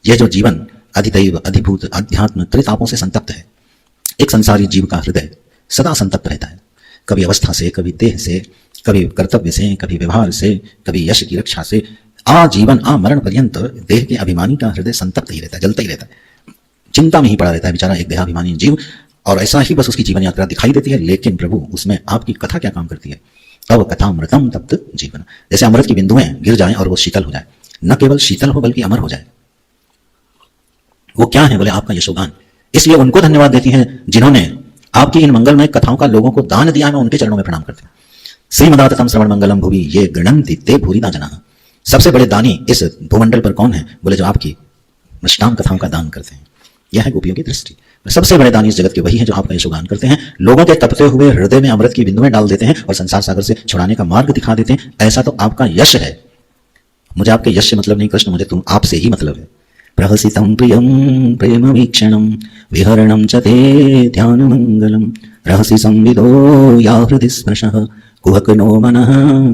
ये जो जीवन अधिदैव अधिभूत अध्यात्म त्रितापों से संतप्त है। एक संसारी जीव का हृदय सदा संतप्त रहता है, कभी अवस्था से, कभी देह से, कभी कर्तव्य से, कभी व्यवहार से, कभी यश की रक्षा से। आजीवन आमरण पर्यंत देह के अभिमानी का हृदय संतप्त ही रहता है, जलता ही रहता है, चिंता में ही पड़ा रहता है बेचारा एक देहाभिमानी जीव। और ऐसा ही बस उसकी जीवन यात्रा दिखाई देती है, लेकिन प्रभु उसमें आपकी कथा क्या काम करती है। तब कथामृतम तप्त जीवन, जैसे अमृत की बिंदुएं गिर जाएं और वो शीतल हो जाए, न केवल शीतल हो बल्कि अमर हो जाए। वो क्या है, बोले आपका यशोगान। इसलिए उनको धन्यवाद देती हैं जिन्होंने आपकी इन मंगलमय कथाओं का लोगों को दान दिया है। मैं उनके चरणों में प्रणाम करती हूँ। श्रीमदाततं श्रवण मंगलम भुवि ये गृह्णन्ति ते भूरिदा जनाः। सबसे बड़े दानी इस भूमंडल पर कौन है, बोले जो आपकी मृष्टान कथाओं का दान करते हैं। यह है गोपियों की दृष्टि। सबसे बड़े दानी इस जगत के वही है जो आपका यशोगान करते हैं, लोगों के तपते हुए हृदय में अमृत की बिंदुएं डाल देते हैं और संसार सागर से छुड़ाने का मार्ग दिखा देते हैं। ऐसा तो आपका यश है। मुझे आपके यश से मतलब नहीं कृष्ण, मुझे तुम आपसे ही मतलब है। प्रहसितं प्रियं प्रेम वीक्षणं विहरणं च ते ध्यान मंगलम रहसि संविदो या हृदि स्पर्शः कुहक नो मनः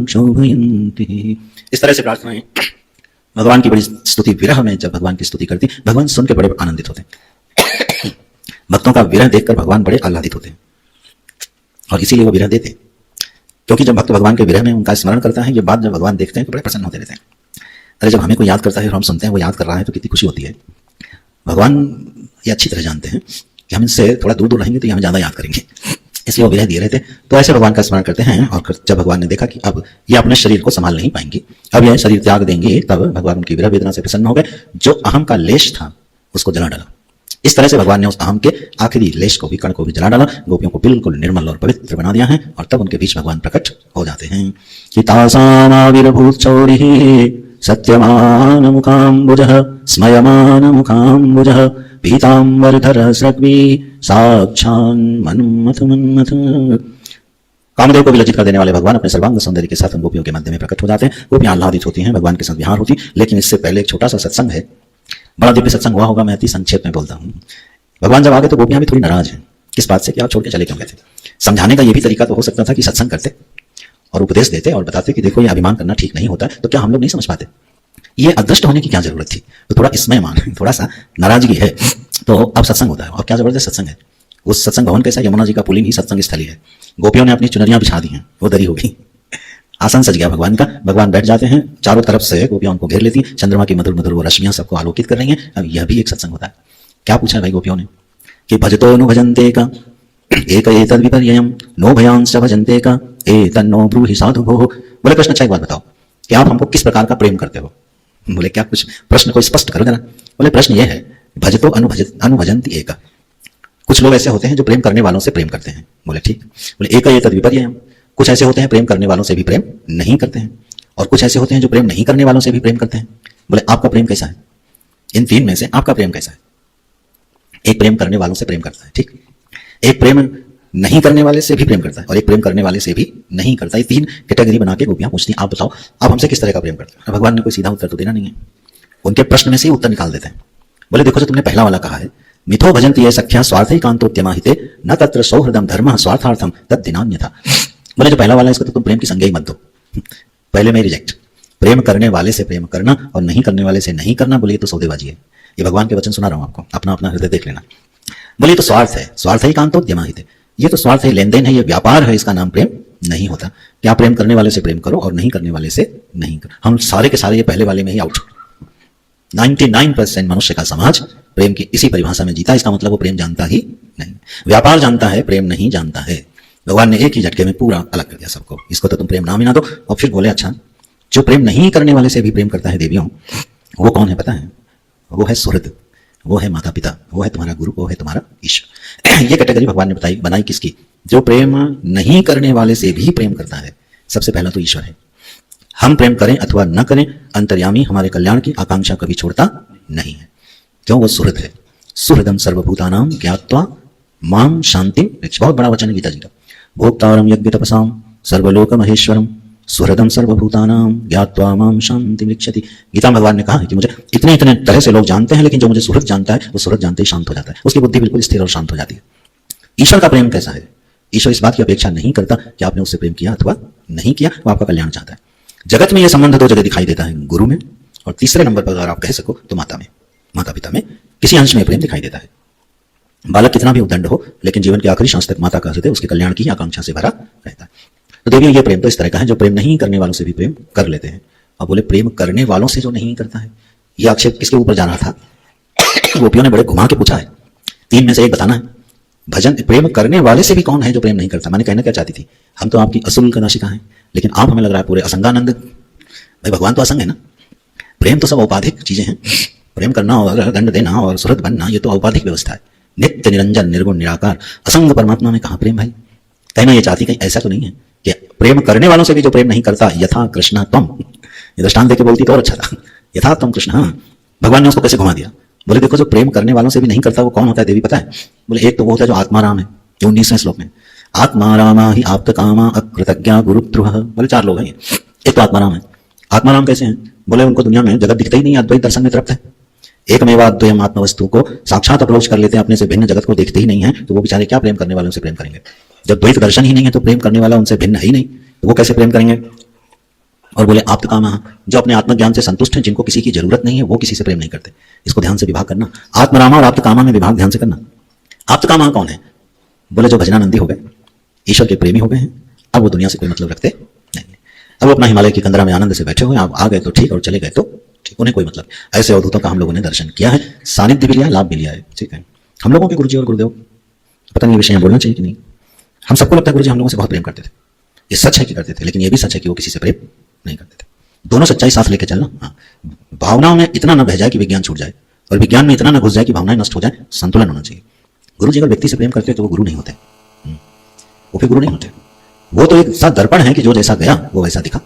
क्षोभयन्ति। इस तरह से प्रार्थनाएं भगवान की बड़ी स्तुति विरह में जब भगवान की स्तुति करती, भगवान सुन के बड़े आनंदित होते हैं। भक्तों का विरह देखकर भगवान बड़े आह्लादित होते हैं, और इसीलिए वो विरह देते हैं, क्योंकि जब भक्त भगवान के विरह में उनका स्मरण करता है, ये बात जब भगवान देखते हैं तो बड़े प्रसन्न होते रहते हैं। अरे जब हमें कोई याद करता है और हम सुनते हैं वो याद कर रहा है तो कितनी खुशी होती है। भगवान ये अच्छी तरह जानते हैं कि हम इनसे थोड़ा दूर दूर रहेंगे तो ये हमें ज़्यादा याद करेंगे, इसलिए वो विरह दिए रहते। तो ऐसे भगवान का स्मरण करते हैं, और जब भगवान ने देखा कि अब ये अपने शरीर को संभाल नहीं पाएंगे, अब यह शरीर त्याग देंगे, तब भगवान उनकी विरह वेदना से प्रसन्न हो गए। जो अहम का लेश था उसको जला डाला। इस तरह से भगवान ने उस अहम के आखिरी लेश को भी, कण को भी जला डाला, गोपियों को बिल्कुल निर्मल और पवित्र बना दिया है, और तब उनके बीच भगवान प्रकट हो जाते हैं। चितासामाविर्भूत चौरिः सत्यमान मुखाम्बुजः स्मयमान मुखाम्बुजः पीताम्बरधर सृग्वी साक्षान् मन्मथ मन्मथ। कामदेव को विलज्जित कर देने वाले भगवान अपने सर्वांग सौंदर्य के साथ गोपियों के मध्य में प्रकट हो जाते हैं। गोपियां आह्लादित होती हैं, भगवान के साथ विहार होती। लेकिन इससे पहले एक छोटा सा सत्संग है, बड़ा दिव्य सत्संग हुआ होगा, मैं अति संक्षेप में बोलता हूँ। भगवान जब आगे तो गोपियां भी थोड़ी नाराज हैं, किस बात से कि आप छोड़ के चले क्यों गए थे। समझाने का ये भी तरीका तो हो सकता था कि सत्संग करते और उपदेश देते और बताते कि देखो ये अभिमान करना ठीक नहीं होता, तो क्या हम लोग नहीं समझ पाते, ये अदृष्ट होने की क्या जरूरत थी। तो थोड़ा इसमें मान, थोड़ा सा नाराजगी है, तो अब सत्संग होता है। और क्या जबरदस्त सत्संग है। उस सत्संग भवन कैसा, यमुना जी का पुलिंग ही सत्संग स्थली है। गोपियों ने अपनी चुनरियां बिछा दी हैं, वो दरी होगी, आसन सज गया भगवान का, भगवान बैठ जाते हैं, चारों तरफ से गोपियां उनको घेर लेती हैं, चंद्रमा की मधुर मधुर वो रश्मियां सबको आलोकित कर रही हैं। अब यह भी एक सत्संग होता है। क्या पूछा है भाई गोपियों ने कि भजतो नु भजन्ते का एक एतद् विपर्ययम् नो भयांश्च भजन्ते का एतन्नो ब्रूहि साधु भोः। बोले कृष्ण अच्छा एक बात बताओ कि आप हमको किस प्रकार का प्रेम करते हो। बोले क्या, कुछ प्रश्न को स्पष्ट करो जरा। बोले प्रश्न यह है, भजतो अनुभजन्ति एक। कुछ लोग ऐसे होते हैं जो प्रेम करने वालों से प्रेम करते हैं। बोले ठीक। बोले एक एतद् विपर्ययम्, कुछ ऐसे होते हैं प्रेम करने वालों से भी प्रेम नहीं करते हैं, और कुछ ऐसे होते हैं जो प्रेम नहीं करने वालों से भी प्रेम करते हैं। बोले आपका प्रेम कैसा है, इन तीन में से आपका प्रेम कैसा है। एक प्रेम करने वालों से प्रेम करता है, ठीक, एक प्रेम नहीं करने वाले से भी प्रेम करता है, और एक प्रेम करने वाले से भी नहीं करता। ये तीन कैटेगरी बना के गोपियां पूछती हैं आप बताओ आप हमसे किस तरह का प्रेम करते हैं। भगवान ने कोई सीधा उत्तर तो देना नहीं है, उनके प्रश्न में से ही उत्तर निकाल देते हैं। बोले देखो जो तुमने पहला वाला कहा है, मिथो भजन्ति ये सख्या स्वार्थैकान्तोत्यमाहिते न तत्र सौहृदम धर्मः स्वार्थार्थम तद्दिनान्यथा। बोले जो पहला वाला है इसको तो तुम प्रेम की संज्ञा ही मत दो, पहले में रिजेक्ट। प्रेम करने वाले से प्रेम करना और नहीं करने वाले से नहीं करना, बोले तो सौदेबाजी है। ये भगवान के वचन सुना रहा हूं आपको, अपना अपना हृदय देख लेना। बोले तो स्वार्थ है, स्वार्थैकान्तोत्यमाहिते, ये तो स्वार्थ है, लेन देन है, ये व्यापार है, इसका नाम प्रेम नहीं होता। क्या प्रेम करने वाले से प्रेम करो और नहीं करने वाले से नहीं करो। हम सारे के सारे ये पहले वाले में ही आउट। 99% मनुष्य का समाज प्रेम की इसी परिभाषा में जीता। इसका मतलब वो प्रेम जानता ही नहीं, व्यापार जानता है, प्रेम नहीं जानता है। भगवान ने एक ही झटके में पूरा अलग कर दिया सबको। इसको तो तुम प्रेम नाम ही ना दो। और फिर बोले अच्छा जो प्रेम नहीं करने वाले से भी प्रेम करता है देवियों, वो कौन है पता है, वो है सुहृद, वो है माता पिता, वो है तुम्हारा गुरु, वो है तुम्हारा ईश्वर। ये कैटेगरी भगवान ने बनाई किसकी, जो प्रेम नहीं करने वाले से भी प्रेम करता है। सबसे पहला तो ईश्वर है। हम प्रेम करें अथवा न करें, अंतर्यामी हमारे कल्याण की आकांक्षा कभी छोड़ता नहीं है, क्यों वो सुहृद है। सुहृदम सर्वभूतानां ज्ञात्वा माम शांतिम, बहुत बड़ा वचन है गीता जी का। भोक्तारम यज्ञ तपसाम सर्वलोक महेश्वरम सुहृदम सर्वभूतानां ज्ञात्वा माम शांतिम लिक्षति। गीता में भगवान ने कहा है कि मुझे इतने इतने तरह से लोग जानते हैं, लेकिन जो मुझे सुहृद जानता है वो सुहृद जानते ही शांत हो जाता है, उसकी बुद्धि बिल्कुल स्थिर और शांत हो जाती है। ईश्वर का प्रेम कैसा है, ईश्वर इस बात की अपेक्षा नहीं करता कि आपने उससे प्रेम किया अथवा नहीं किया, वो आपका कल्याण चाहता है। जगत में यह संबंध दो जगह दिखाई देता है, गुरु में, और तीसरे नंबर पर अगर आप कह सको तो माता में, माता पिता में किसी अंश में प्रेम दिखाई देता है। बालक कितना भी उद्दंड हो, लेकिन जीवन के आखिरी सांस तक माता का हृदय उसके कल्याण की आकांक्षा से भरा रहता है। तो देवियों ये प्रेम तो इस तरह का है जो प्रेम नहीं करने वालों से भी प्रेम कर लेते हैं। और बोले प्रेम करने वालों से जो नहीं करता है, यह आक्षेप किसके ऊपर जाना था। गोपियों ने बड़े घुमा के पूछा है, तीन में से एक बताना है। भजन प्रेम करने वाले से भी कौन है जो प्रेम नहीं करता। मैंने कहना क्या चाहती थी, हम तो आपकी असुल कनाशिका हैं, लेकिन आप हमें लग रहा है पूरे असंगानंद। भाई भगवान तो असंग है ना, प्रेम तो सब औपाधिक चीजें हैं। प्रेम करना और दंड देना और सुहृद बनना ये तो औपाधिक व्यवस्था है। नित्य निरंजन निर्गुण निराकार असंग परमात्मा में कहाँ प्रेम भाई। कहना ये चाहती कहीं ऐसा तो नहीं है कि प्रेम करने वालों से भी जो प्रेम नहीं करता, यथा कृष्ण त्वम, ये दृष्टांत देके बोलती तो और अच्छा था, यथा तुम कृष्ण। हाँ, भगवान ने उसको कैसे घुमा दिया। बोले देखो जो प्रेम करने वालों से भी नहीं करता वो कौन होता है देवी पता है। बोले एक तो वो होता है जो आत्माराम है, जो 19वें श्लोक में आत्मारामा ही आप्त कामा अकृतज्ञा गुरुद्रुह। बोले चार लोग हैं ये। एक तो आत्माराम है। आत्माराम कैसे हैं, बोले उनको दुनिया में जगत दिखता ही नहीं, अद्वैत दर्शन में तृप्त है। एकमेवा अद्वयम आत्मवस्तु को साक्षात अप्रोच कर लेते हैं, अपने से भिन्न जगत को देखते ही नहीं है, तो वो बेचारे क्या प्रेम करने वालों से प्रेम करेंगे। जब द्वैत दर्शन ही नहीं है तो प्रेम करने वाला उनसे भिन्न है ही नहीं, तो वो कैसे प्रेम करेंगे। और बोले आप्त कामा, जो अपने आत्मज्ञान से संतुष्ट हैं, जिनको किसी की जरूरत नहीं है, वो किसी से प्रेम नहीं करते। इसको ध्यान से विभाग करना, आत्मरामा और आप्त कामा में विभाग ध्यान से करना। आप्त कामा कौन है, बोले जो भजनानंदी हो गए, ईश्वर के प्रेमी हो गए हैं, अब वो दुनिया से कोई मतलब रखते नहीं है। अब वो अपना हिमालय की कंदरा में आनंद से बैठे हुए, आप आ गए तो ठीक और चले गए तो ठीक, उन्हें कोई मतलब। ऐसे अवधूतों का हम लोगों ने दर्शन किया है, सानिध्य भी लिया, लाभ भी लिया है। ठीक है, हम लोगों के गुरुजी और गुरुदेव, पता नहीं ये विषय बोलना चाहिए कि नहीं। हम सबको लगता है गुरुजी हम लोगों से बहुत प्रेम करते थे, ये सच है कि करते थे, लेकिन ये भी सच है कि वो किसी से प्रेम नहीं करते थे। दोनों सच्चाई साथ लेके चलना। हाँ, भावनाओं में इतना न बह जाए कि विज्ञान छूट जाए, और विज्ञान में इतना ना घुस जाए कि भावनाएं नष्ट हो जाए, संतुलन होना चाहिए। गुरु जी अगर व्यक्ति से प्रेम करते तो वो गुरु नहीं होते, वो फिर गुरु नहीं होते। वो तो एक सा दर्पण है कि जो जैसा गया वो वैसा दिखा।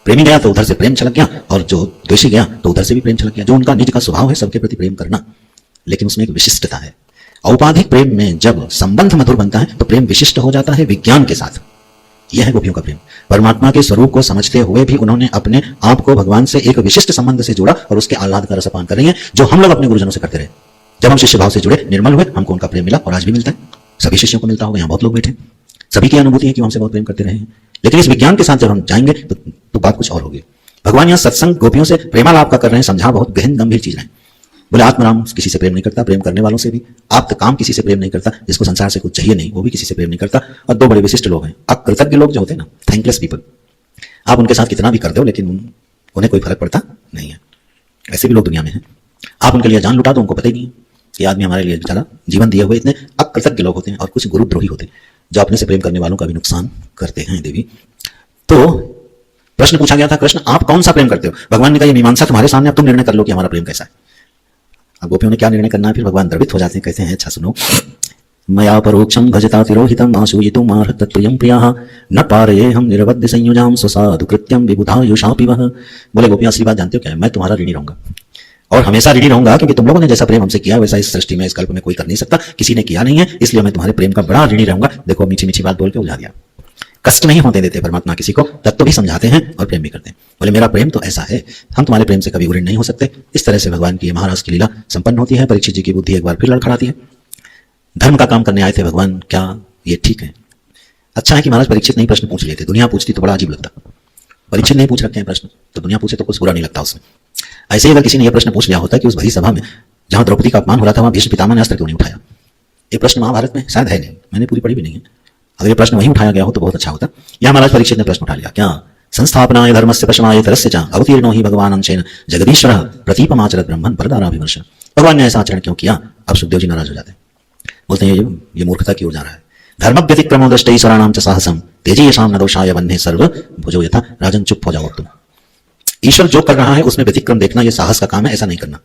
प्रेमी गया तो उधर से प्रेम छलक गया, और जो द्वेषी गया तो उधर से भी प्रेम छलक गया। जो उनका निज का स्वभाव है सबके प्रति प्रेम करना, लेकिन उसमें एक विशिष्टता है। औपाधिक प्रेम में जब संबंध मधुर बनता है तो प्रेम विशिष्ट हो जाता है विज्ञान के साथ। यह है गोपियों का प्रेम। परमात्मा के स्वरूप को समझते हुए भी उन्होंने अपने आप को भगवान से एक विशिष्ट संबंध से जोड़ा, और उसके आह्लाद का रसपान कर रही हैं, जो हम लोग अपने गुरुजनों से करते रहे। जब हम शिष्य भाव से जुड़े, निर्मल हुए, हमको उनका प्रेम मिला, और आज भी मिलता है। सभी शिष्यों को मिलता होगा, यहाँ बहुत लोग बैठे, सभी की अनुभूति है कि हमसे बहुत प्रेम करते रहे हैं। लेकिन इस विज्ञान के साथ जब हम जाएंगे तो बात कुछ और होगी। भगवान यहाँ सत्संग गोपियों से प्रेमालाप का कर रहे हैं, समझा बहुत गहन गंभीर चीज है। बोले आत्मराम किसी से प्रेम नहीं करता, प्रेम करने वालों से भी। आप काम किसी से प्रेम नहीं करता, जिसको संसार से कुछ चाहिए नहीं वो भी किसी से प्रेम नहीं करता। और दो बड़े विशिष्ट लोग हैं, अकृतज्ञ लोग जो होते हैं ना, थैंकलेस पीपल। आप उनके साथ कितना भी कर दो लेकिन उन्हें कोई फर्क पड़ता नहीं है। ऐसे भी लोग दुनिया में हैं। आप उनके लिए जान लुटा दो, उनको पता ही नहीं है कि आदमी हमारे लिए बेचारा जीवन दिए हुए। इतने अकृतज्ञ लोग होते हैं, और कुछ गुरुद्रोही होते हैं जो अपने से प्रेम करने वालों का भी नुकसान करते हैं। देवी तो प्रश्न पूछा गया था, कृष्ण आप कौन सा प्रेम करते हो? भगवान ने कहा ये मीमांसा तुम्हारे सामने, अब तुम निर्णय कर लो कि हमारा प्रेम कैसा है। अब गोपियों ने क्या निर्णय करना है, फिर भगवान द्रवित हो जाते हैं, कहते हैं अच्छा सुनो, मया परोक्षम भजता तिरोहितम आसूयितुम आर्हतत्वयं प्रियः न पारये हम निरवध्य संयुजाम स्वसाधु कृत्यम विबुधायुषापि वः। बोले गोपियां असली बात जानते हो क्या है? मैं तुम्हारा ऋणी रहूंगा, और हमेशा ऋणी रहूंगा, क्योंकि तुम लोगों ने जैसा प्रेम हमसे किया वैसा इस सृष्टि में, इस कल्प में कोई कर नहीं सकता, किसी ने किया नहीं है, इसलिए मैं तुम्हारे प्रेम का बड़ा ऋणी रहूंगा। देखो मीठी मीठी बात बोल के उलझा दिया। कष्ट नहीं होते देते परमात्मा किसी को, तत्व भी समझाते हैं और प्रेम भी करते हैं। बोले मेरा प्रेम तो ऐसा है, हम तुम्हारे प्रेम से कभी ऋणी नहीं हो सकते। इस तरह से भगवान की महाराज की लीला संपन्न होती है। परीक्षित जी की बुद्धि एक बार फिर लड़खड़ाती है। धर्म का काम करने आए थे भगवान, क्या ये ठीक है? अच्छा है कि महाराज परीक्षित नहीं प्रश्न पूछ लिए थे, दुनिया पूछती तो बड़ा अजीब लगता। परीक्षित नहीं पूछ रखे हैं प्रश्न तो दुनिया पूछे तो कुछ बुरा नहीं लगता उसमें। ऐसे ही अगर किसी ने यह प्रश्न पूछ लिया होता कि उस भरी सभा में जहां द्रौपदी का अपमान हो रहा था वहां भीष्म पितामह ने अस्त्र क्यों नहीं उठाया, ये प्रश्न महाभारत में शायद है नहीं, मैंने पूरी पढ़ी भी नहीं है। अगर ये प्रश्न वहीं उठाया गया हो तो बहुत अच्छा होता। यहां महाराज परीक्षित ने प्रश्न उठा लिया, क्या संस्थापनाय धर्मस्य प्रशमाय तरस्य च अवतीर्णो ही भगवान अंशेन जगदीश्वरः प्रतीपमाचरत ब्रह्मन् परदाराभिमर्श। भगवान ने ऐसा आचरण क्यों किया? अब सुखदेव जी नाराज हो जाते हैं, बोलते हैं ये मूर्खता की ओर जा रहा है। धर्म व्यतिक्रमो दृष्टैश्वराणां च साहसम तेजीयशां न दोषाय वह्ने सर्व भुजो यथा। राजन चुप हो जाओ तुम। ईश्वर जो कर रहा है उसमें व्यतिक्रम देखना ये साहस का काम है, ऐसा नहीं करना।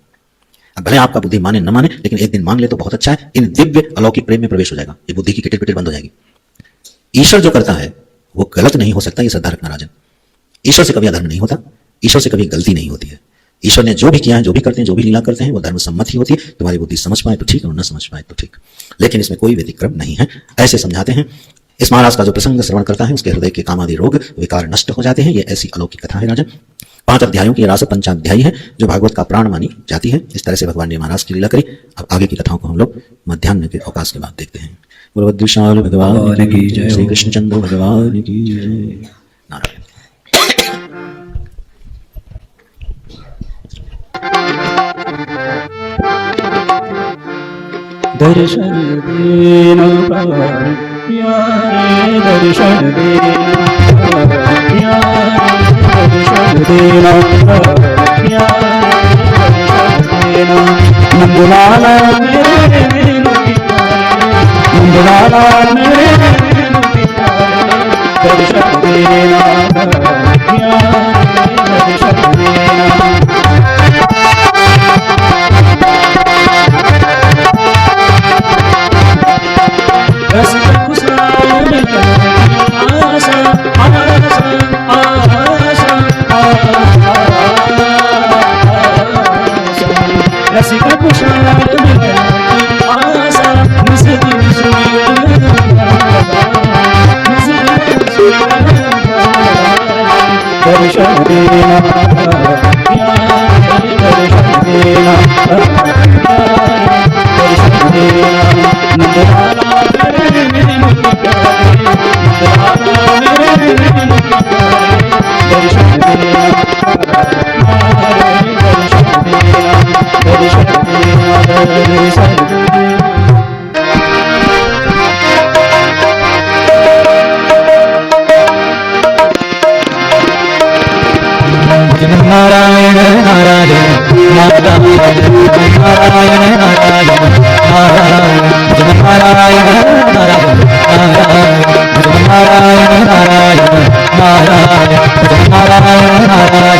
अब भले आपका बुद्धि माने न माने, लेकिन एक दिन मान ले तो बहुत अच्छा है। इन दिव्य अलौकिक प्रेम में प्रवेश हो जाएगा, ये बुद्धि की किटिर पिटिर बंद हो जाएगी। ईश्वर जो करता है वो गलत नहीं हो सकता, ये श्रद्धा रखना राजन। ईश्वर से कभी अधर्म नहीं होता, ईश्वर से कभी गलती नहीं होती है। ईश्वर ने जो भी किया है, जो भी करते हैं, जो भी लीला करते हैं वो धर्म सम्मत ही होती है। तुम्हारी बुद्धि समझ पाए तो ठीक और न समझ पाए तो ठीक, लेकिन इसमें कोई व्यतिक्रम नहीं है, ऐसे समझाते हैं। इस महाराज का जो प्रसंग श्रवण करता है उसके हृदय के कामादि रोग विकार नष्ट हो जाते हैं। ये ऐसी अलौकिक कथा है राजन। 5 अध्यायों की रास पंचाध्यायी है जो भागवत का प्राण मानी जाती है। इस तरह से भगवान ने महाराज की लीला करी। अब आगे की कथाओं को हम लोग मध्याह्न के अवकाश के बाद देखते हैं। विशाल भगवान की जय, श्री कृष्णचंद्र भगवान की जय। नारायण।
दर्शन देना प्यारे, दर्शन देना प्यारे, दर्शन देना प्यारे, नंदलाला मेरे नंदलाला मेरे दर्शन देना प्यारे, दर्शन देना। रसिका कुशाल आशा मुझे दर्शन देना दर्शन देना दर्शन देना नंदलाला मेरे दर्शन देना नारायण नारायण नारायण नारायण नारायण नारायण नारायण नारायण नारायण नारायण नारायण नारायण नारायण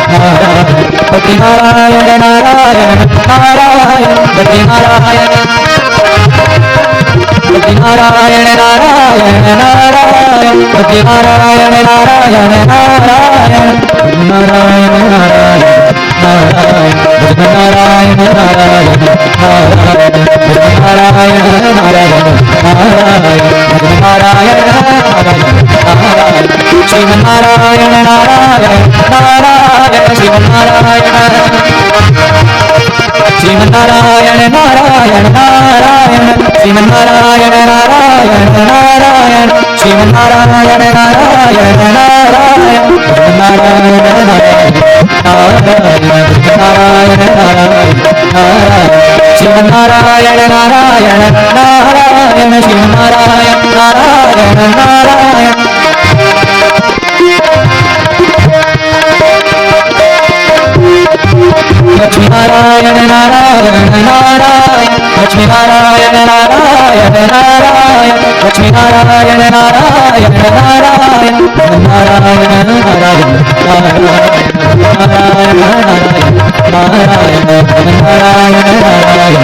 नारायण
पति नारायण नारायण नारायण पति नारायण पति नारायण नारायण नारायण पति नारायण नारायण नारायण नारायण नारायण नारायण भज नारायण नारायण नारायण भज नारायण नारायण नारायण भज नारायण नारायण नारायण श्रीमन्नारायण नारायण नारायण श्रीमन्नारायण श्रीमन्नारायण नारायण नारायण श्रीमन्नारायण नारायण नारायण श्रीमन्नारायण नारायण नारायण नारायण नारायण नारायण नारायण श्रीमन्नारायण नारायण नारायण श्रीमन्नारायण नारायण नारायण लक्ष्मी नारायण नारायण नारायण लक्ष्मी नारायण नारायण नारायण लक्ष्मी नारायण नारायण नारायण नारायण नारायण नारायण नारायण नारायण नारायण नारायण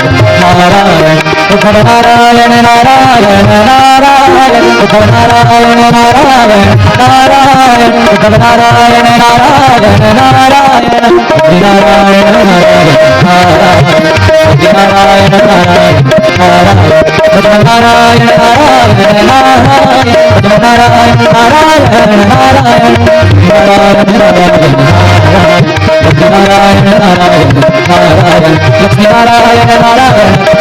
नारायण उद्धव नारायण नारायण नारायण उद्धव नारायण नारायण नारायण उद्धव नारायण नारायण नारायण नारायण नारायण नारायण नारायण नारायण उद्धव नारायण नारायण नारायण उद्धव नारायण नारायण नारायण नारायण नारायण नारायण नारायण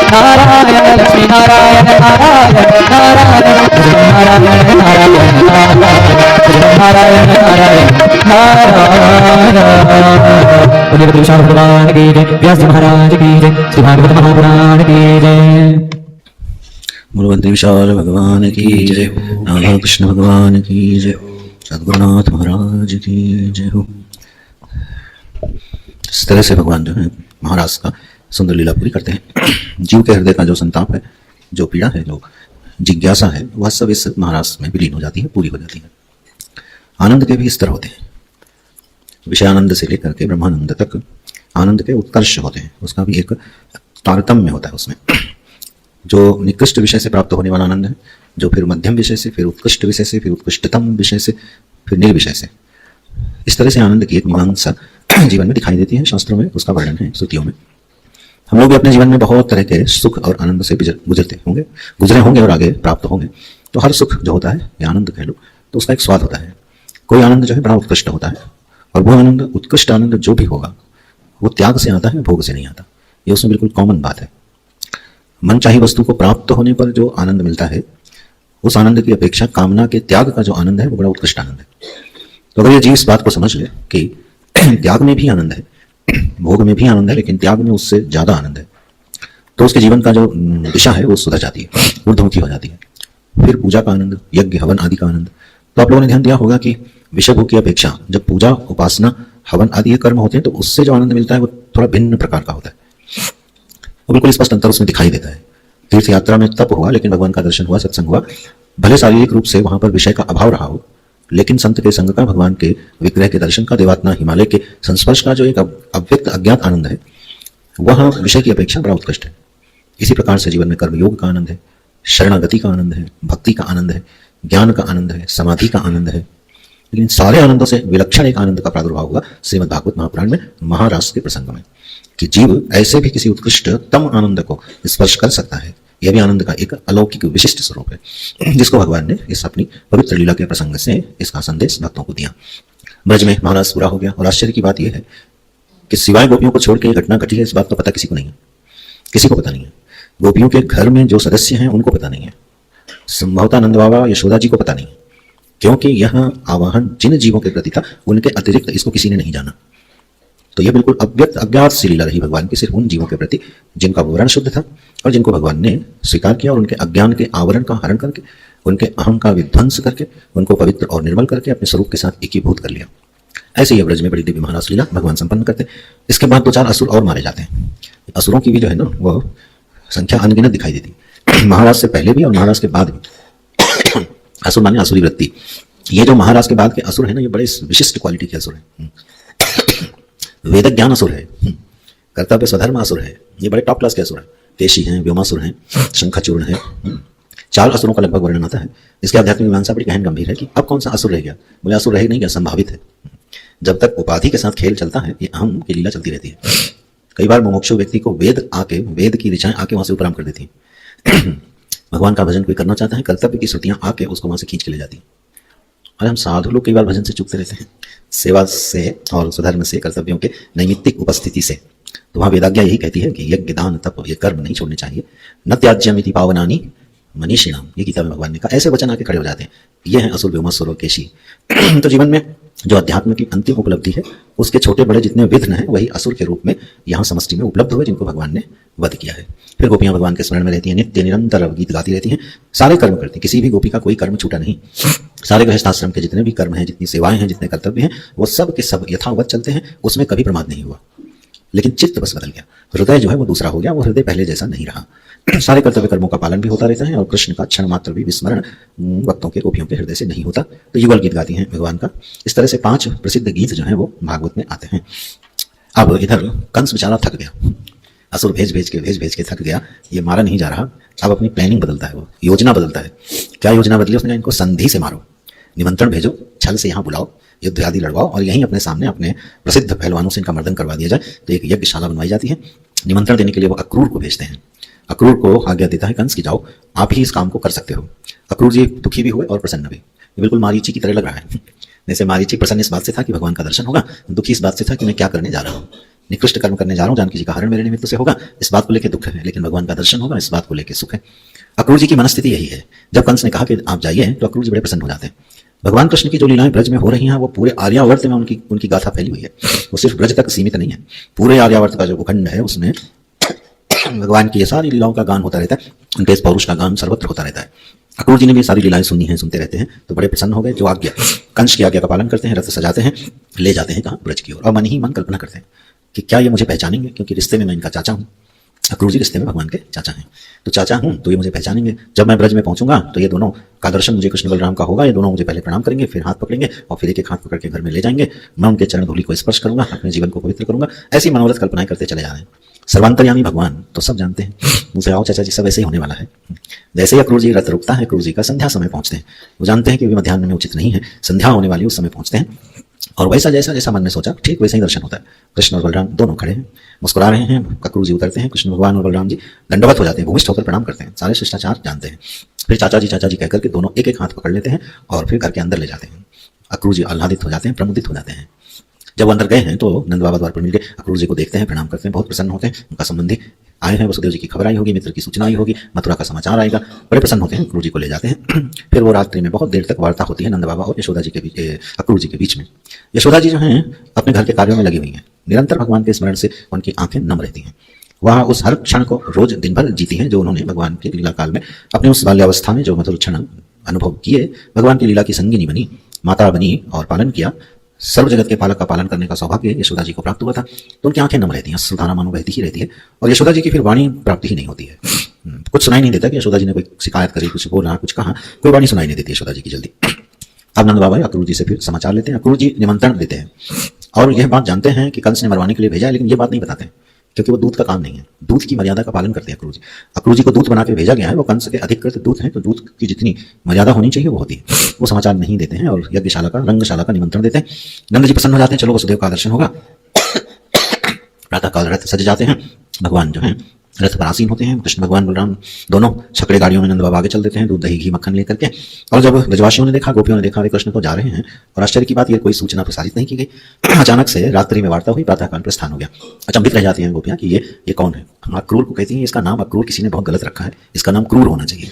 नारायण लक्ष्मी नारायण नारायण नारायण लक्ष्मी नारायण नारायण नारायण नारायण नारायण नारायण नारायण नारायण विशाल भगवान की जय व्यास जी महाराज की जय श्री भागवत महापुराण की जय
मूलमंत्री विशाल भगवान की जय राधा कृष्ण भगवान की जय सद्गुरुनाथ महाराज की जय हो। इस तरह से भगवान जो है महाराज का सुंदर लीला पूरी करते हैं। जीव के हृदय का जो संताप है, जो पीड़ा है, जो जिज्ञासा है, वह सब इस महाराज में विलीन हो जाती है, पूरी हो जाती है। आनंद के भी स्तर होते हैं, विषयानंद से लेकर के ब्रह्मानंद तक आनंद के उत्कर्ष होते हैं, उसका भी एक तारतम्य होता है उसमें। जो निकृष्ट विषय से प्राप्त होने वाला आनंद है, जो फिर मध्यम विषय से, फिर उत्कृष्ट विषय से, फिर उत्कृष्टतम विषय से, फिर निर्विषय से, इस तरह से आनंद की एक मीमांसा जीवन में दिखाई देती है। शास्त्रों में उसका वर्णन है, श्रुतियों में। हम लोग भी अपने जीवन में बहुत तरह के सुख और आनंद से गुजरे होंगे और आगे प्राप्त होंगे। तो हर सुख जो होता है या आनंद कह लो, तो उसका एक स्वाद होता है। कोई आनंद जो है बड़ा उत्कृष्ट होता है, और वो आनंद, उत्कृष्ट आनंद जो भी होगा, वो त्याग से आता है, भोग से नहीं आता। ये उसमें बिल्कुल कॉमन बात है। मनचाही वस्तु को प्राप्त होने पर जो आनंद मिलता है, उस आनंद की अपेक्षा कामना के त्याग का जो आनंद है वो बड़ा उत्कृष्ट आनंद है। तो अगर ये जीव इस बात को समझ ले कि त्याग में भी आनंद है, भोग में भी आनंद है, लेकिन त्याग में उससे ज्यादा आनंद है, तो उसके जीवन का जो दिशा है वो सुधर जाती है, ऊर्ध्वमुखी हो जाती है। फिर पूजा का आनंद, यज्ञ हवन आदि का आनंद। तो आप लोगों ने ध्यान दिया होगा कि विषय भोग की अपेक्षा जब पूजा, उपासना, हवन आदि ये कर्म होते हैं, तो उससे जो आनंद मिलता है वो थोड़ा भिन्न प्रकार का होता है। वो बिल्कुल स्पष्ट अंतर उसमें दिखाई देता है। तीर्थ यात्रा में तप हुआ, लेकिन भगवान का दर्शन हुआ, सत्संग हुआ, भले शारीरिक रूप से वहां पर विषय का अभाव रहा हो, लेकिन संत के संग का, भगवान के विग्रह के दर्शन का, देवात्मा हिमालय के संस्पर्श का जो एक अव्यक्त अज्ञात आनंद है, वह विषय की अपेक्षा बड़ा उत्कृष्ट है। इसी प्रकार से जीवन में कर्मयोग का आनंद है, शरणागति का आनंद है, भक्ति का आनंद है, ज्ञान का आनंद है, समाधि का आनंद है। लेकिन सारे आनंदों से विलक्षण एक आनंद का प्रादुर्भाव हुआ श्रीमद् भागवत महापुराण में, महारास के प्रसंग में, कि जीव ऐसे भी किसी उत्कृष्टतम आनंद को स्पर्श कर सकता है। यह भी आनंद का एक अलौकिक विशिष्ट स्वरूप है, जिसको भगवान ने इस अपनी पवित्र लीला के प्रसंग से इसका संदेश भक्तों को दिया। ब्रज में महारास पूरा हो गया, और आश्चर्य की बात यह है कि सिवाय गोपियों को छोड़ के ये घटना घटी है, इस बात का पता किसी को नहीं है, किसी को पता नहीं है। गोपियों के घर में जो सदस्य हैं उनको पता नहीं है, संभवतः नंद बाबा, यशोदा जी को पता नहीं है, क्योंकि यह आवाहन जिन जीवों के प्रति था उनके अतिरिक्त इसको किसी ने नहीं जाना। तो यह बिल्कुल अव्यक्त अज्ञात सी लीला रही भगवान की, सिर्फ उन जीवों के प्रति जिनका विवरण शुद्ध था और जिनको भगवान ने स्वीकार किया, और उनके अज्ञान के आवरण का हरण करके, उनके अहम का विध्वंस करके, उनको पवित्र और निर्मल करके अपने स्वरूप के साथ एकीभूत कर लिया। ऐसे ही ब्रज में बड़ी दिव्य महारास लीला भगवान संपन्न करते। इसके बाद 2-4 असुर और मारे जाते हैं। असुरों की भी जो है ना, वह संख्या अनगिनत दिखाई देती, महाराज से पहले भी और महाराज के बाद भी। असुर माने आसुरी वृत्ति। ये जो महाराज के बाद के असुर है ना, ये बड़े विशिष्ट क्वालिटी के असुर हैं। वेद ज्ञान असुर है, कर्तव्य स्वधर्म असुर है। ये बड़े टॉप क्लास के असुर हैं। केशी हैं, व्योमासुर हैं, शंखचूर्ण है। 4 असुरों का लगभग वर्णन आता है। इसके आध्यात्मिक मीमांसा बड़ी गहन गंभीर है कि अब कौन सा असुर रह गया। बोले असुर रह नहीं गया, संभावित है। जब तक उपाधि के साथ खेल चलता है, ये अहम की लीला चलती रहती है। कई बार मुमुक्षु व्यक्ति को वेद की ऋचाएं आके वहां से उपराम कर देती हैं। भगवान का भजन कोई करना चाहता है, कर्तव्य की श्रुतियां आके उसको वहां से खींच के ले जाती हैं। और हम साधु लोग कई बार भजन से चूकते रहते हैं, सेवा से और स्वधर्म से, कर्तव्यों के नैमित्तिक उपस्थिति से। तो वहाँ वेदाज्ञा यही कहती है कि यज्ञ दान तप ये कर्म नहीं छोड़ने चाहिए। न त्याज्यमिति पावनानि मनीषिणाम, ये गीता में भगवान ने कहा। ऐसे वचन आके खड़े हो जाते हैं। ये है असुर, व्योमासुर और केशी। तो जीवन में जो अध्यात्म की अंतिम उपलब्धि है, उसके छोटे बड़े जितने विघ्न हैं, वही असुर के रूप में यहाँ समष्टि में उपलब्ध हुए, जिनको भगवान ने वध किया है। फिर गोपियाँ भगवान के स्मरण में रहती हैं, नित्य निरंतर गीत गाती रहती हैं, सारे कर्म करती हैं। किसी भी गोपी का कोई कर्म छूटा नहीं। सारे गृहस्थाश्रम के जितने भी कर्म हैं, जितनी सेवाएं हैं, जितने कर्तव्य हैं, वो सब के सब यथावत चलते हैं। उसमें कभी प्रमाद नहीं हुआ। लेकिन चित्त बस बदल गया, हृदय जो है वो दूसरा हो गया। वो हृदय पहले जैसा नहीं रहा। सारे कर्तव्य कर्मों का पालन भी होता रहता है और कृष्ण का क्षण मात्र भी विस्मरण भक्तों के, गोपियों के हृदय से नहीं होता। तो युगल गीत गाती हैं भगवान का। इस तरह से 5 प्रसिद्ध गीत जो हैं वो भागवत में आते हैं। अब इधर कंस बेचारा थक गया, असुर भेज भेज के थक गया। ये मारा नहीं जा रहा। अब अपनी प्लानिंग बदलता है, वो योजना बदलता है। क्या योजना बदली उसने? इनको संधि से मारो, निमंत्रण भेजो, छल से यहाँ बुलाओ, युद्ध आदि लड़वाओ और यहीं अपने सामने अपने प्रसिद्ध पहलवानों से इनका मर्दन करवा दिया जाए। तो एक यज्ञशाला बनवाई जाती है। निमंत्रण देने के लिए वो अक्रूर को भेजते हैं। अक्रूर को आज्ञा देता है कंस की, जाओ आप ही इस काम को कर सकते हो। अक्रूर जी दुखी भी हुए और प्रसन्न भी। ये बिल्कुल मारीची की तरह लग रहा है। जैसे मारीची प्रसन्न इस बात से था कि भगवान का दर्शन होगा, दुखी इस बात से था कि मैं क्या करने जा रहा हूँ, निकृष्ट कर्म करने जा रहा हूँ, जानकी जी का हरण मेरे निमित्त से होगा, इस बात को लेकर दुख है। लेकिन भगवान का दर्शन होगा, इस बात को लेकर सुख है। अक्रूर जी की मनस्थिति यही है। जब कंस ने कहा कि आप जाइए, तो अक्रूर जी बड़े प्रसन्न हो जाते हैं। भगवान कृष्ण की जो लीलाएं ब्रज में हो रही हैं, वो पूरे आर्यावर्त में उनकी गाथा फैली हुई है। वो सिर्फ ब्रज तक सीमित नहीं है। पूरे आर्यावर्त का जो भूखंड है, उसमें भगवान की ये सारी लीलाओं का गान होता रहता है। उनके इस पौरुष का गान सर्वत्र होता रहता है। अक्रूर जी ने भी सारी लीलाएं सुनी हैं, सुनते रहते हैं। तो बड़े प्रसन्न हो गए। जो आज्ञा, कंस की आज्ञा का पालन करते हैं, रथ सजाते हैं, ले जाते हैं कहाँ? ब्रज की ओर। और मन ही मन कल्पना करते हैं कि क्या ये मुझे पहचानेंगे, क्योंकि रिश्ते में मैं इनका चाचा हूँ। अक्रूर जी रिश्ते में भगवान के चाचा हैं। तो चाचा हूँ तो ये मुझे पहचानेंगे। जब मैं ब्रज में पहुंचूंगा तो ये दोनों का दर्शन मुझे कृष्ण बलराम का होगा। ये दोनों मुझे पहले प्रणाम करेंगे, फिर हाथ पकड़ेंगे और फिर एक हाथ पकड़ के घर में ले जाएंगे। मैं उनके चरण धूलि को स्पर्श करूंगा, अपने जीवन को पवित्र करूंगा। ऐसी मनोरथ कल्पनाएं करते चले जा रहे हैं। सर्वांतर्यामी भगवान तो सब जानते हैं। मुझे आओ चाचा जी, सब ऐसे ही होने वाला है। जैसे ही अक्रूर जी रथ रुकता है, अक्रूर जी का संध्या समय पहुंचते हैं। वो जानते हैं कि अभी मध्याह्न में उचित नहीं है, संध्या होने वाली, उस समय पहुंचते हैं। और वैसा जैसा मन में सोचा, ठीक वैसा ही दर्शन होता है। कृष्ण और बलराम दोनों खड़े हैं, मुस्कुरा रहे हैं। अक्रूर जी उतरते हैं, कृष्ण भगवान और बलराम जी दंडवत हो जाते हैं, भूमिष्ठ होकर प्रणाम करते हैं। सारे शिष्टाचार जानते हैं। फिर चाचा जी कहकर के दोनों एक एक हाथ पकड़ लेते हैं और फिर घर के अंदर ले जाते हैं। अक्रूर जी आह्लादित हो जाते हैं, प्रमुदित हो जाते हैं। जब अंदर गए हैं तो नंद बाबा द्वार पर मिल गए। अक्रूर जी को देखते हैं, प्रणाम करते हैं, बहुत प्रसन्न होते हैं। उनका संबंधी आए हैं, वसुदेव जी की खबर आई होगी, मित्र की सूचना आई होगी, मथुरा का समाचार आएगा। बड़े प्रसन्न होते हैं, अक्रूर जी को ले जाते हैं। फिर वो रात्रि में बहुत देर तक वार्ता होती है नंद बाबा और यशोदा जी के बीच, अक्रूर जी के बीच में। यशोदा जी जो हैं अपने घर के कार्यों में लगी हुई हैं। निरंतर भगवान के स्मरण से उनकी आंखें नम रहती हैं। वह उस हर क्षण को रोज दिन भर जीती हैं, जो उन्होंने भगवान के लीला काल में अपने उस बाल्यावस्था में जो मधुर क्षण अनुभव किए, भगवान की लीला की संगिनी बनी, माता बनी और पालन किया। सर्व जगत के पालक का पालन करने का सौभाग्य यशोदा जी को प्राप्त हुआ था। तो उनकी आंखें नम रहती हैं, अश्रुधारा मानो बहती ही रहती है। और यशोदा जी की फिर वाणी प्राप्ति ही नहीं होती है। कुछ सुनाई नहीं देता कि यशोदा जी ने कोई शिकायत करी, कुछ बोला, कुछ कहा, कोई वाणी सुनाई नहीं देती यशोदा जी की जल्दी। अब नंद बाबा अक्रूर जी से फिर समाचार लेते हैं। अक्रूर जी निमंत्रण देते हैं और यह बात जानते हैं कि कंस ने मरवाने के लिए भेजा है, लेकिन ये बात नहीं बताते हैं क्योंकि वो दूत का काम नहीं है। दूत की मर्यादा का पालन करते हैं अक्रूर जी। अक्रूर जी को दूत बना के भेजा गया है, वो कंस के अधिकृत दूत हैं। तो दूत की जितनी मर्यादा होनी चाहिए वो होती है। वो समाचार नहीं देते हैं और यज्ञशाला का, रंगशाला का निमंत्रण देते हैं। नंद जी प्रसन्न हो जाते हैं, चलो वसुदेव का दर्शन होगा। प्रातःकाल रथ सज जाते हैं। भगवान जो है रथ पर आसीन होते हैं। कृष्ण भगवान बलराम दोनों छकड़े गाड़ियों में नंद बाबा आगे चल देते हैं, दूध दही घी मक्खन लेकर के। और जब ब्रजवासियों ने देखा, गोपियों ने देखा वे कृष्ण को जा रहे हैं, और आश्चर्य की बात ये कोई सूचना प्रसारित नहीं की गई। अचानक से रात्रि में वार्ता हुई, प्रातःकाल प्रस्थान हो गया। अचंभित रह जाती हैं गोपियां कि ये कौन है। अक्रूर को कहती हैं, इसका नाम अक्रूर किसी ने बहुत गलत रखा है, इसका नाम क्रूर होना चाहिए।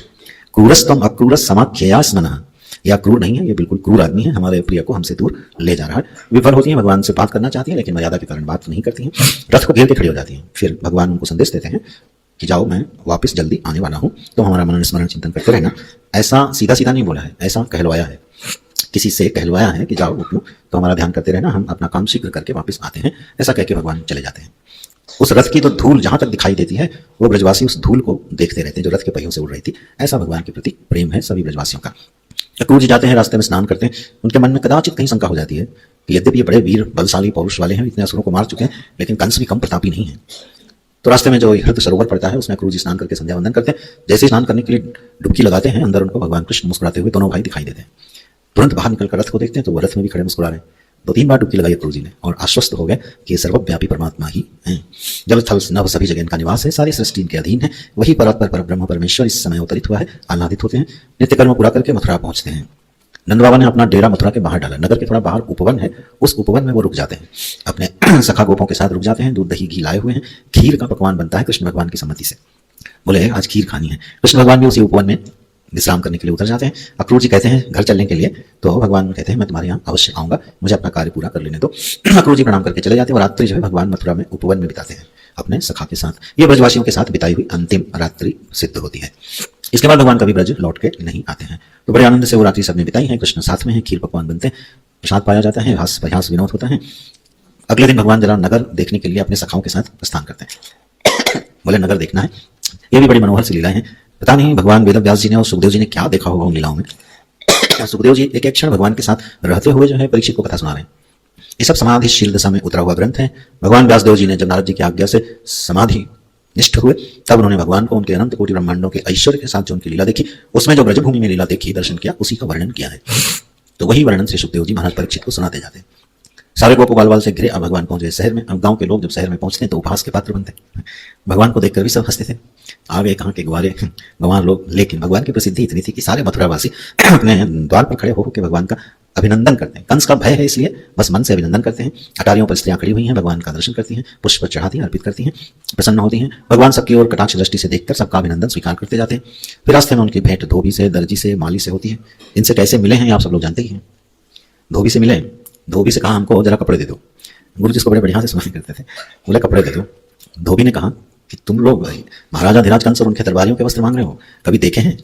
क्रूरस्तम अक्रूरस समाख्यास मनः। यह क्रूर नहीं है, ये बिल्कुल क्रूर आदमी है, हमारे प्रिय को हमसे दूर ले जा रहा है। विफल होती हैं, भगवान से बात करना चाहती हैं, लेकिन मर्यादा के कारण बात नहीं करती हैं। रथ को घेर के खड़ी हो जाती हैं। फिर भगवान उनको संदेश देते हैं कि जाओ, मैं वापस जल्दी आने वाला हूँ, तो हमारा मनन स्मरण चिंतन करते रहना। ऐसा सीधा सीधा नहीं बोला है, ऐसा कहलवाया है, किसी से कहलवाया है कि जाओ गोपियों, तो हमारा ध्यान करते रहना, हम अपना काम शीघ्र करके वापस आते हैं। ऐसा कह के भगवान चले जाते हैं। उस रथ की तो धूल जहां तक दिखाई देती है, वो ब्रजवासी उस धूल को देखते रहते हैं जो रथ के पहियों से उड़ रही थी। ऐसा भगवान के प्रति प्रेम है सभी ब्रजवासियों का। क्रूर जी जाते हैं, रास्ते में स्नान करते हैं, उनके मन में कदाचित कहीं शंका हो जाती है कि यद्यपि ये बड़े वीर बलशाली पौरुष वाले हैं, इतने असुरों को मार चुके हैं, लेकिन कंस भी कम प्रतापी नहीं है। तो रास्ते में जो हृत सरोवर पड़ता है उसमें क्रूर जी स्नान करके संध्या वंदन करते हैं। जैसे स्नान करने के लिए डुबकी लगाते हैं, अंदर उनको भगवान कृष्ण मुस्कुराते हुए दोनों भाई दिखाई देते हैं। तुरंत बाहर निकलकर रथ को देखते हैं तो वो रथ में भी खड़े मुस्कुरा रहे हैं। 2-3 बार डुबकी लगाई क्रूर जी ने और आश्वस्त हो गए कि ये सर्वव्यापी परमात्मा ही हैं। जल थल नभ सभी जगह इनका निवास है, सारी सृष्टि इनके अधीन है। वही पर ब्रह्म परमेश्वर इस समय अवतरित हुआ है। आह्लादित होते हैं, नित्य कर्म पूरा करके मथुरा पहुंचते हैं। नंद बाबा ने अपना डेरा मथुरा के बाहर डाला। नगर के थोड़ा बाहर उपवन है, उस उपवन में वो रुक जाते हैं, अपने सखा गोपों के साथ रुक जाते हैं। दूध दही घी लाए हुए हैं, खीर का पकवान बनता है कृष्ण भगवान की सम्मति से। बोले आज खीर खानी है। कृष्ण भगवान भी उसी उपवन में विश्राम करने के लिए उतर जाते हैं। अक्रूर जी कहते हैं घर चलने के लिए, तो भगवान कहते हैं मैं तुम्हारे यहाँ अवश्य आऊंगा, मुझे अपना कार्य पूरा कर लेने दो। अक्रूर जी प्रणाम करके चले जाते हैं और रात्रि जो है भगवान मथुरा में उपवन में बिताते हैं अपने सखा के साथ। ये ब्रजवासियों के साथ बिताई हुई अंतिम रात्रि सिद्ध होती है। इसके बाद भगवान कभी ब्रज लौट के नहीं आते हैं। तो बड़े आनंद से वो रात्रि सबने बिताई है। कृष्ण साथ में है, खीर पकवान बनते हैं, प्रसाद पाया जाता है, हास विनोद होता है। अगले दिन भगवान जरा नगर देखने के लिए अपने सखाओं के साथ प्रस्थान करते हैं। बोले नगर देखना है। ये भी बड़ी मनोहर सी लीलाएं हैं। पता नहीं भगवान वेद व्यास जी ने और सुखदेव जी ने क्या देखा होगा उन लीलाओं में। सुखदेव जी एक क्षण भगवान के साथ रहते हुए जो है परीक्षित को कथा सुना रहे हैं। ये सब समाधिशील दशा में उतरा हुआ ग्रंथ है। भगवान व्यासदेव जी ने जब नारद जी की आज्ञा से समाधि निष्ठ हुए तब उन्होंने भगवान को उनके अनंत कोटि ब्रह्मांडों के ऐश्वर्य के साथ जो उनकी लीला देखी, उसमें जो ब्रजभूमि में लीला देखी, दर्शन किया, उसी का वर्णन किया है। तो वही वर्णन से सुखदेव जी महाराज परीक्षित को सुनाते जाते हैं। सारे गोप बाल से घिरे अब भगवान पहुंचे शहर में। अब गांव के लोग जब शहर में पहुंचते हैं तो उपहास के पात्र बनते हैं। भगवान को देखकर भी सब हंसते थे। आगे कहाँ के ग्वारे गंवार लोग, लेकिन भगवान की प्रसिद्धि इतनी थी कि सारे मथुरावासी अपने द्वार पर खड़े होकर के भगवान का अभिनंदन करते हैं। कंस का भय है इसलिए बस मन से अभिनंदन करते हैं। अटारियों पर स्त्रियां खड़ी हुई हैं, भगवान का दर्शन करती हैं, पुष्प चढ़ाती हैं, अर्पित करती हैं, प्रसन्न होती हैं। भगवान सबकी ओर कटाक्ष दृष्टि से देखकर सबका अभिनंदन स्वीकार करते जाते हैं। फिर रास्ते में उनकी भेंट धोबी से, दर्जी से, माली से होती है। इनसे कैसे मिले हैं आप सब लोग जानते ही हैं। धोबी से मिले, धोबी से कहा हमको जरा कपड़े दे दो। गुरु जी इसको बड़े बढ़िया से सुनाया करते थे। बोले कपड़े दे दो। धोबी ने कहा कि तुम लोग महाराजा धीराज कंस और उनके दरबारियों के वस्त्र मांग रहे हो, कभी देखे हैं?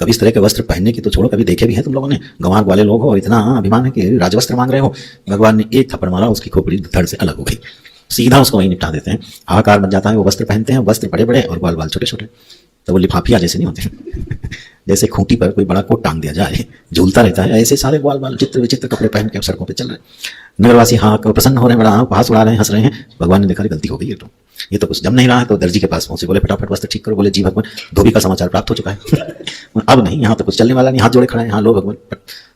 कभी इस तरह के वस्त्र पहनने की तो छोड़ो, कभी देखे भी हैं तुम लोगों ने? गंवार वाले लोग हो, इतना अभिमान है कि राजवस्त्र मांग रहे हो। भगवान ने एक थप्पड़ मारा, उसकी खोपड़ी धड़ से अलग हो गई। सीधा उसको वहीं निपटा देते हैं। हाहाकार बन जाता है। वो वस्त्र पहनते हैं, वस्त्र बड़े बड़े और बाल बाल छोटे छोटे। तो वो लिफाफिया जैसे नहीं होते जैसे खूंटी पर कोई बड़ा कोट टांग दिया जाए, झूलता रहता है, ऐसे सारे बाल बाल चित्र विचित्र कपड़े पहन के सड़कों पे चल रहे हैं। नगरवासी हाँ प्रसन्न हो रहे हैं, बड़ा उपहास उड़ा रहे हैं, हंस रहे हैं। भगवान ने देखा गलती हो गई, ये तो कुछ जम नहीं रहा है। तो दर्जी के पास पहुंचे, बोले फटाफट वस्त्र ठीक करो। बोले जी भगवान, धोबी का समाचार प्राप्त हो चुका है। अब नहीं, यहाँ तो कुछ चलने वाला नहीं। हाथ जोड़े खड़ा है। यहाँ लो भगवान।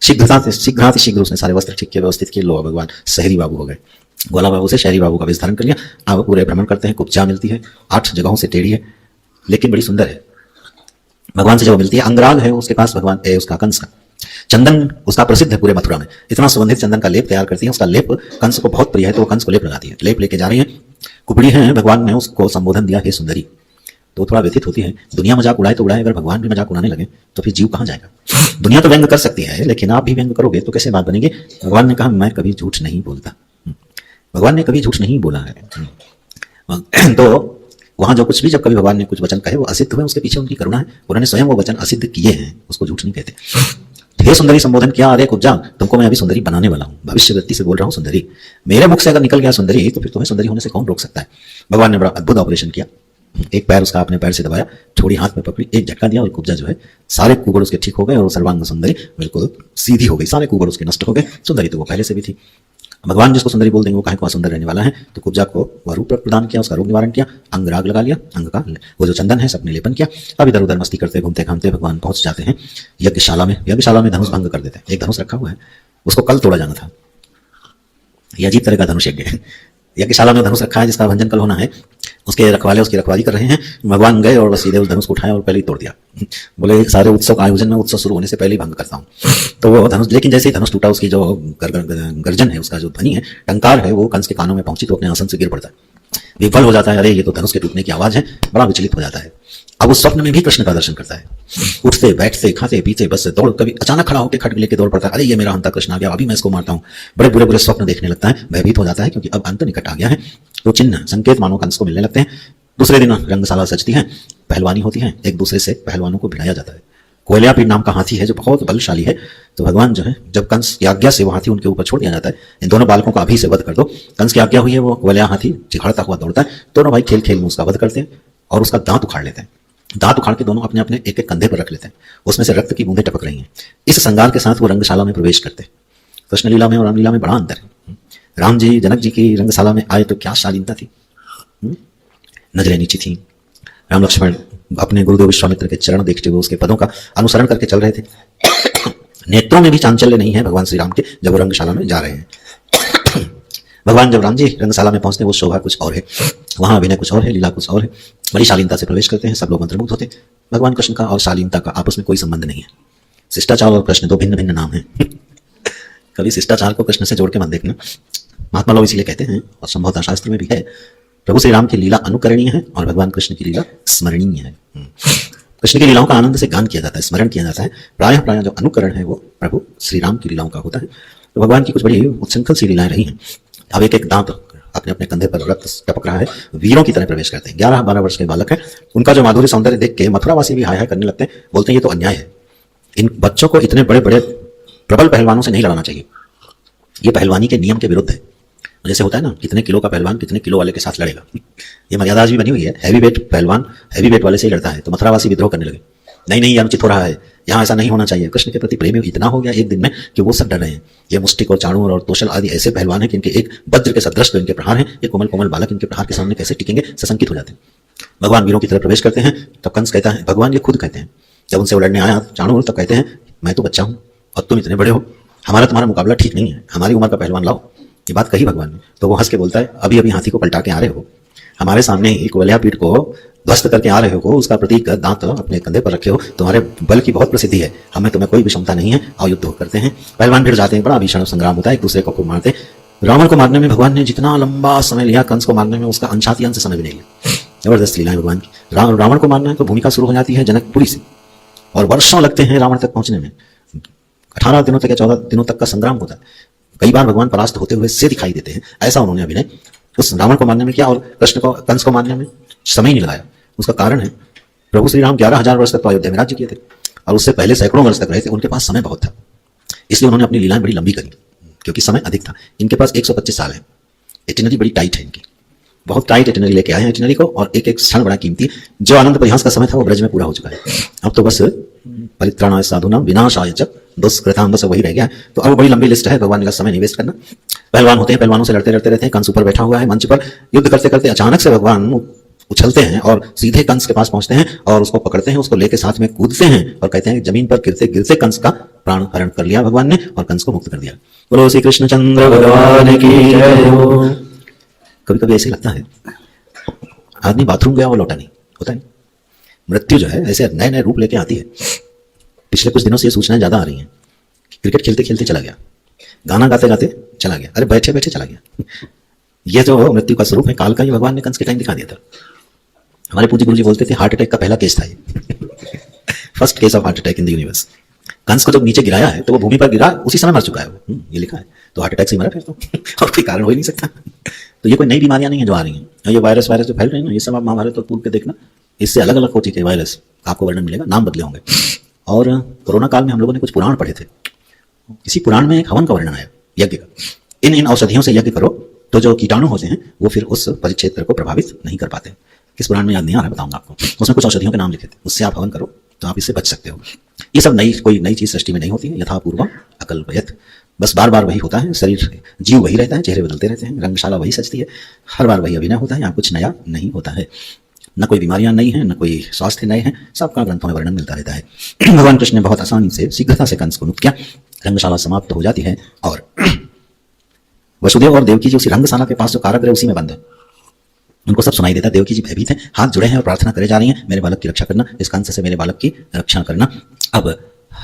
शीघ्र उसने सारे वस्त्र ठीक किए, व्यवस्थित किए। लो भगवान शहरी बाबू हो गए। गोला बाबू से शहरी बाबू का वेश धारण कर लिया। अब पूरे भ्रमण करते हैं। कुब्जा मिलती है, 8 जगहों से टेढ़ी है लेकिन बड़ी सुंदर है। भगवान से जब मिलती है, अंगराग है उसके पास, भगवान उसका कंस का चंदन उसका प्रसिद्ध है पूरे मथुरा में। इतना सुगंधित चंदन का लेप तैयार करती है। उसका लेप कंस को बहुत प्रिय है, तो वो कंस को लेप लगाती है। लेप लेके जा रही है, कुपड़ी है। भगवान ने उसको संबोधन दिया, हे सुंदरी। तो थोड़ा व्यथित होती है। दुनिया मजाक उड़ाए तो उड़ाए, अगर भगवान भी मजाक उड़ाने लगे तो फिर जीव कहाँ जाएगा? दुनिया तो व्यंग कर सकती है, लेकिन आप भी व्यंग करोगे तो कैसे बात बनेगी? भगवान ने कहा मैं कभी झूठ नहीं बोलता। भगवान ने कभी झूठ नहीं बोला है। तो वहां जो कुछ भी, जब कभी भगवान ने कुछ वचन कहे वो असिद्ध हुए, उसके पीछे उनकी करुणा है। उन्होंने स्वयं वो वचन असिद्ध किए हैं, उसको झूठ नहीं कहते। हे सुंदरी संबोधन किया। अरे कुब्जा, तुमको मैं अभी सुंदरी बनाने वाला हूँ। भविष्य वृत्ति से बोल रहा हूँ सुंदरी। मेरे मुख से अगर निकल गया सुंदरी तो फिर तुम्हें सुंदरी होने से कौन रोक सकता है? भगवान ने बड़ा अद्भुत ऑपरेशन किया। एक पैर उसका अपने पैर से दबाया, छोड़ी हाथ में पकड़ी, एक झटका दिया और कुब्जा जो है सारे कुबड़ उसके ठीक हो गए और सर्वांग सुंदरी बिल्कुल सीधी हो गई। सारे कुबड़ उसके नष्ट हो गए। सुंदरी तो वो पहले से भी थी। भगवान जिसको सुंदरी बोल देंगे वो काहे को असुंदर रहने वाला है। तो कुब्जा को वह रूप प्रदान किया, उसका रोग निवारण किया, अंगराग लगा लिया, अंग का वो जो चंदन है सबने लेपन किया। अब इधर उधर मस्ती करते घूमते घामते भगवान पहुंच जाते हैं यज्ञशाला में। यज्ञशाला में धनुष भंग कर देते हैं। एक धनुष रखा हुआ है, उसको कल तोड़ा जाना था। यह अजीब तरह का धनुष यज्ञ है। यज्ञशाला में धनुष रखा है जिसका भंजन कल होना है, उसके रखवाले उसकी रखवाली कर रहे हैं। भगवान गए और सीधे उस धनुष को उठाया और पहले ही तोड़ दिया। बोले सारे उत्सव का आयोजन में उत्सव शुरू होने से पहले ही भंग करता हूँ। तो वो धनुष, लेकिन जैसे ही धनुष टूटा, उसकी जो गर्जन है, उसका जो ध्वनि है, टंकार है, वो कंस के कानों में पहुंची तो अपने आसन से गिर पड़ता है। विफल हो जाता है। अरे ये तो धनुष के टूटने की आवाज है। बड़ा विचलित हो जाता है। अब उस स्वप्न में भी कृष्ण का दर्शन करता है। उठते बैठते खाते पीते बस से दौड़, कभी अचानक खड़ा होकर खड्ग लेके दौड़ पड़ता है। अरे ये मेरा अंत कृष्ण आ गया, अभी मैं इसको मारता हूँ। बड़े बुरे बुरे स्वप्न देखने लगता है। भयभीत हो जाता है क्योंकि अब अंत निकट आ गया है। तो चिन्ह संकेत मानो कंस को मिलने लगते हैं। दूसरे दिन रंगशाला सजती है, पहलवानी होती है। एक दूसरे से पहलवानों को भिड़ाया जाता है। कोयलियापीठ नाम का हाथी है जो बहुत बलशाली है। तो भगवान जो है, जब कंस की आज्ञा से वो हाथी उनके ऊपर छोड़ दिया जाता है, इन दोनों बालकों का अभी से वध कर दो। कंस की आज्ञा हुई है, वो कोयलिया हाथी चिघाड़ता हुआ दौड़ता है। दोनों भाई खेल खेल में उसका वध करते हैं और उसका दांत उखाड़ लेते हैं। दांत उखाड़ के दोनों अपने अपने एक एक कंधे पर रख लेते हैं, उसमें से रक्त की बूंदें टपक रही हैं। इस श्रृंगार के साथ वो रंगशाला में प्रवेश करते हैं। कृष्ण लीला में और रामलीला में बड़ा अंतर है। राम जी जनक जी की रंगशाला में आए तो क्या शालीनता थी, नजरें नीची थी। राम लक्ष्मण अपने गुरुदेव विश्वामित्र के चरण देखते हुए उसके पदों का अनुसरण करके चल रहे थे। नेत्रों में भी चांचल्य नहीं है भगवान श्री राम के जब वो रंगशाला में जा रहे हैं। भगवान जब राम जी रंगशाला में पहुंचते हैं वो शोभा कुछ और है, वहां अभिनय कुछ और है, लीला कुछ और है। बड़ी शालीनता से प्रवेश करते हैं, सब लोग मंत्रमुग्ध होते हैं। भगवान कृष्ण का और शालीनता का आपस में कोई संबंध नहीं है। शिष्टाचार और कृष्ण दो भिन्न भिन्न नाम हैं। कभी शिष्टाचार को कृष्ण से जोड़ के मत देखना, महात्मा लोग इसीलिए कहते हैं और संभवतः शास्त्र में भी है, प्रभु श्री राम की लीला अनुकरणीय है और भगवान कृष्ण की लीला स्मरणीय है। कृष्ण की लीलाओं का आनंद से गान किया जाता है, स्मरण किया जाता है। प्रायः जो अनुकरण है वो प्रभु श्री राम की लीलाओं का होता है। तो भगवान की कुछ बड़ी उच्छृंखल सी लीलाएं रही हैं। अब एक एक दांत अपने अपने कंधे पर रक्त टपक रहा है, वीरों की तरह प्रवेश करते हैं। 11-12 वर्ष के बालक हैं, उनका जो माधुर्य सौंदर्य देख के मथुरावासी भी हाय हाय करने लगते हैं, बोलते हैं ये तो अन्याय है। इन बच्चों को इतने बड़े बड़े प्रबल पहलवानों से नहीं लड़ाना चाहिए, ये पहलवानी के नियम के विरुद्ध है। जैसे होता है ना, कितने किलो का पहलवान कितने किलो वाले के साथ लड़ेगा, ये मर्यादा आज भी बनी हुई है। हैवी वेट पहलवान हैवी वेट वाले से ही लड़ता है। तो मथुरावासी विद्रोह करने लगे, नहीं ये अनुचित हो रहा है, यहाँ ऐसा नहीं होना चाहिए। कृष्ण के प्रति प्रेम इतना हो गया एक दिन में कि वो सब डर रहे हैं। ये मुष्टिक और चाणूर और तोशल आदि ऐसे पहलवान हैं कि इनके एक वज्र के सदृश तो इनके प्रहार हैं, ये कोमल कोमल बालक इनके प्रहार के सामने कैसे टिकेंगे, सशंकित हो जाते हैं। भगवान वीरों की तरफ प्रवेश करते हैं, तब कंस कहता है, भगवान ये खुद कहते हैं, जब उनसे वो लड़ने आया चाणूर, तब कहते हैं मैं तो बच्चा हूँ और तुम इतने बड़े हो, हमारा तुम्हारा मुकाबला ठीक नहीं है, हमारी उम्र का पहलवान लाओ। ये बात कही भगवान ने, तो वो हंस के बोलता है, अभी अभी हाथी को पलटा के आ रहे हो, हमारे सामने ही कुवलया पीठ को ध्वस्त करके आ रहे हो, उसका प्रतीक दांत अपने कंधे पर रखे हो, तुम्हारे बल की बहुत प्रसिद्धि है, हमें तुम्हें कोई विषमता नहीं है, आओ युद्ध करते हैं। पहलवान भिड़ जाते हैं, बड़ा भीषण संग्राम होता है, एक दूसरे को खूब मारते। रावण को मारने में भगवान ने जितना लंबा समय लिया, कंस को मारने में उसका अंशाती अंश समय भी नहीं लिया। जबरदस्त लीला है भगवान की। रावण को मारना है तो भूमिका शुरू हो जाती है जनकपुरी से, और वर्षों लगते हैं रावण तक पहुंचने में। 18 दिनों तक या 14 दिनों तक का संग्राम होता है। कई बार भगवान परास्त होते हुए से दिखाई देते हैं, ऐसा उन्होंने अभिनय उस रावण को मारने में किया और कृष्ण को कंस को मारने में समय नहीं लगाया। उसका कारण है, प्रभु श्री राम 11,000 वर्ष तक तो अयोध्या में राज्य किए थे और उससे पहले सैकड़ों वर्ष तक रहे थे, उनके पास समय बहुत था, इसलिए उन्होंने अपनी लीलाएं बड़ी लंबी करी क्योंकि समय अधिक था। इनके पास 125 साल है, इटिनरी बड़ी टाइट है इनकी, बहुत टाइट इटिनरी लेके आए हैं इटिनरी को, और एक एक क्षण बड़ा कीमती। जो आनंद परिहास का समय था वो ब्रज में पूरा हो चुका है, अब तो बस परित्राणाय साधूनां विनाशाय च दुष्कृतां, बस वही रह गया है। तो अब बड़ी लंबी लिस्ट है, भगवान ने कहा समय नहीं वेस्ट करना। पहलवान होते हैं, पहलवानों से लड़ते लड़ते रहते हैं, कंस ऊपर बैठा हुआ है मंच पर, युद्ध करते करते अचानक से भगवान उछलते हैं और सीधे कंस के पास पहुंचते हैं और उसको पकड़ते हैं, उसको लेके साथ में कूदते हैं और कहते हैं जमीन पर गिरते गिरते कंस का प्राण हरण कर लिया भगवान ने और कंस को मुक्त कर दिया। बोलो श्री कृष्णचंद्र भगवान की जय हो। कभी कभी ऐसे लगता है आदमी बाथरूम गया वो लौटा नहीं, होता है। मृत्यु जो है ऐसे नए नए रूप लेके आती है। पिछले कुछ दिनों से ये सूचनाएं ज्यादा आ रही हैं। क्रिकेट खेलते खेलते चला गया, गाना गाते गाते चला गया, अरे बैठे बैठे चला गया। ये जो मृत्यु का स्वरूप है काल का, ये भगवान ने कंस के टाइम दिखा दिया था। हमारे पूज्य गुरुजी बोलते थे हार्ट अटैक का पहला केस था ये, first case of heart attack in the universe. Kansa को जब नीचे गिराया है तो वो भूमि पर गिरा, उसी समय मर चुका है वो, ये लिखा है। तो हार्ट अटैक से मरा फिर तो और कोई कारण हो ही नहीं सकता। तो ये कोई नई बीमारियां नहीं है जो आ रही हैं, ये वायरस जो फैल रहे हैं ना, ये सब आप महाभारत और पूर्व के देखना, इससे अलग अलग हो चुके वायरस, आपको वर्णन मिलेगा, नाम बदले होंगे। और कोरोना काल में हम लोगों ने कुछ पुराण पढ़े थे, किसी पुराण में एक हवन का वर्णन आया यज्ञ का। इन औषधियों से यज्ञ करो तो जो कीटाणु होते हैं वो फिर उस परिक्षेत्र को प्रभावित नहीं कर पाते। किस पुराण में याद नहीं आ रहा, बताऊंगा आपको। उसमें कुछ औषधियों के नाम लिखे थे, उससे आप हवन करो तो आप इससे बच सकते हो। ये सब कोई नई चीज सृष्टि में नहीं होती है, यथापूर्वम अकल्पयत। बस बार बार वही होता है, शरीर जीव वही रहता है, चेहरे बदलते रहते हैं, रंगशाला वही सजती है, हर बार वही अभिनय होता है, यहाँ कुछ नया नहीं होता है। न कोई बीमारियां नई हैं, न कोई स्वास्थ्य नए हैं, सबका ग्रंथों में वर्णन मिलता रहता है। भगवान कृष्ण ने बहुत आसानी से शीघ्रता से कंस को मुक्त किया, रंगशाला समाप्त हो जाती है और वसुदेव और देवकी जी उसी रंगशाला के पास जो कारागृह उसी में बंद है, उनको सब सुनाई देता है। देवकी जी भयभीत हैं, हाथ जुड़े हैं और प्रार्थना करे जा रही हैं, मेरे बालक की रक्षा करना, इस कंस से मेरे बालक की रक्षा करना। अब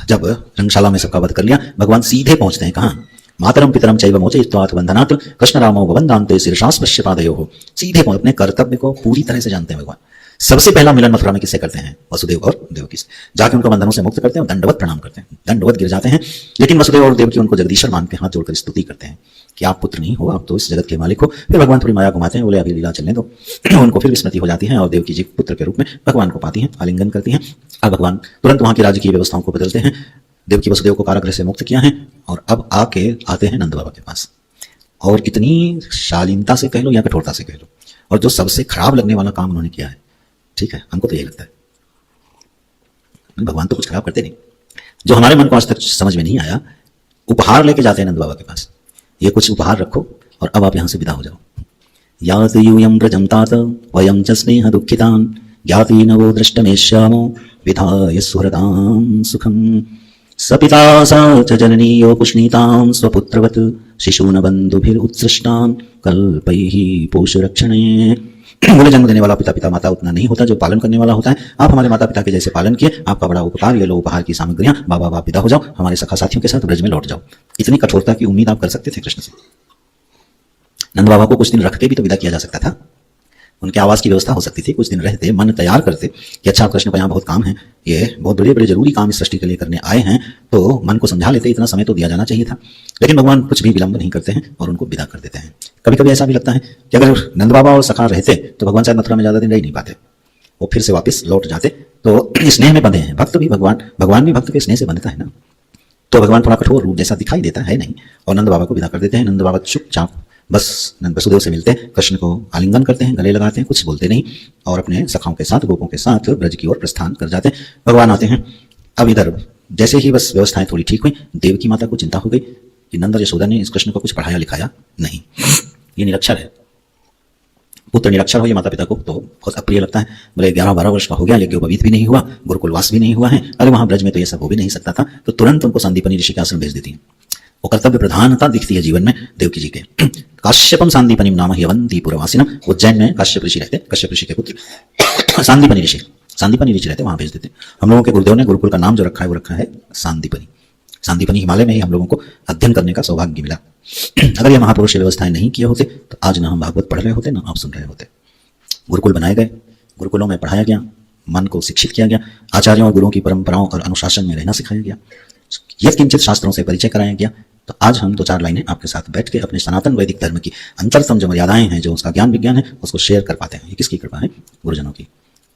जब रंगशाला में सबका वध कर लिया, भगवान सीधे पहुंचते हैं कहाँ, मातरम पितरम चैव मोचयित्वाथ बंधनात् कृष्ण रामो वंदान्ते शीर्षास्पृश्य पादयोः। सीधे अपने कर्तव्य को पूरी तरह से जानते हैं भगवान। सबसे पहला मिलन मथुरा में किससे करते हैं, वसुदेव और देवकी से। जाके उनको बंधनों से मुक्त करते हैं और दंडवत प्रणाम करते हैं, दंडवत गिर जाते हैं। लेकिन वसुदेव और देवकी उनको जगदीश्वर मान के हाथ जोड़कर स्तुति करते हैं कि आप पुत्र नहीं हो, आप तो इस जगत के मालिक हो। फिर भगवान थोड़ी माया घुमाते हैं, बोले अभी लीला चलने दो। उनको फिर विस्मृति हो जाती है और देवकी जी पुत्र के रूप में भगवान को पाती हैं, आलिंगन करती हैं। अब भगवान तुरंत वहां की राजकीय व्यवस्थाओं को बदलते हैं। देवकी वसुदेव को कारागृह से मुक्त किया है और अब आके आते हैं नंद बाबा के पास। और इतनी शालीनता से कह लो या कठोरता से कह लो, और जो सबसे खराब लगने वाला काम उन्होंने किया है, ठीक है, हमको तो यही लगता है, भगवान तो कुछ खराब करते नहीं। जो हमारे मन को आज तक समझ में नहीं आया, उपहार लेके जाते हैं नंद बाबा के पास, ये कुछ उपहार रखो और अब आप यहाँ से विदा हो जाओ। यात यूयं व्रजं तात वयं च स्नेह दुःखितान् ज्ञाति नवो दृष्टमेष्यामो विधाय सुहृदां सुखं। सपिता सा च जननीयो पुष्णीतां स्वपुत्रवत् शिशून् बन्धुभिरुत्सृष्टान् कल्पैः पोषरक्षणे। बोले जन्म देने वाला पिता माता उतना नहीं होता जो पालन करने वाला होता है। आप हमारे माता पिता के जैसे पालन किए, आपका बड़ा उपकार, ये लो उपहार की सामग्रियां, बाबा आप विदा हो जाओ, हमारे सखा साथियों के साथ ब्रज में लौट जाओ। इतनी कठोरता की उम्मीद आप कर सकते थे कृष्ण से? नंद बाबा को कुछ दिन रख के भी तो विदा किया जा सकता था, उनके आवास की व्यवस्था हो सकती थी, कुछ दिन रहते, मन तैयार करते कि अच्छा कृष्ण को यहाँ बहुत काम है, ये बहुत बड़े बड़े जरूरी काम इस सृष्टि के लिए करने आए हैं, तो मन को समझा लेते, इतना समय तो दिया जाना चाहिए था। लेकिन भगवान कुछ भी विलंब नहीं करते हैं और उनको विदा कर देते हैं। कभी कभी ऐसा भी लगता है कि अगर नंद बाबा और सखा रहते तो भगवान शायद मथुरा में ज्यादा दिन रह नहीं पाते, वो फिर से वापस लौट जाते। तो स्नेह में बंधे हैं भक्त भी, भगवान भी भक्त के स्नेह से बंधता है ना, तो भगवान थोड़ा कठोर रूप जैसा दिखाई देता है नहीं, और नंद बाबा को विदा कर देते हैं। नंद बाबा चुपचाप बस नंद वसुदेव से मिलते हैं, कृष्ण को आलिंगन करते हैं, गले लगाते हैं, कुछ बोलते नहीं, और अपने सखाओं के साथ, गोपों के साथ ब्रज की ओर प्रस्थान कर जाते हैं। भगवान आते हैं। अब इधर जैसे ही बस व्यवस्थाएं थोड़ी ठीक हुई, देवकी माता को चिंता हो गई कि नंद और यशोदा ने इस कृष्ण को कुछ पढ़ाया लिखाया नहीं, ये निरक्षर है। पुत्र निरक्षर हो ये माता पिता को तो बहुत अप्रिय लगता है। बोले 11-12 वर्ष का हो गया, यज्ञोपवीत भी नहीं हुआ, गुरुकुलवास भी नहीं हुआ है, अरे वहां ब्रज में तो ये सब हो भी नहीं सकता था। तो तुरंत उनको संदीपनी ऋषि के आश्रम भेज देती है। वो कर्तव्य प्रधानता दिखती है जीवन में देवकी जी के। काश्यपम सांदीपनी नाम ह्यवंती पुरवासिनम, उज्जैन में काश्यप ऋषि रहते, कश्यप ऋषि के पुत्र सांदीपनी ऋषि रहते, वहां भेज देते। हम लोगों के गुरुदेव ने गुरुकुल का नाम जो रखा है वो रखा है सांदीपनी। सांदीपनी हिमालय में ही हम लोगों को अध्ययन करने का सौभाग्य मिला। अगर ये महापुरुष व्यवस्थाएं नहीं किए होते तो आज ना हम भागवत पढ़ रहे होते, ना आप सुन रहे होते। गुरुकुल बनाए गए, गुरुकुलों में पढ़ाया गया, मन को शिक्षित किया गया, आचार्यों और गुरुओं की परंपराओं और अनुशासन में रहना सिखाया गया, यत्किंचित शास्त्रों से परिचय कराया गया। तो आज हम 2-4 लाइनें आपके साथ बैठ के अपने सनातन वैदिक धर्म की अंतरतम जो मर्यादाएं हैं, जो उसका ज्ञान विज्ञान है, उसको शेयर कर पाते हैं। ये किसकी कृपा है? गुरुजनों की।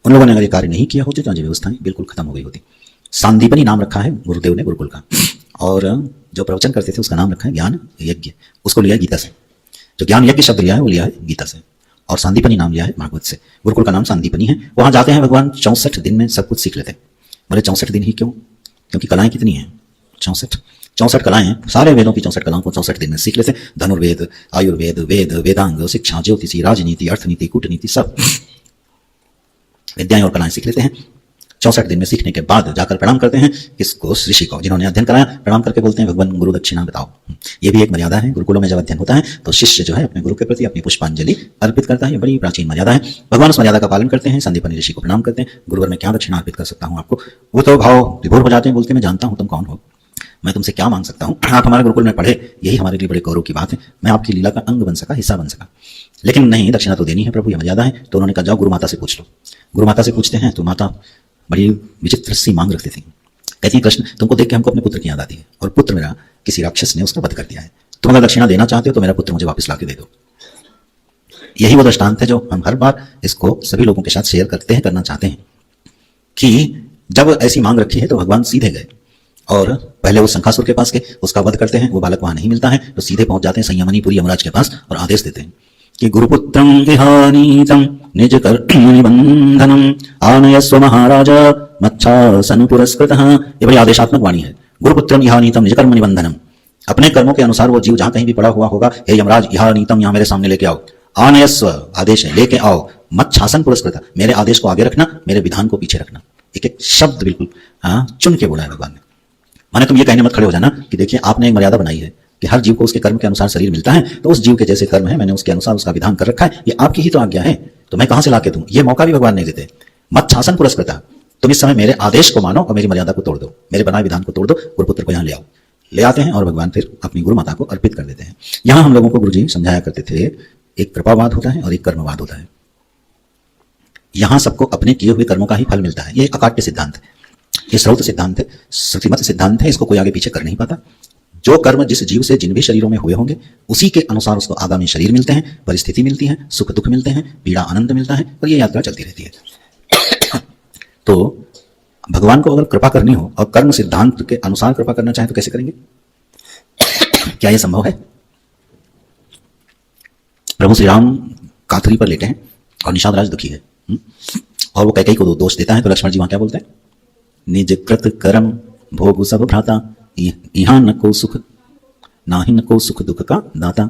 उन लोगों ने अगर ये कार्य नहीं किया होते तो आज व्यवस्थाएं बिल्कुल खत्म हो गई होती। सांदीपनी नाम रखा है गुरुदेव ने गुरुकुल का, और जो प्रवचन करते थे उसका नाम रखा है ज्ञान यज्ञ, उसको लिया है गीता से। जो ज्ञान यज्ञ शब्द लिया है वो लिया है गीता से, और सांदीपनी नाम लिया है भागवत से। गुरुकुल का नाम सांदीपनी है। वहां जाते हैं भगवान 64 दिन में सब कुछ सीख लेते हैं। बोले 64 दिन ही क्यों? क्योंकि कलाएं कितनी हैं? 64 कलाएं हैं, सारे वेदों की 64 कलाओं को 64 दिन में सीख लेते हैं। धनुर्वेद, आयुर्वेद, वेद, वेदांग, शिक्षा, ज्योतिषी, राजनीति, अर्थनीति, कूटनीति, सब विद्याएं और कलाएं सीख लेते हैं। 64 दिन में सीखने के बाद जाकर प्रणाम करते हैं किसको? ऋषि को, जिन्होंने अध्ययन कराया। प्रणाम करके बोलते हैं भगवान गुरु दक्षिणा बताओ। ये भी एक मर्यादा है। गुरुकुलों में जब अध्ययन होता है तो शिष्य जो है अपने गुरु के प्रति अपनी पुष्पांजलि अर्पित करता है। ये बड़ी प्राचीन मर्यादा है। भगवान उस मर्यादा का पालन करते हैं। संदीपनी ऋषि को प्रणाम करते हैं। गुरुवर में क्या दक्षिणा अर्पित कर सकता हूँ आपको? वो तो भाव विभोर हो जाते हैं, बोलते मैं जानता हूँ तुम कौन हो, मैं तुमसे क्या मांग सकता हूँ। आप हमारे गुरुकुल में पढ़े, यही हमारे लिए बड़े गौरव की बात है। मैं आपकी लीला का अंग बन सका, हिस्सा बन सका। लेकिन नहीं, दक्षिणा तो देनी है प्रभु, ये मर्यादा है। तो उन्होंने कहा जाओ गुरु माता से पूछ लो। गुरु माता से पूछते हैं तो माता बड़ी विचित्र सी मांग रखती थी। कहती है कृष्ण तुमको देख के हमको अपने पुत्र की याद आती है, और पुत्र मेरा किसी राक्षस ने उसका वध कर दिया है। तुम अगर दक्षिणा देना चाहते हो तो मेरा पुत्र मुझे वापस लाके दे दो। यही वो दृष्टांत है जो हम हर बार इसको सभी लोगों के साथ शेयर करते हैं, करना चाहते हैं कि जब ऐसी मांग रखी है तो भगवान सीधे गए और पहले वो शंखासुर के पास गए, उसका वध करते हैं। वो बालक वहां नहीं मिलता है तो सीधे पहुंच जाते हैं संयमनीपुरी यमराज के पास और आदेश देते हैं कि गुरुपुत्रं विहानीतं निज कर्मणि बंधनम आनयस्व महाराज मच्छासन पुरस्कृतः। ये बड़ी आदेशात्मक वाणी है। गुरुपुत्रं विहानीतं निज कर्मणि बंधनम, अपने कर्मों के अनुसार वो जीव जहां कहीं भी पड़ा हुआ होगा, हे यमराज विहानीतं, यहां मेरे सामने लेके आओ। आनयस्व, आदेश है, लेके आओ। मच्छासन पुरस्कृतः, मेरे आदेश को आगे रखना, मेरे विधान को पीछे रखना। एक एक शब्द बिल्कुल चुन के बोला है भगवान ने। माने तुम ये कहने मत खड़े हो जाना कि देखिए आपने एक मर्यादा बनाई है कि हर जीव को उसके कर्म के अनुसार शरीर मिलता है, तो उस जीव के जैसे कर्म है, मैंने उसके अनुसार उसका विधान कर रखा है, ये आपकी ही तो आज्ञा है, तो मैं कहां से लाके दूं? ये मौका भी भगवान नहीं देते। मच्छासन पुरस्कृतः, तुम इस समय मेरे आदेश को मानो और मेरी मर्यादा को तोड़ दो, मेरे बनाए विधान को तोड़ दो, गुरुपुत्र को यहाँ ले आओ। ले आते हैं और भगवान फिर अपनी गुरु माता को अर्पित कर देते हैं। यहां हम लोगों को गुरुजी समझाया करते थे, एक कृपावाद होता है और एक कर्मवाद होता है। यहां सबको अपने किए हुए कर्मों का ही फल मिलता है। ये अकाट्य सिद्धांत है, ये स्रोत सिद्धांत है, श्रुतिमत सिद्धांत है। इसको कोई आगे पीछे कर नहीं पाता। जो कर्म जिस जीव से जिन भी शरीरों में हुए होंगे उसी के अनुसार उसको आगामी शरीर मिलते हैं, परिस्थिति मिलती है, सुख दुख मिलते हैं, पीड़ा आनंद मिलता है, और ये यात्रा चलती रहती है। तो भगवान को अगर कृपा करनी हो और कर्म सिद्धांत के अनुसार कृपा करना चाहे तो कैसे करेंगे? क्या यह संभव है? प्रभु श्री राम काथरी पर लेटे हैं और निषाद राज दुखी है, और वो कैकेयी को दोष देता है। तो लक्ष्मण जी वहां क्या बोलते हैं? निज कृत कर्म भोग सब भ्राता, यहाँ न को सुख ना ही न को सुख दुख का दाता।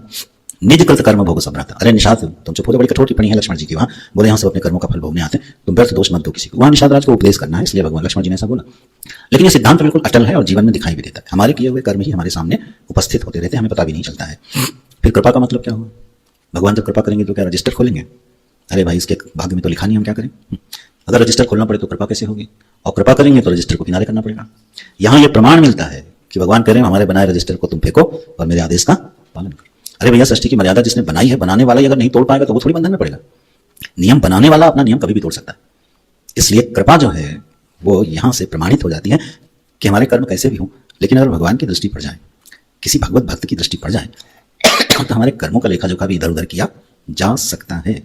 निज कृत कर्म भोग सब भ्राता। अरे निषाद तुम चुप हो जाओ, बड़ी कठोर टिप्पणी है लक्ष्मण जी की वहां। बोले यहाँ सब अपने कर्मों का फल भोगने आते हैं, तुम व्यर्थ दोष मत दो किसी को। वहां निषाद राज को उपदेश करना है, इसलिए भगवान लक्ष्मण जी ने ऐसा बोला। लेकिन ये सिद्धांत बिल्कुल अटल है और जीवन में दिखाई भी देता है। हमारे किए हुए कर्म ही हमारे सामने उपस्थित होते रहते हैं, हमें पता भी नहीं चलता है। फिर कृपा का मतलब क्या हुआ? भगवान जब कृपा करेंगे तो क्या रजिस्टर खोलेंगे? अरे भाई इसके भाग्य में तो लिखा नहीं, हम क्या करें? अगर रजिस्टर खोलना पड़े तो कृपा कैसे होगी? और कृपा करेंगे तो रजिस्टर को किनारे करना पड़ेगा। यहाँ ये प्रमाण मिलता है कि भगवान कह रहे हैं हमारे बनाए रजिस्टर को तुम फेंको और मेरे आदेश का पालन करो। अरे भैया सृष्टि की मर्यादा जिसने बनाई है, बनाने वाला ही अगर नहीं तोड़ पाएगा तो वो थोड़ी बंधन में पड़ेगा। नियम बनाने वाला अपना नियम कभी भी तोड़ सकता है। इसलिए कृपा जो है वो यहाँ से प्रमाणित हो जाती है कि हमारे कर्म कैसे भी हों, लेकिन अगर भगवान की दृष्टि पड़ जाए, किसी भगवत भक्त की दृष्टि पड़ जाए तो हमारे कर्मों का लेखा जोखा भी इधर उधर किया जा सकता है।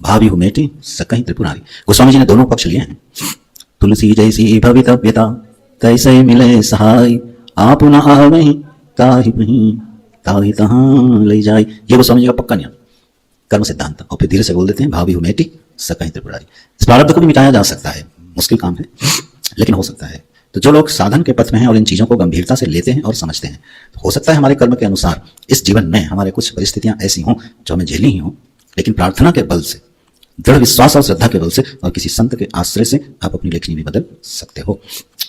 भावी हुमेटी सकहीं त्रिपुरारी। गोस्वामी जी ने दोनों पक्ष लिए हैं। तुलसी जैसी भवितव्यता कैसे मिले सहाय, आप न आवहीं ताहि तहां ले जाए। ये गोस्वामी जी का पक्का नियम, कर्म सिद्धांत। और फिर धीरे से बोल देते हैं भावी हुमेटी सकहीं त्रिपुरारी। इस प्रारब्ध को भी मिटाया जा सकता है, मुश्किल काम है लेकिन हो सकता है। तो जो लोग साधन के पथ में हैं और इन चीजों को गंभीरता से लेते हैं और समझते हैं, तो हो सकता है हमारे कर्म के अनुसार इस जीवन में हमारे कुछ परिस्थितियां ऐसी हों जो हमें झेलनी ही हों, लेकिन प्रार्थना के बल से, दृढ़ विश्वास और श्रद्धा के बल से और किसी संत के आश्रय से आप अपनी लेखनी भी बदल सकते हो।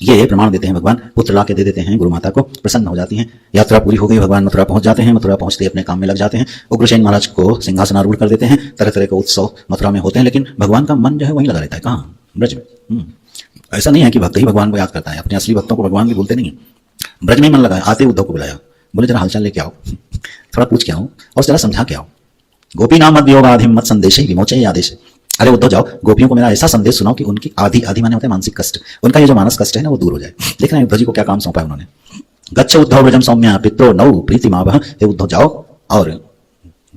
ये प्रमाण देते हैं भगवान। पुत्र ला के दे देते हैं, गुरु माता को प्रसन्न हो जाती हैं। यात्रा पूरी हो गई, भगवान मथुरा पहुंच जाते हैं। मथुरा पहुंचते अपने काम में लग जाते हैं। उग्रसेन महाराज को सिंहासनारूढ़ कर देते हैं। तरह तरह के उत्सव मथुरा में होते हैं, लेकिन भगवान का मन जो है वहीं लगा रहता है। कहाँ? ब्रज में। ऐसा नहीं है कि भक्त ही भगवान को याद करता है, अपने असली भक्तों को भगवान भी भूलते नहीं है। ब्रज में मन लगाया, आते उद्धव को बुलाया, बोले जरा हालचाल लेके आओ, थोड़ा पूछ के आओ और जरा समझा के आओ। गोपी नाम मद्योगाधिम मत संदेश विमोचय आदेश। अरे उद्धव जाओ, गोपियों को मेरा ऐसा संदेश सुनाओ कि उनकी आधी माने होता है मानसिक कष्ट, उनका ये जो मानस कष्ट है ना वो दूर हो जाए। देखना है उद्धव जी को क्या काम सौंपा है उन्होंने। गच्छ उद्धव ब्रजम सौम्या पित्रो नौ प्रीतिमावह। हे उद्धव जाओ और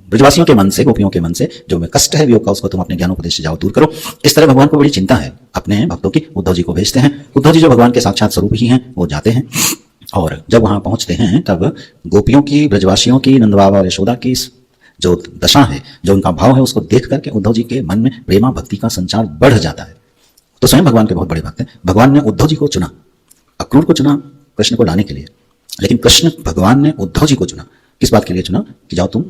ब्रजवासियों के मन से, गोपियों के मन से जो में कष्ट है वियोग का, उसको तुम अपने ज्ञानोपदेश से जाओ दूर करो। इस तरह भगवान को बड़ी चिंता है अपने भक्तों की। उद्धव जी को भेजते हैं। उद्धव जी जो भगवान के साक्षात स्वरूप ही हैं, वो जाते हैं और जब वहां पहुंचते हैं तब गोपियों की, ब्रजवासियों की, नंद बाबा और यशोदा की जो दशा है, जो उनका भाव है, उसको देख करके उद्धव जी के मन में प्रेमा भक्ति का संचार बढ़ जाता है। तो स्वयं भगवान के बहुत बड़े भक्त हैं। भगवान ने उद्धव जी को चुना, अक्रूर को चुना कृष्ण को लाने के लिए, लेकिन कृष्ण भगवान ने उद्धव जी को चुना। किस बात के लिए चुना? कि जाओ तुम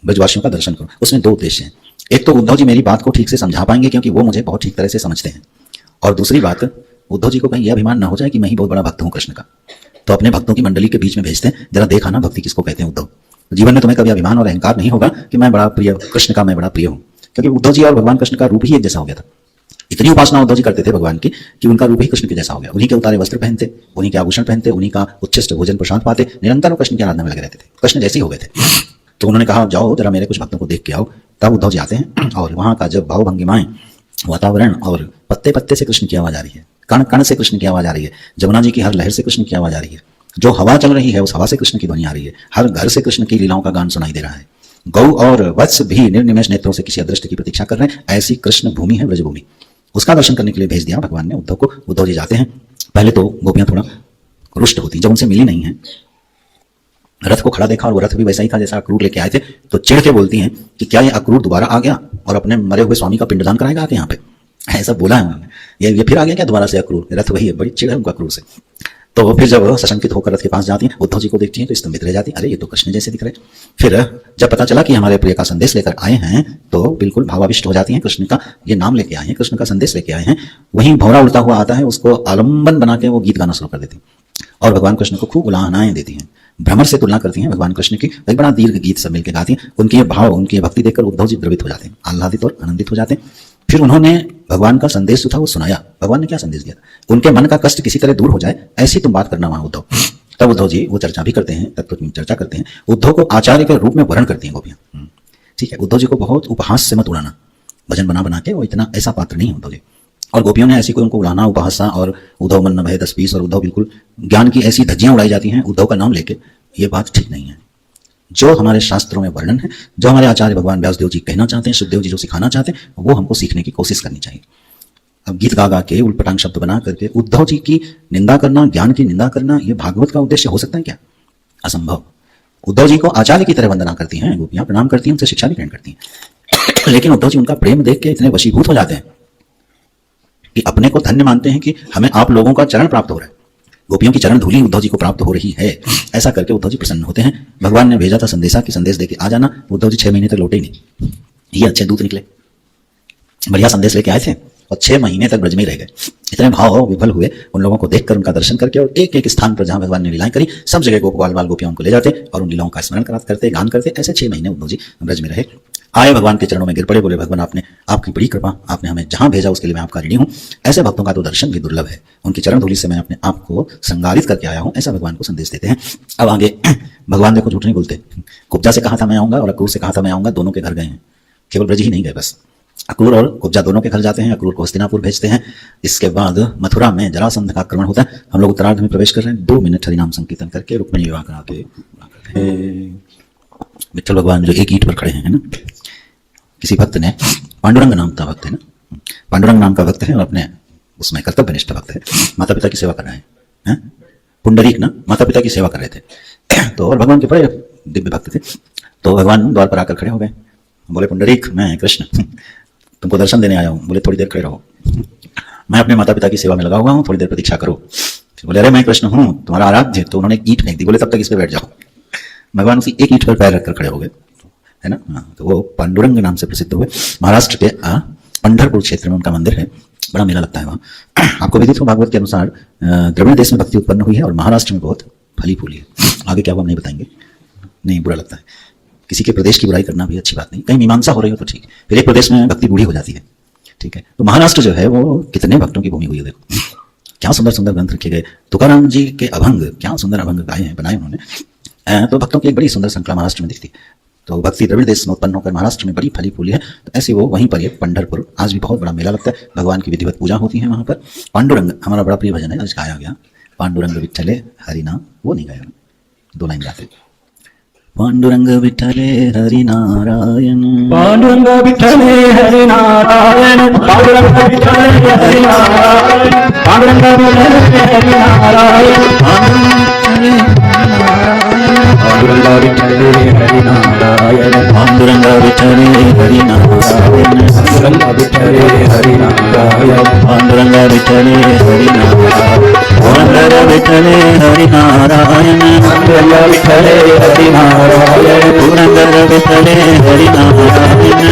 ब्रजवासियों का दर्शन करो। उसमें दो उद्देश्य हैं। एक तो उद्धव जी मेरी बात को ठीक से समझा पाएंगे क्योंकि वो मुझे बहुत ठीक तरह से समझते हैं, और दूसरी बात उद्धव जी को कहीं यह अभिमान ना हो जाए कि मैं ही बहुत बड़ा भक्त हूँ कृष्ण का। तो अपने भक्तों की मंडली के बीच में भेजते हैं, जरा देखा ना भक्ति किसको कहते हैं उद्धव। जीवन में तुम्हें कभी अभिमान और अहंकार नहीं होगा कि मैं बड़ा प्रिय कृष्ण का, मैं बड़ा प्रिय हूं, क्योंकि उद्धव जी और भगवान कृष्ण का रूप ही एक जैसा हो गया था। इतनी उपासना उद्धव जी करते थे भगवान की कि उनका रूप ही कृष्ण के जैसा हो गया। उन्हीं के उतारे वस्त्र पहनते, उन्हीं के आभूषण पहनते, उन्हीं का उच्छिष्ट भोजन प्रसाद पाते, निरंतर वो कृष्ण की आराधना में लगे रहते थे, कृष्ण जैसे ही हो गए थे। तो उन्होंने कहा जाओ जरा मेरे कुछ भक्तों को देख के आओ। तब उद्धव जी आते हैं और वहां का जब भाव भंगिमाएं, वातावरण और पत्ते पत्ते से कृष्ण की आवाज आ रही है, कण कण से कृष्ण की आवाज आ रही है, जमुना जी की हर लहर से कृष्ण की आवाज आ रही है, जो हवा चल रही है उस हवा से कृष्ण की ध्वनि आ रही है, हर घर से कृष्ण की लीलाओं का गान सुनाई दे रहा है। गौ और वत्स भी निर्निमेष नेत्रों से किसी अदृष्ट की प्रतीक्षा कर रहे हैं। ऐसी कृष्ण भूमि है ब्रजभूमि। उसका दर्शन करने के लिए भेज दिया भगवान ने उद्धव को। उद्धव जी जाते हैं। पहले तो गोपियां थोड़ा रुष्ट होती, जब उनसे मिली नहीं है, रथ को खड़ा देखा और वो रथ भी वैसा ही था जैसा अक्रूर लेके आए थे, तो चिढ़ के बोलती हैं कि क्या ये अक्रूर दोबारा आ गया और अपने मरे हुए स्वामी का पिंडदान कराएगा आके यहाँ पे? ऐसा बोला है उन्होंने। ये फिर आ गया क्या दोबारा से अक्रूर? रथ वही है, बड़ी चिढ़ है उनका अक्रूर से। तो फिर जब सशंकित होकर रथ के पास जाती हैं, उद्धव जी को देखती हैं तो स्तंभित रह जाती, अरे ये तो कृष्ण जैसे दिख रहे। फिर जब पता चला कि हमारे प्रिय का संदेश लेकर आए हैं तो बिल्कुल भावाविष्ट हो जाती हैं। कृष्ण का ये नाम लेके आए हैं, कृष्ण का संदेश लेके आए हैं। वहीं भौरा उड़ता हुआ आता है, उसको आलम्बन बना के वो गीत गाना शुरू कर देती और भगवान कृष्ण को खूब उलाहनाएं देती हैं, भ्रमर से तुलना करती हैं भगवान कृष्ण की। एक बड़ा दीर्घ गीत सब मिलकर गाती हैं। उनके भाव, उनकी भक्ति देखकर उद्धव जी द्रवित हो जाते हैं, आह्लादित और आनंदित हो जाते हैं। फिर उन्होंने भगवान का संदेश जो था वो सुनाया। भगवान ने क्या संदेश दिया था? उनके मन का कष्ट किसी तरह दूर हो जाए, ऐसी तुम बात करना वहां उद्धव। तब उद्धव जी वो चर्चा भी करते हैं, तत्व की चर्चा करते हैं। उद्धव को आचार्य के रूप में वर्ण करती हैं गोपियां। ठीक है, उद्धव जी को बहुत उपहास से मत उड़ाना, भजन बना बना के, वो इतना ऐसा पात्र नहीं है उद्धव जी। और गोपियों ने ऐसी कोई उनको उड़ाना, उपहासा और उद्धव मन न भय 10-20 और उद्धव बिल्कुल ज्ञान की ऐसी धज्जियां उड़ाई जाती हैं उद्धव का नाम लेके, ये बात ठीक नहीं है। जो हमारे शास्त्रों में वर्णन है, जो हमारे आचार्य भगवान व्यासदेव जी कहना चाहते हैं, सुखदेव जी जो सिखाना चाहते हैं, वो हमको सीखने की कोशिश करनी चाहिए। अब गीत गा गा के उल्पटांग शब्द बना करके उद्धव जी की निंदा करना, ज्ञान की निंदा करना, ये भागवत का उद्देश्य हो सकता है क्या? असंभव। उद्धव जी को आचार्य की तरह वंदना करती हैं गोपियां, प्रणाम करती हैं, उनसे शिक्षा भी ग्रहण करती हैं। लेकिन उद्धव जी उनका प्रेम देख के इतने वशीभूत हो जाते हैं कि अपने को धन्य मानते हैं कि हमें आप लोगों का चरण प्राप्त हो रहा है, गोपियों की चरण धूलि उद्धव जी को प्राप्त हो रही है। ऐसा करके उद्धव जी प्रसन्न होते हैं। भगवान ने भेजा था संदेशा कि संदेश देके आ जाना। उद्धव जी 6 महीने तक लौटे ही नहीं। ये अच्छे दूत निकले, बढ़िया संदेश लेके आए थे और 6 महीने तक ब्रज में रह गए। इतने भाव विफल हुए उन लोगों को देखकर, उनका दर्शन करके, और एक एक स्थान पर जहां भगवान ने लीलाएं करी सब जगह गोपाल बाल गोपियां उनको ले जाते और उन लीलाओं का स्मरण करते, गान करते। ऐसे 6 महीने उद्धव जी ब्रज में रहे। आए, भगवान के चरणों में गिर पड़े, बोले भगवान आपने, आपकी बड़ी कृपा, आपने हमें जहां भेजा उसके लिए मैं आपका ऋणी हूं। ऐसे भक्तों का तो दर्शन भी दुर्लभ है, उनकी चरण धूलि से मैं अपने आप को संगारित करके आया हूं, ऐसा भगवान को संदेश देते हैं। अब आगे भगवान देखो झूठ नहीं बोलते। कुब्जा से कहा था मैं आऊंगा और अक्रूर से कहा था मैं आऊंगा, दोनों के घर गए हैं, केवल ब्रज ही नहीं गए। बस अक्रूर और कुब्जा दोनों के घर जाते हैं। अक्रूर को हस्तिनापुर भेजते हैं। इसके बाद मथुरा में जरासंध का आक्रमण होता है। हम लोग उत्तरार्ध में प्रवेश कर रहे हैं। 2 मिनट हरिनाम संकीर्तन करके रुक्मिणी विवाह करा के विठ्ठल भगवान जो एक ईंट पर खड़े हैं, है ना। किसी भक्त ने, पांडुरंग नाम का भक्त है ना, पांडुरंग नाम का भक्त है और अपने उसमें कर्तव्यनिष्ठ भक्त है, माता पिता की सेवा कर रहे हैं। पुंडरीक ना माता पिता की सेवा कर रहे थे। तो और भगवान के बड़े दिव्य भक्त थे। तो भगवान द्वार पर आकर खड़े हो गए। बोले पुंडरीक मैं कृष्ण तुमको दर्शन देने आया हूँ। बोले थोड़ी देर खड़े रहो, मैं अपने माता पिता की सेवा में लगा हुआ हूँ, थोड़ी देर प्रतीक्षा करो। फिर बोले अरे मैं कृष्ण हूँ तुम्हारा आराध्य। तो उन्होंने ईंट फेंक दी। बोले तब तक इस पर बैठ जाओ। भगवान उसी एक ईंट पर पैर रखकर खड़े हो गए, है ना। हाँ, तो वो पांडुरंग नाम से प्रसिद्ध हुए। महाराष्ट्र के पंढरपुर क्षेत्र में उनका मंदिर है, बड़ा मेला लगता है वहाँ। आपको विदित हो भागवत के अनुसार द्रविड़ देश में भक्ति उत्पन्न हुई है और महाराष्ट्र में बहुत फली फूली है। आगे क्या हुआ हम नहीं बताएंगे, नहीं बुरा लगता है। किसी के प्रदेश की बुराई करना भी अच्छी बात नहीं। कहीं मीमांसा हो रही हो तो ठीक, फिर एक प्रदेश में भक्ति बूढ़ी हो जाती है, ठीक है। तो महाराष्ट्र जो है वो कितने भक्तों की भूमि हुई है। देखो क्या सुंदर सुंदर ग्रंथ लिखे गए। तुकाराम जी के अभंग, क्या सुंदर अभंग गाए हैं, बनाए उन्होंने। तो भक्तों की एक बड़ी सुंदर श्रृंखला महाराष्ट्र में दिखती है। तो भक्ति द्रविड़ देश में उत्पन्न होकर महाराष्ट्र में बड़ी फली फूली है। तो ऐसे वो वहीं पर एक पंढरपुर, आज भी बहुत बड़ा मेला लगता है। भगवान की विधिवत पूजा होती है वहाँ पर। पांडुरंग हमारा बड़ा प्रिय भजन है, आज गाया गया। पांडुरंग विठ्ठले हरिनाम, वो नहीं गाया, 2 लाइन गाते। पांडुरंग विठ्ठले हरि नारायण,
पांडुरंग विठ्ठले हरि नारायण, पांडुरंग विठ्ठले हरि नारायण, पांडुरंग विठ्ठले हरि नारायण, पांडुरंग विठ्ठले हरि नारायण,
पांडुरंग विठ्ठले हरि नारायण,
पांडुरंग विठ्ठले हरि नारायण,
पांडुरंग विठ्ठले हरि नारायण, पांडुरंग विठ्ठले हरि नारायण,
पांडुरंग विठ्ठले हरि नारायण,
पुरंदर विठ्ठले हरि नारायण,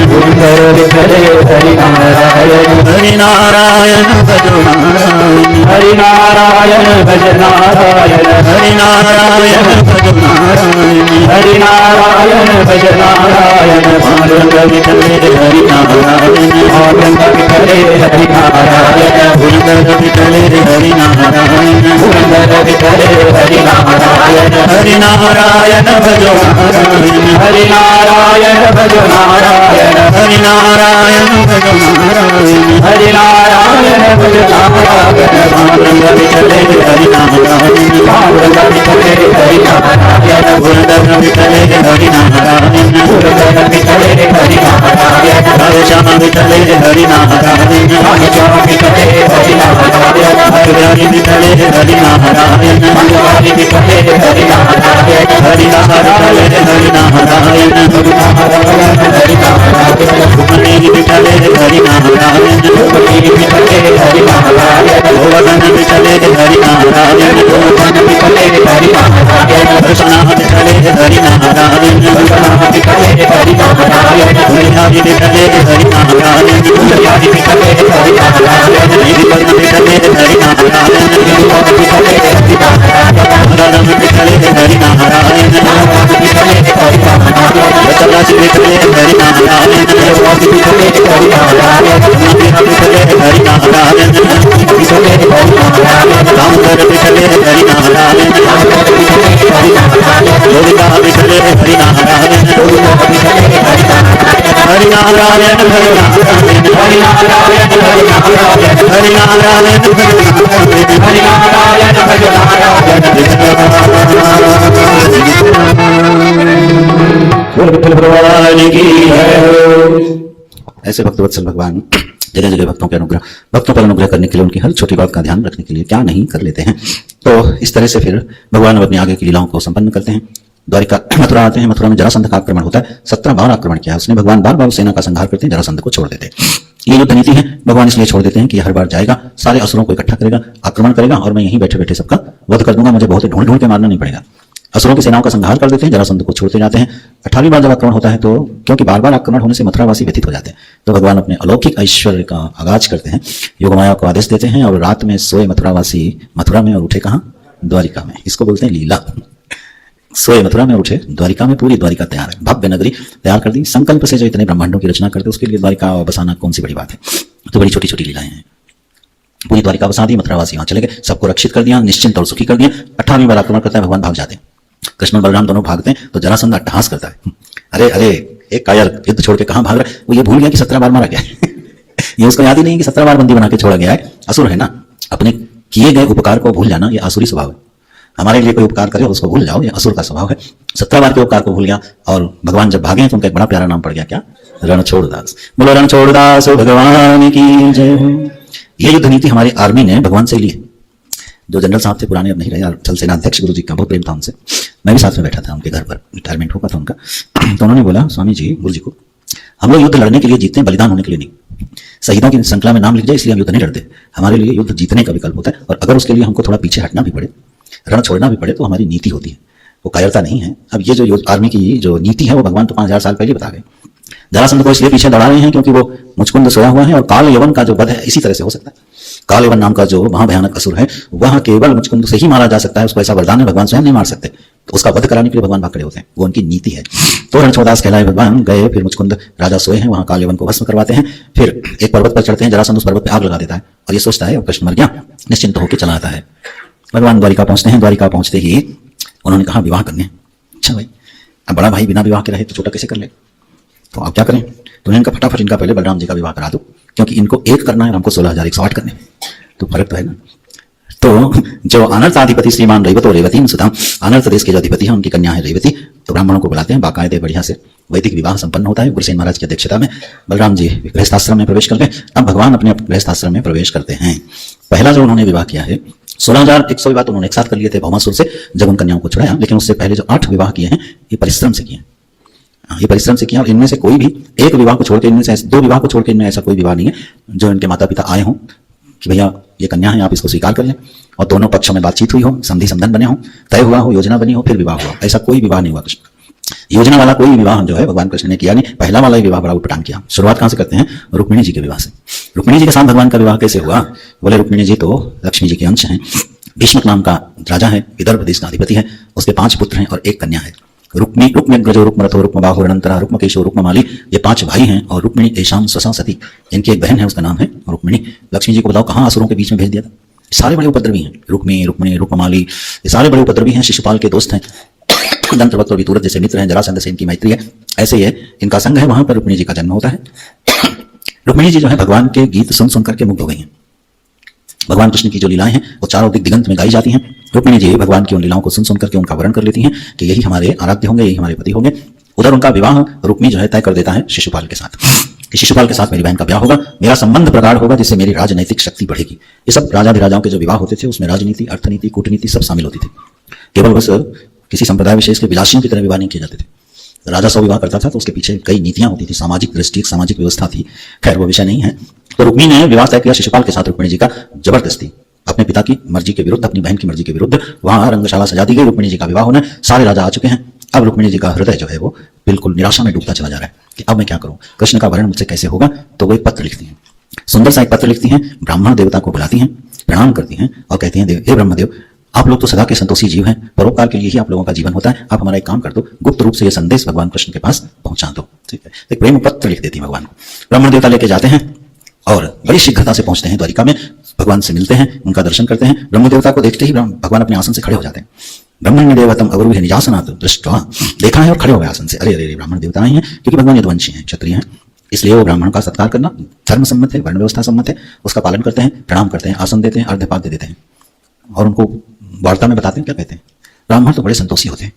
पुरंदर विठ्ठले हरि नारायण,
हरि नारायण भज नारायण,
हरि नारायण भज नारायण,
हरि नारायण भज नारायण,
हरि नारायण भज नारायण,
पांडुरंग विठ्ठले हरि नारायण,
पांडुरंग विठ्ठले हरि नारायण,
पुरंदर विठ्ठले हरि नारायण,
पुरंदर विठ्ठले हरि नारायण,
हरि नारायण भज नारायण,
हरि नारायण भज नारायण,
हरि नारायण भज नारायण,
हरि नारायण भज नारायण,
पांडुरंग विठ्ठले हरि नारायण,
पांडुरंग विठ्ठले हरि नारायण,
पुरंदर विठ्ठले हरि नारायण,
पुरंदर विठ्ठले हरि नारायण,
हरे श्याम विठ्ठले हरि नारायण,
हरि श्याम विठ्ठले हरि नारायण,
हरि विठ्ठले हरि नारायण,
हरि विठ्ठले हरि नारायण,
हरि नारायण हरि नारायण,
हरि नारायण,
हरि विठ्ठले हरि नारायण,
हरि विठ्ठले हरि नारायण,
गोवर्धन विठ्ठले हरि नारायण,
गोवर्धन विठ्ठले हरि नारायण,
कृष्ण विठ्ठले हरि नारायण,
विठ्ठले हरि नारायण,
हरि विठ्ठले हरि नारायण,
हरि विठ्ठले हरि नारायण,
नीलकंठ विठ्ठले हरि नारायण,
विठ्ठले हरि नारायण,
राम विठ्ठले हरि नारायण,
विठ्ठले हरि नारायण,
चतुरासी विठ्ठले हरि नारायण,
विठ्ठले हरि नारायण,
विठ्ठले हरि नारायण,
विठ्ठले हरि नारायण,
दामोदर विठ्ठले हरि नारायण,
विठ्ठले हरि नारायण,
गोविंदा विठ्ठले हरि नारायण,
विठ्ठले हरि नारायण,
हरि नारायण हरि नारायण,
हरि नारायण हरि नारायण,
हरि नारायण
हरि नारायण भज नारायण,
विठ्ठल भगवान की जय। ऐसे भक्तवत्सल भगवान जगह जगह भक्तों के अनुग्रह, भक्तों पर अनुग्रह करने के लिए, उनकी हर छोटी बात का ध्यान रखने के लिए क्या नहीं कर लेते हैं। तो इस तरह से फिर भगवान अपनी आगे की लीलाओं को संपन्न करते हैं। द्वारिका मथुरा आते हैं। मथुरा में जरासंध का आक्रमण होता है। 17 बार आक्रमण किया है उसने। भगवान बार बार सेना का संहार करते हैं, जरासंध को छोड़ देते हैं। ये युद्ध नीति है। भगवान इसलिए छोड़ देते हैं कि हर बार जाएगा, सारे असुरों को इकट्ठा करेगा, आक्रमण करेगा और मैं यहीं बैठे बैठे सबका वध कर दूंगा, मुझे बहुत ढूंढ ढूंढ के मारना नहीं पड़ेगा। असुरों की सेनाओं का संहार कर देते हैं, जरासंध को छोड़ते जाते हैं। 18वीं बार जब आक्रमण होता है तो क्योंकि बार बार आक्रमण होने से मथुरावासी व्यथित हो जाते हैं, तो भगवान अपने अलौकिक ऐश्वर्य का आगाज करते हैं, योगमाया को आदेश देते हैं और रात में सोए मथुरावासी मथुरा में और उठे कहाँ? द्वारिका में। इसको बोलते हैं लीला। सोए मथुरा में उठे द्वारिका में, पूरी द्वारिका तैयार है, भव्य नगरी तैयार कर दी। संकल्प से जो इतने ब्रह्मांडों की रचना करते उसके लिए द्वारिका बसाना कौन सी बड़ी बात है? तो बड़ी छोटी छोटी लीलाएं हैं। पूरी द्वारिका बसा दी, मथुरावासी वहां चले गए, सबको रक्षित कर दिया, निश्चिंत और सुखी कर दिया। 18वीं बार आक्रमण करता है, भगवान भाग जाते हैं। कृष्ण और बलराम दोनों भागते हैं तो जरासंध अट्टहास करता है, अरे अरे एक कायर युद्ध छोड़ के कहां भाग रहा है? वो ये भूल गया कि 17 बार मारा गया है। ये उसको याद ही नहीं कि 17 बार बंदी बना के छोड़ा गया है। असुर है ना, अपने किए गए उपकार को भूल जाना ये आसुरी स्वभाव है। हमारे लिए कोई उपकार करे और उसको भूल जाओ, ये असुर का स्वभाव है। 17 बार के उपकार को भूल गया और भगवान जब भागे तो उनका एक बड़ा प्यारा नाम पड़ गया, क्या? रणछोड़दास। बोलो रणछोड़दास भगवान की जय हो। ये युद्ध नीति हमारी आर्मी ने भगवान से ली है। जो जनरल साहब थे पुराने, अब नहीं रहे, थल सेनाध्यक्ष गुरु जी का बहुत प्रेम था उनसे। मैं भी साथ में बैठा था उनके घर पर, रिटायरमेंट होगा था उनका। तो उन्होंने बोला, स्वामी जी, गुरु जी को, हम लोग युद्ध लड़ने के लिए जीतते हैं, बलिदान होने के लिए नहीं। शहीदों की श्रृंखला में नाम लिख जाए इसलिए हम युद्ध नहीं लड़ते। हमारे लिए युद्ध जीतने का विकल्प होता है और अगर उसके लिए हमको थोड़ा पीछे हटना भी पड़े, रण छोड़ना भी पड़े, तो हमारी नीति होती है, वो कायरता नहीं है। अब ये जो आर्मी की जो नीति है वो भगवान तो 5000 साल पहले बता गए। जरासंध को इसलिए पीछे दौड़ा रहे हैं क्योंकि वो मुचकुंद सोया हुआ है और काल यवन का जो वध है इसी तरह से हो सकता है। काल यवन नाम का जो महाभयानक असुर है वह केवल मुचकुंद से ही मारा जा सकता है, उसको ऐसा वरदान है, भगवान स्वयं नहीं मार सकते, तो उसका वध कराने के लिए भगवान भाग खड़े होते हैं, वो उनकी नीति है। तो रणछोड़दास कहलाए भगवान गए, फिर मुचकुंद राजा सोए हैं, वहां काल यवन को भस्म करवाते हैं, फिर एक पर्वत पर चढ़ते हैं, जरासंध उस पर्वत पर आग लगा देता है और ये सोचता है कृष्ण मर गया, निश्चिंत होकर चला आता है। भगवान द्वारिका पहुंचते हैं, द्वारिका पहुंचते ही उन्होंने कहा विवाह करने। अच्छा भाई, अब बड़ा भाई बिना विवाह के रहे तो छोटा कैसे कर ले, तो आप क्या करें? तो इनका फटाफट इनका पहले बलराम जी का विवाह करा दो, क्योंकि इनको एक करना है, हमको 16,108 करने, तो फर्क तो है ना। तो जो अनर्थाधिपति श्रीमान रेवतो रेवती सुधाम, अनर्थ देश के जो अधिपति हैं उनकी कन्या है रेवती, तो ब्राह्मणों को बुलाते हैं, बाकायदे बढ़िया से वैदिक विवाह संपन्न होता है उग्रसेन महाराज की अध्यक्षता में। बलराम जी गृहस्थाश्रम में प्रवेश करते हैं। अब भगवान अपने गृहस्थाश्रम में प्रवेश करते हैं। पहला जो उन्होंने विवाह किया है, 16,100 विवाह तो उन्होंने एक साथ कर लिए थे भौमासुर से जब उन कन्याओं को छुड़ाया, लेकिन उससे पहले जो 8 विवाह किए हैं ये परिश्रम से किए हैं। ये परिश्रम से किया और इनमें से कोई भी एक विवाह को छोड़ के, इनमें से 2 विवाह को छोड़ के इनमें ऐसा कोई विवाह नहीं है जो इनके माता पिता आए हों कि भैया ये कन्या है आप इसको स्वीकार कर लें, और दोनों पक्षों में बातचीत हुई हो, संधि संबंध बने हो, तय हुआ हो, योजना बनी हो, फिर विवाह हुआ। ऐसा कोई विवाह नहीं हुआ कृष्ण का। योजना वाला कोई विवाह जो है भगवान कृष्ण ने किया नहीं। पहला वाला ही विवाह बड़ा उटपटांग किया। शुरुआत कहां से करते हैं? रुक्मिणी जी के विवाह से। रुक्मिणी जी के साथ भगवान का विवाह कैसे हुआ? बोले रुक्मिणी जी तो लक्ष्मी जी के अंश हैं। भीष्मक नाम का राजा है, विदर्भ देश का अधिपति है, उसके 5 पुत्र हैं और 1 कन्या है। रुक्म्यग्रजो रुक्मरथो रुक्मबाहो रणंतरा रुक्मकेशो रुक्ममाली, ये 5 भाई हैं और रुक्मिणी एशाम स्वसा सती, इनकी एक बहन है, उसका नाम है रुक्मिणी। लक्ष्मी जी को बताओ कहां असुरों के बीच में भेज दिया था? सारे बड़े उपद्रवी हैं, रुक्मिणी रुक्ममाली, ये सारे बड़े उपद्रवी हैं, शिशुपाल के दोस्त हैं, दंतवक्र और वितुरथ जैसे मित्र हैं, जरासंध से इनकी मैत्री है। ऐसे ही इनका संग है, वहां पर रुक्मिणी जी का जन्म होता है। रुक्मिणी जी जो है भगवान के गीत सुन सुन करके मुग्ध हो गई हैं। भगवान कृष्ण की जो लीलाएं हैं वो चारों दिगंत में गाई जाती हैं। रुक्मिणी जी भगवान की उन लीलाओं को सुन सुन करके उनका वर्णन कर लेती हैं कि यही हमारे आराध्य होंगे, यही हमारे पति होंगे। उधर उनका विवाह रुक्मी जो है तय कर देता है शिशुपाल के साथ कि शिशुपाल के साथ मेरी बहन का ब्याह होगा, मेरा संबंध प्रगाढ़ होगा, जिससे मेरी राजनैतिक शक्ति बढ़ेगी। ये सब राजाधिराजाओं के जो विवाह होते थे उसमें राजनीति, अर्थनीति, कूटनीति सब शामिल होती थी। केवल बस किसी संप्रदाय विशेष के विलासियों की तरह विवाह नहीं किए जाते थे। राजा 100 विवाह करता था तो उसके पीछे कई नीतियां होती थी, सामाजिक दृष्टि, सामाजिक व्यवस्था थी। खैर वो विषय नहीं है। तो रुक्मी ने विवाह तय किया शिशुपाल के साथ रुक्मिणी जी का, जबरदस्ती अपने पिता की मर्जी के विरुद्ध, अपनी बहन की मर्जी के विरुद्ध। वहां रंगशाला सजा दी गई, रुक्मिणी जी का विवाह होना, सारे राजा आ चुके हैं। अब रुक्मिणी जी का हृदय जो है वो बिल्कुल निराशा में डूबता चला जा रहा है कि अब मैं क्या करूं, कृष्ण का वर्णन मुझसे कैसे होगा। तो वो एक पत्र लिखती हैं, सुंदर सा एक पत्र लिखती हैं, ब्राह्मण देवता को बुलाती हैं, प्रणाम करती हैं और कहती हैं, हे ब्रह्मदेव, आप लोग तो सदा के संतोषी जीव हैं, परोपकार के लिए ही आप लोगों का जीवन होता है, आप हमारा एक काम कर दो, गुप्त रूप से ये संदेश भगवान कृष्ण के पास पहुंचा दो। ठीक है, एक प्रेम पत्र लिख देती है भगवान को। ब्राह्मण देवता लेके जाते हैं और बड़ी शीघ्रता से पहुंचते हैं द्वारिका में, भगवान से मिलते हैं, उनका दर्शन करते हैं। ब्रह्म देवता को देखते ही भगवान अपने आसन से खड़े हो जाते हैं। ब्रह्मण्य देवतम अवरुह्य निजासनात् दृष्ट्वा, देखा है और खड़े हो गए आसन से। अरे अरे ब्राह्मण देवता आए हैं, क्योंकि भगवान यदुवंशी हैं, क्षत्रिय हैं, इसलिए वो ब्राह्मण का सत्कार करना धर्म सम्मत है, वर्ण व्यवस्था सम्मत है, उसका पालन करते हैं, प्रणाम करते हैं, आसन देते हैं, अर्घ्यपाद्य देते हैं और उनको वार्ता में बताते हैं क्या कहते हैं। ब्राह्मण तो बड़े संतोषी होते हैं,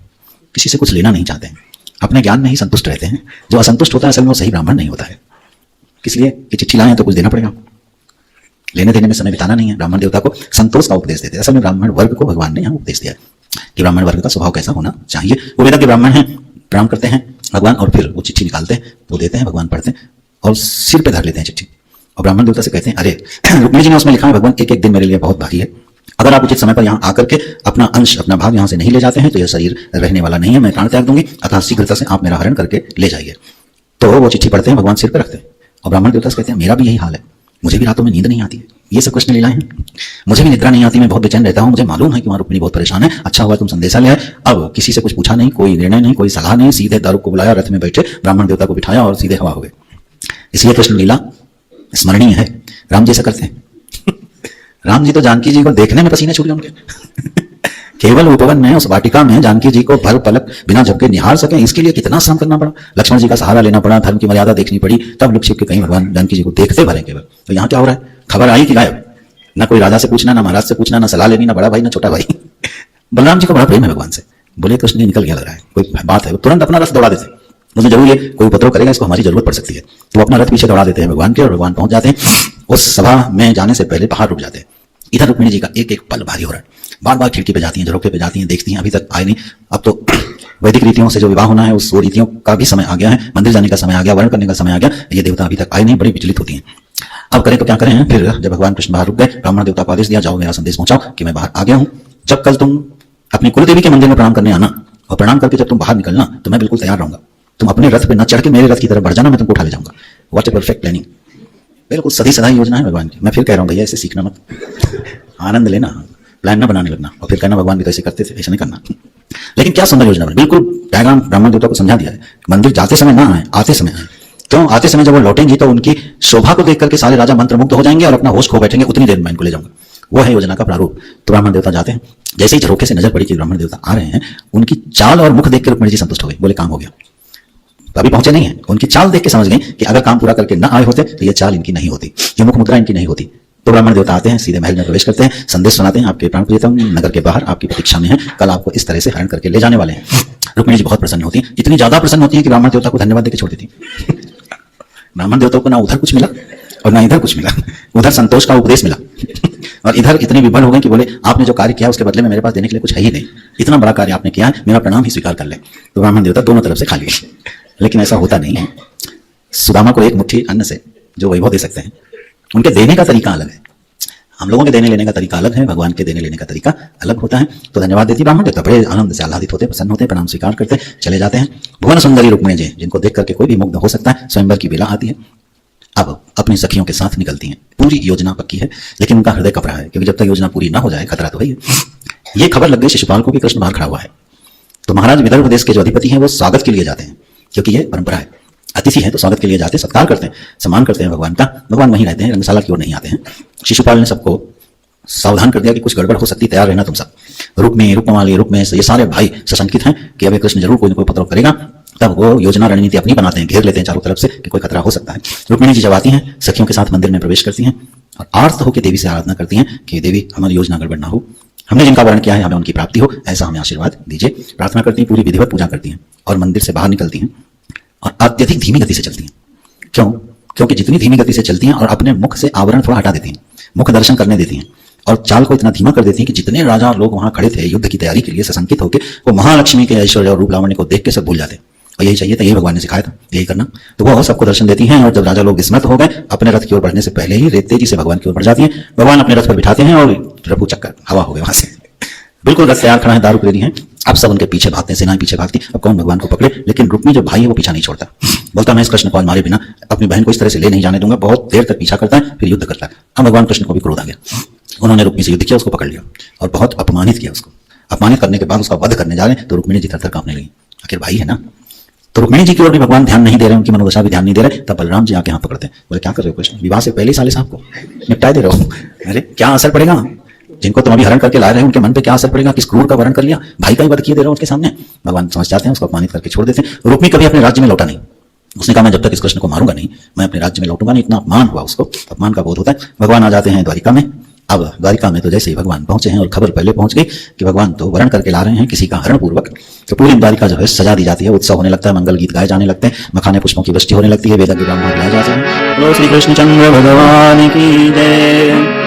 किसी से कुछ लेना नहीं चाहते हैं, अपने ज्ञान में ही संतुष्ट रहते हैं। जो असंतुष्ट होता है असल में वो सही ब्राह्मण नहीं होता है। इसलिए कि चिट्ठी लाए तो कुछ देना पड़ेगा, लेने देने में समय बिताना नहीं है। ब्राह्मण देवता को संतोष का उपदेश देते हैं। असल में ब्राह्मण वर्ग को भगवान ने यहाँ उपदेश दिया है कि ब्राह्मण वर्ग का स्वभाव कैसा होना चाहिए। वो वेद के ब्राह्मण हैं, प्रणाम करते हैं भगवान और फिर वो चिट्ठी निकालते हैं, वो देते हैं, भगवान पढ़ते हैं और सिर पे धर लेते हैं चिट्ठी। और ब्राह्मण देवता से कहते हैं, अरे रुक्मिणी जी ने उसमें लिखा है भगवान एक एक दिन मेरे लिए बहुत बाकी है, अगर आप उचित समय पर यहाँ आकर के अपना अंश अपना भाग यहाँ से नहीं ले जाते हैं तो यह शरीर रहने वाला नहीं है, मैं प्राण त्याग दूंगी, अतः शीघ्रता से आप मेरा हरण करके ले जाइए। तो वो चिट्ठी पढ़ते हैं, भगवान सिर पर रखते हैं और ब्राह्मण देवता से कहते हैं मेरा भी यही हाल है, मुझे भी रातों में नींद नहीं आती है, ये सब कृष्ण लीलाएं हैं, मुझे भी निद्रा नहीं आती, मैं बहुत बेचैन रहता हूँ, मुझे मालूम है कि वहाँ रुक्मिणी बहुत परेशान है, अच्छा हुआ तुम संदेशा ले आए। अब किसी से कुछ पूछा नहीं, कोई निर्णय नहीं, कोई सलाह नहीं, सीधे दारुक को बुलाया, रथ में बैठे ब्राह्मण देवता को बिठाया और सीधे हवा हो गए। इसलिए कृष्ण लीला स्मरणीय है। राम जी ऐसा करते हैं राम जी तो जानकी जी को देखने में पसीने छूट गए उनके केवल उपवन में उस वाटिका में जानकी जी को भर पलक बिना झपके निहार सके, इसके लिए कितना श्रम करना पड़ा, लक्ष्मण जी का सहारा लेना पड़ा, धर्म की मर्यादा देखनी पड़ी, तब लुक छिप के कहीं भगवान जानकी जी को देखते भरे केवल। तो यहाँ क्या हो रहा है, खबर आई कि गायब, ना कोई राजा से पूछना, ना महाराज से पूछना, ना सलाह लेनी, ना बड़ा भाई ना छोटा भाई। बलराम जी को बड़ा प्रेम है भगवान से, बोले कृष्ण जी निकल गया लग रहा है, कोई बात है, तुरंत अपना रथ दौड़ा देते, मुझे जरूर ये कोई उपद्रव करेगा, इसको हमारी जरूरत पड़ सकती है, तो अपना रथ पीछे दौड़ा देते हैं भगवान के, और भगवान पहुंच जाते हैं। उस सभा में जाने से पहले बाहर रुक जाते हैं। इधर रुक्मिणी जी का एक एक पल भारी हो रहा है, बार बार खिड़की पे जाती हैं, झरोखे पे जाती हैं, देखती हैं, अभी तक आए नहीं। अब तो वैदिक रीतियों से जो विवाह होना है उस रीतियों का भी समय आ गया है, मंदिर जाने का समय आ गया, वर्ण करने का समय आ गया, ये देवता अभी तक आए नहीं, बड़ी विचलित होती हैं। अब करें तो क्या करें, फिर जब भगवान कृष्ण बाहर रुक गए, ब्राह्मण देवता को आदेश दिया, जाओ मेरा संदेश पहुंचाओ कि मैं बाहर आ गया हूं, जब कल तुम अपनी कुलदेवी के मंदिर में प्रणाम करने आना, और प्रणाम करके जब तुम बाहर निकलना तो मैं बिल्कुल तैयार रहूंगा, तुम अपने रथ पे न चढ़ के मेरे रथ की तरफ बढ़ जाना, मैं तुमको उठा ले जाऊंगा। व्हाट ए परफेक्ट प्लानिंग, बिल्कुल सदी सदा योजना है भगवान की। मैं फिर कह रहा हूँ भैया, इसे सीखना मत, आनंद लेना, प्लान ना बनाने लगना और फिर कहना भगवान भी तो ऐसे करते थे, ऐसा नहीं करना। लेकिन क्या सुंदर योजना बनी, बिल्कुल डायग्राम ब्राह्मण देवता को समझा दिया है। मंदिर जाते समय ना आए, आते समय आए, क्यों आते समय जब वो लौटेंगी तो उनकी शोभा को देख करके सारे राजा मंत्रमुग्ध हो जाएंगे और अपना होश खो बैठेंगे, उतनी देर में इनको ले जाऊंगा। वो है योजना का प्रारूप। तो ब्राह्मण देवता जाते हैं, जैसे ही झरोखे से नजर पड़ी कि ब्राह्मण देवता आ रहे हैं, उनकी चाल और मुख देख कर रुक्मिणी जी संतुष्ट हो गए, बोले काम हो गया। अभी पहुंचे नहीं है, उनकी चाल देख के समझ गई कि अगर काम पूरा करके ना आए होते तो ये चाल इनकी नहीं होती, ये मुख मुद्रा इनकी नहीं होती। तो ब्राह्मण देवता आते हैं, सीधे महल में प्रवेश करते हैं, संदेश सुनाते हैं, आपके प्राण प्रियतम नगर के बाहर आपकी प्रतीक्षा में है, कल आपको इस तरह से हरण करके ले जाने वाले हैं। रुक्मिणी जी बहुत प्रसन्न होती हैं, इतनी ज्यादा प्रसन्न होती है कि ब्राह्मण देवता को धन्यवाद देकर छोड़ देती। ब्राह्मण देवता को ना उधर कुछ मिला और ना इधर कुछ मिला, उधर संतोष का उपदेश मिला और इधर इतनी विभल हो गए कि बोले आपने जो कार्य किया उसके बदले में मेरे पास देने के लिए कुछ है ही नहीं, इतना बड़ा कार्य आपने किया है, मेरा प्रणाम ही स्वीकार कर ले। तो ब्राह्मण देवता दोनों तरफ से खा लिए, लेकिन ऐसा होता नहीं है। सुदामा को एक मुट्ठी अन्न से जो वैभव दे सकते हैं, उनके देने का तरीका अलग है, हम लोगों के देने लेने का तरीका अलग है, भगवान के देने लेने का तरीका अलग होता है। तो धन्यवाद देती ब्राह्मण देवता, बड़े आनंद से आह्लादित होते, प्रसन्न होते, प्रणाम स्वीकार करते, चले जाते हैं। भुवन सुंदरी रुक्मिणी जी, जिनको देख करके कोई भी मुग्ध हो सकता है, स्वयंवर की बेला आती है। अब अपनी सखियों के साथ निकलती हैं, पूरी योजना पक्की है, लेकिन उनका हृदय कपड़ा है, क्योंकि जब तक योजना पूरी ना हो जाए खतरा तो है। ये खबर लग गई शिशुपाल को कि कृष्ण बाहर खड़ा हुआ है। तो महाराज विदर्भ देश के जो अधिपति हैं वो स्वागत के लिए जाते हैं, क्योंकि ये परंपरा है, अतिथि है तो स्वागत के लिए जाते हैं, सत्कार करते हैं, सम्मान करते हैं भगवान का। भगवान वहीं रहते हैं, रंगशाला की ओर नहीं आते हैं। शिशुपाल ने सबको सावधान कर दिया कि कुछ गड़बड़ हो सकती, तैयार रहना तुम सब। रुक्मी, रुक्ममाली, रुक्मेश, ये सारे भाई सशंकित हैं कि अब कृष्ण जरूर कोई न कोई उपद्रव करेगा। तब वो योजना रणनीति अपनी बनाते हैं, घेर लेते हैं चारों तरफ से कि कोई खतरा हो सकता है। रुक्मिणी जी जब आती हैं, सखियों के साथ मंदिर में प्रवेश करती हैं और आर्त होकर देवी से आराधना करती हैं कि देवी हमारी योजना गड़बड़ ना हो, हमने जिनका वर्ण किया है हमें उनकी प्राप्ति हो, ऐसा हमें आशीर्वाद दीजिए। प्रार्थना करती हैं, पूरी विधिवत पूजा करती हैं और मंदिर से बाहर निकलती हैं और अत्यधिक धीमी गति से चलती हैं। क्यों? क्योंकि जितनी धीमी गति से चलती हैं और अपने मुख से आवरण थोड़ा हटा देती हैं, मुख दर्शन करने देती हैं और चाल को इतना धीमा कर देती हैं कि जितने राजा लोग वहां खड़े थे युद्ध की तैयारी के लिए सशंकित होकर, वो महालक्ष्मी के ऐश्वर्य और रूप लावण्य को देख के सब भूल जाते। और यही चाहिए था, यही भगवान ने सिखाया था, यही करना। तो वो सबको दर्शन देती हैं और जब राजा लोग विस्मृत हो गए, अपने रथ की ओर बढ़ने से पहले ही तेजी से भगवान की ओर बढ़ जाती हैं। भगवान अपने रथ पर बिठाते हैं और रफू चक्कर हवा हो गए वहां से, बिल्कुल रथ तैयार खड़ा है, दारुक रेडी हैं। अब सब उनके पीछे भागते हैं, सेनाएं पीछे भागती। अब कौन भगवान को पकड़े? लेकिन रुक्मी जो भाई है वो पीछा नहीं छोड़ता, बोलता मैं इस कृष्ण को आज मारे बिना अपनी बहन को इस तरह से ले नहीं जाने दूंगा। बहुत देर तक पीछा करता है, फिर युद्ध करता है। अब भगवान कृष्ण को भी क्रोध आ गया, उन्होंने रुक्मी से युद्ध किया, उसको पकड़ लिया और बहुत अपमानित किया उसको। अपमानित करने के बाद उसका वध करने जा रहे हैं तो रुक्मिणी जी थर-थर कांपने लगी, आखिर भाई है ना। तो रुक्मिणी जी की ओर भी भगवान ध्यान नहीं दे रहे, उनकी मनोदशा भी ध्यान नहीं दे रहे। तब बलराम जी आके हाथ पकड़ते हैं, बोले क्या कर रहे हो कृष्ण, विवाह से पहले ही साले साहब को निपटा दे रहे हो, अरे क्या असर पड़ेगा, जिनको तुम अभी हरण करके लाए रहे हो उनके मन पे क्या असर पड़ेगा, किस क्रूर का वरण कर लिया, भाई का ही वध किए दे रहे हो उनके सामने। भगवान समझ जाते हैं, उसको अपमानित करके छोड़ देते हैं। रुक्मी कभी अपने राज्य में लौटा नहीं, उसने कहा मैं जब तक इस कृष्ण को मारूंगा नहीं, मैं अपने राज्य में लौटूंगा नहीं। इतना अपमान हुआ उसको, अपमान का बोध होता है। भगवान आ जाते हैं द्वारिका में। अब द्वारिका में तो जैसे ही भगवान पहुंचे हैं और खबर पहले पहुंच गई कि भगवान तो वरण करके ला रहे हैं किसी का हरण पूर्वक, तो पूरी द्वारिका जो है सजा दी जाती है, उत्सव होने लगता है, मंगल गीत गाए जाने लगते हैं, मखाने पुष्पों की वृष्टि होने लगती है, वेद ब्राह्मण गाए जाते हैं। श्री कृष्ण चंद्र भगवान की जय।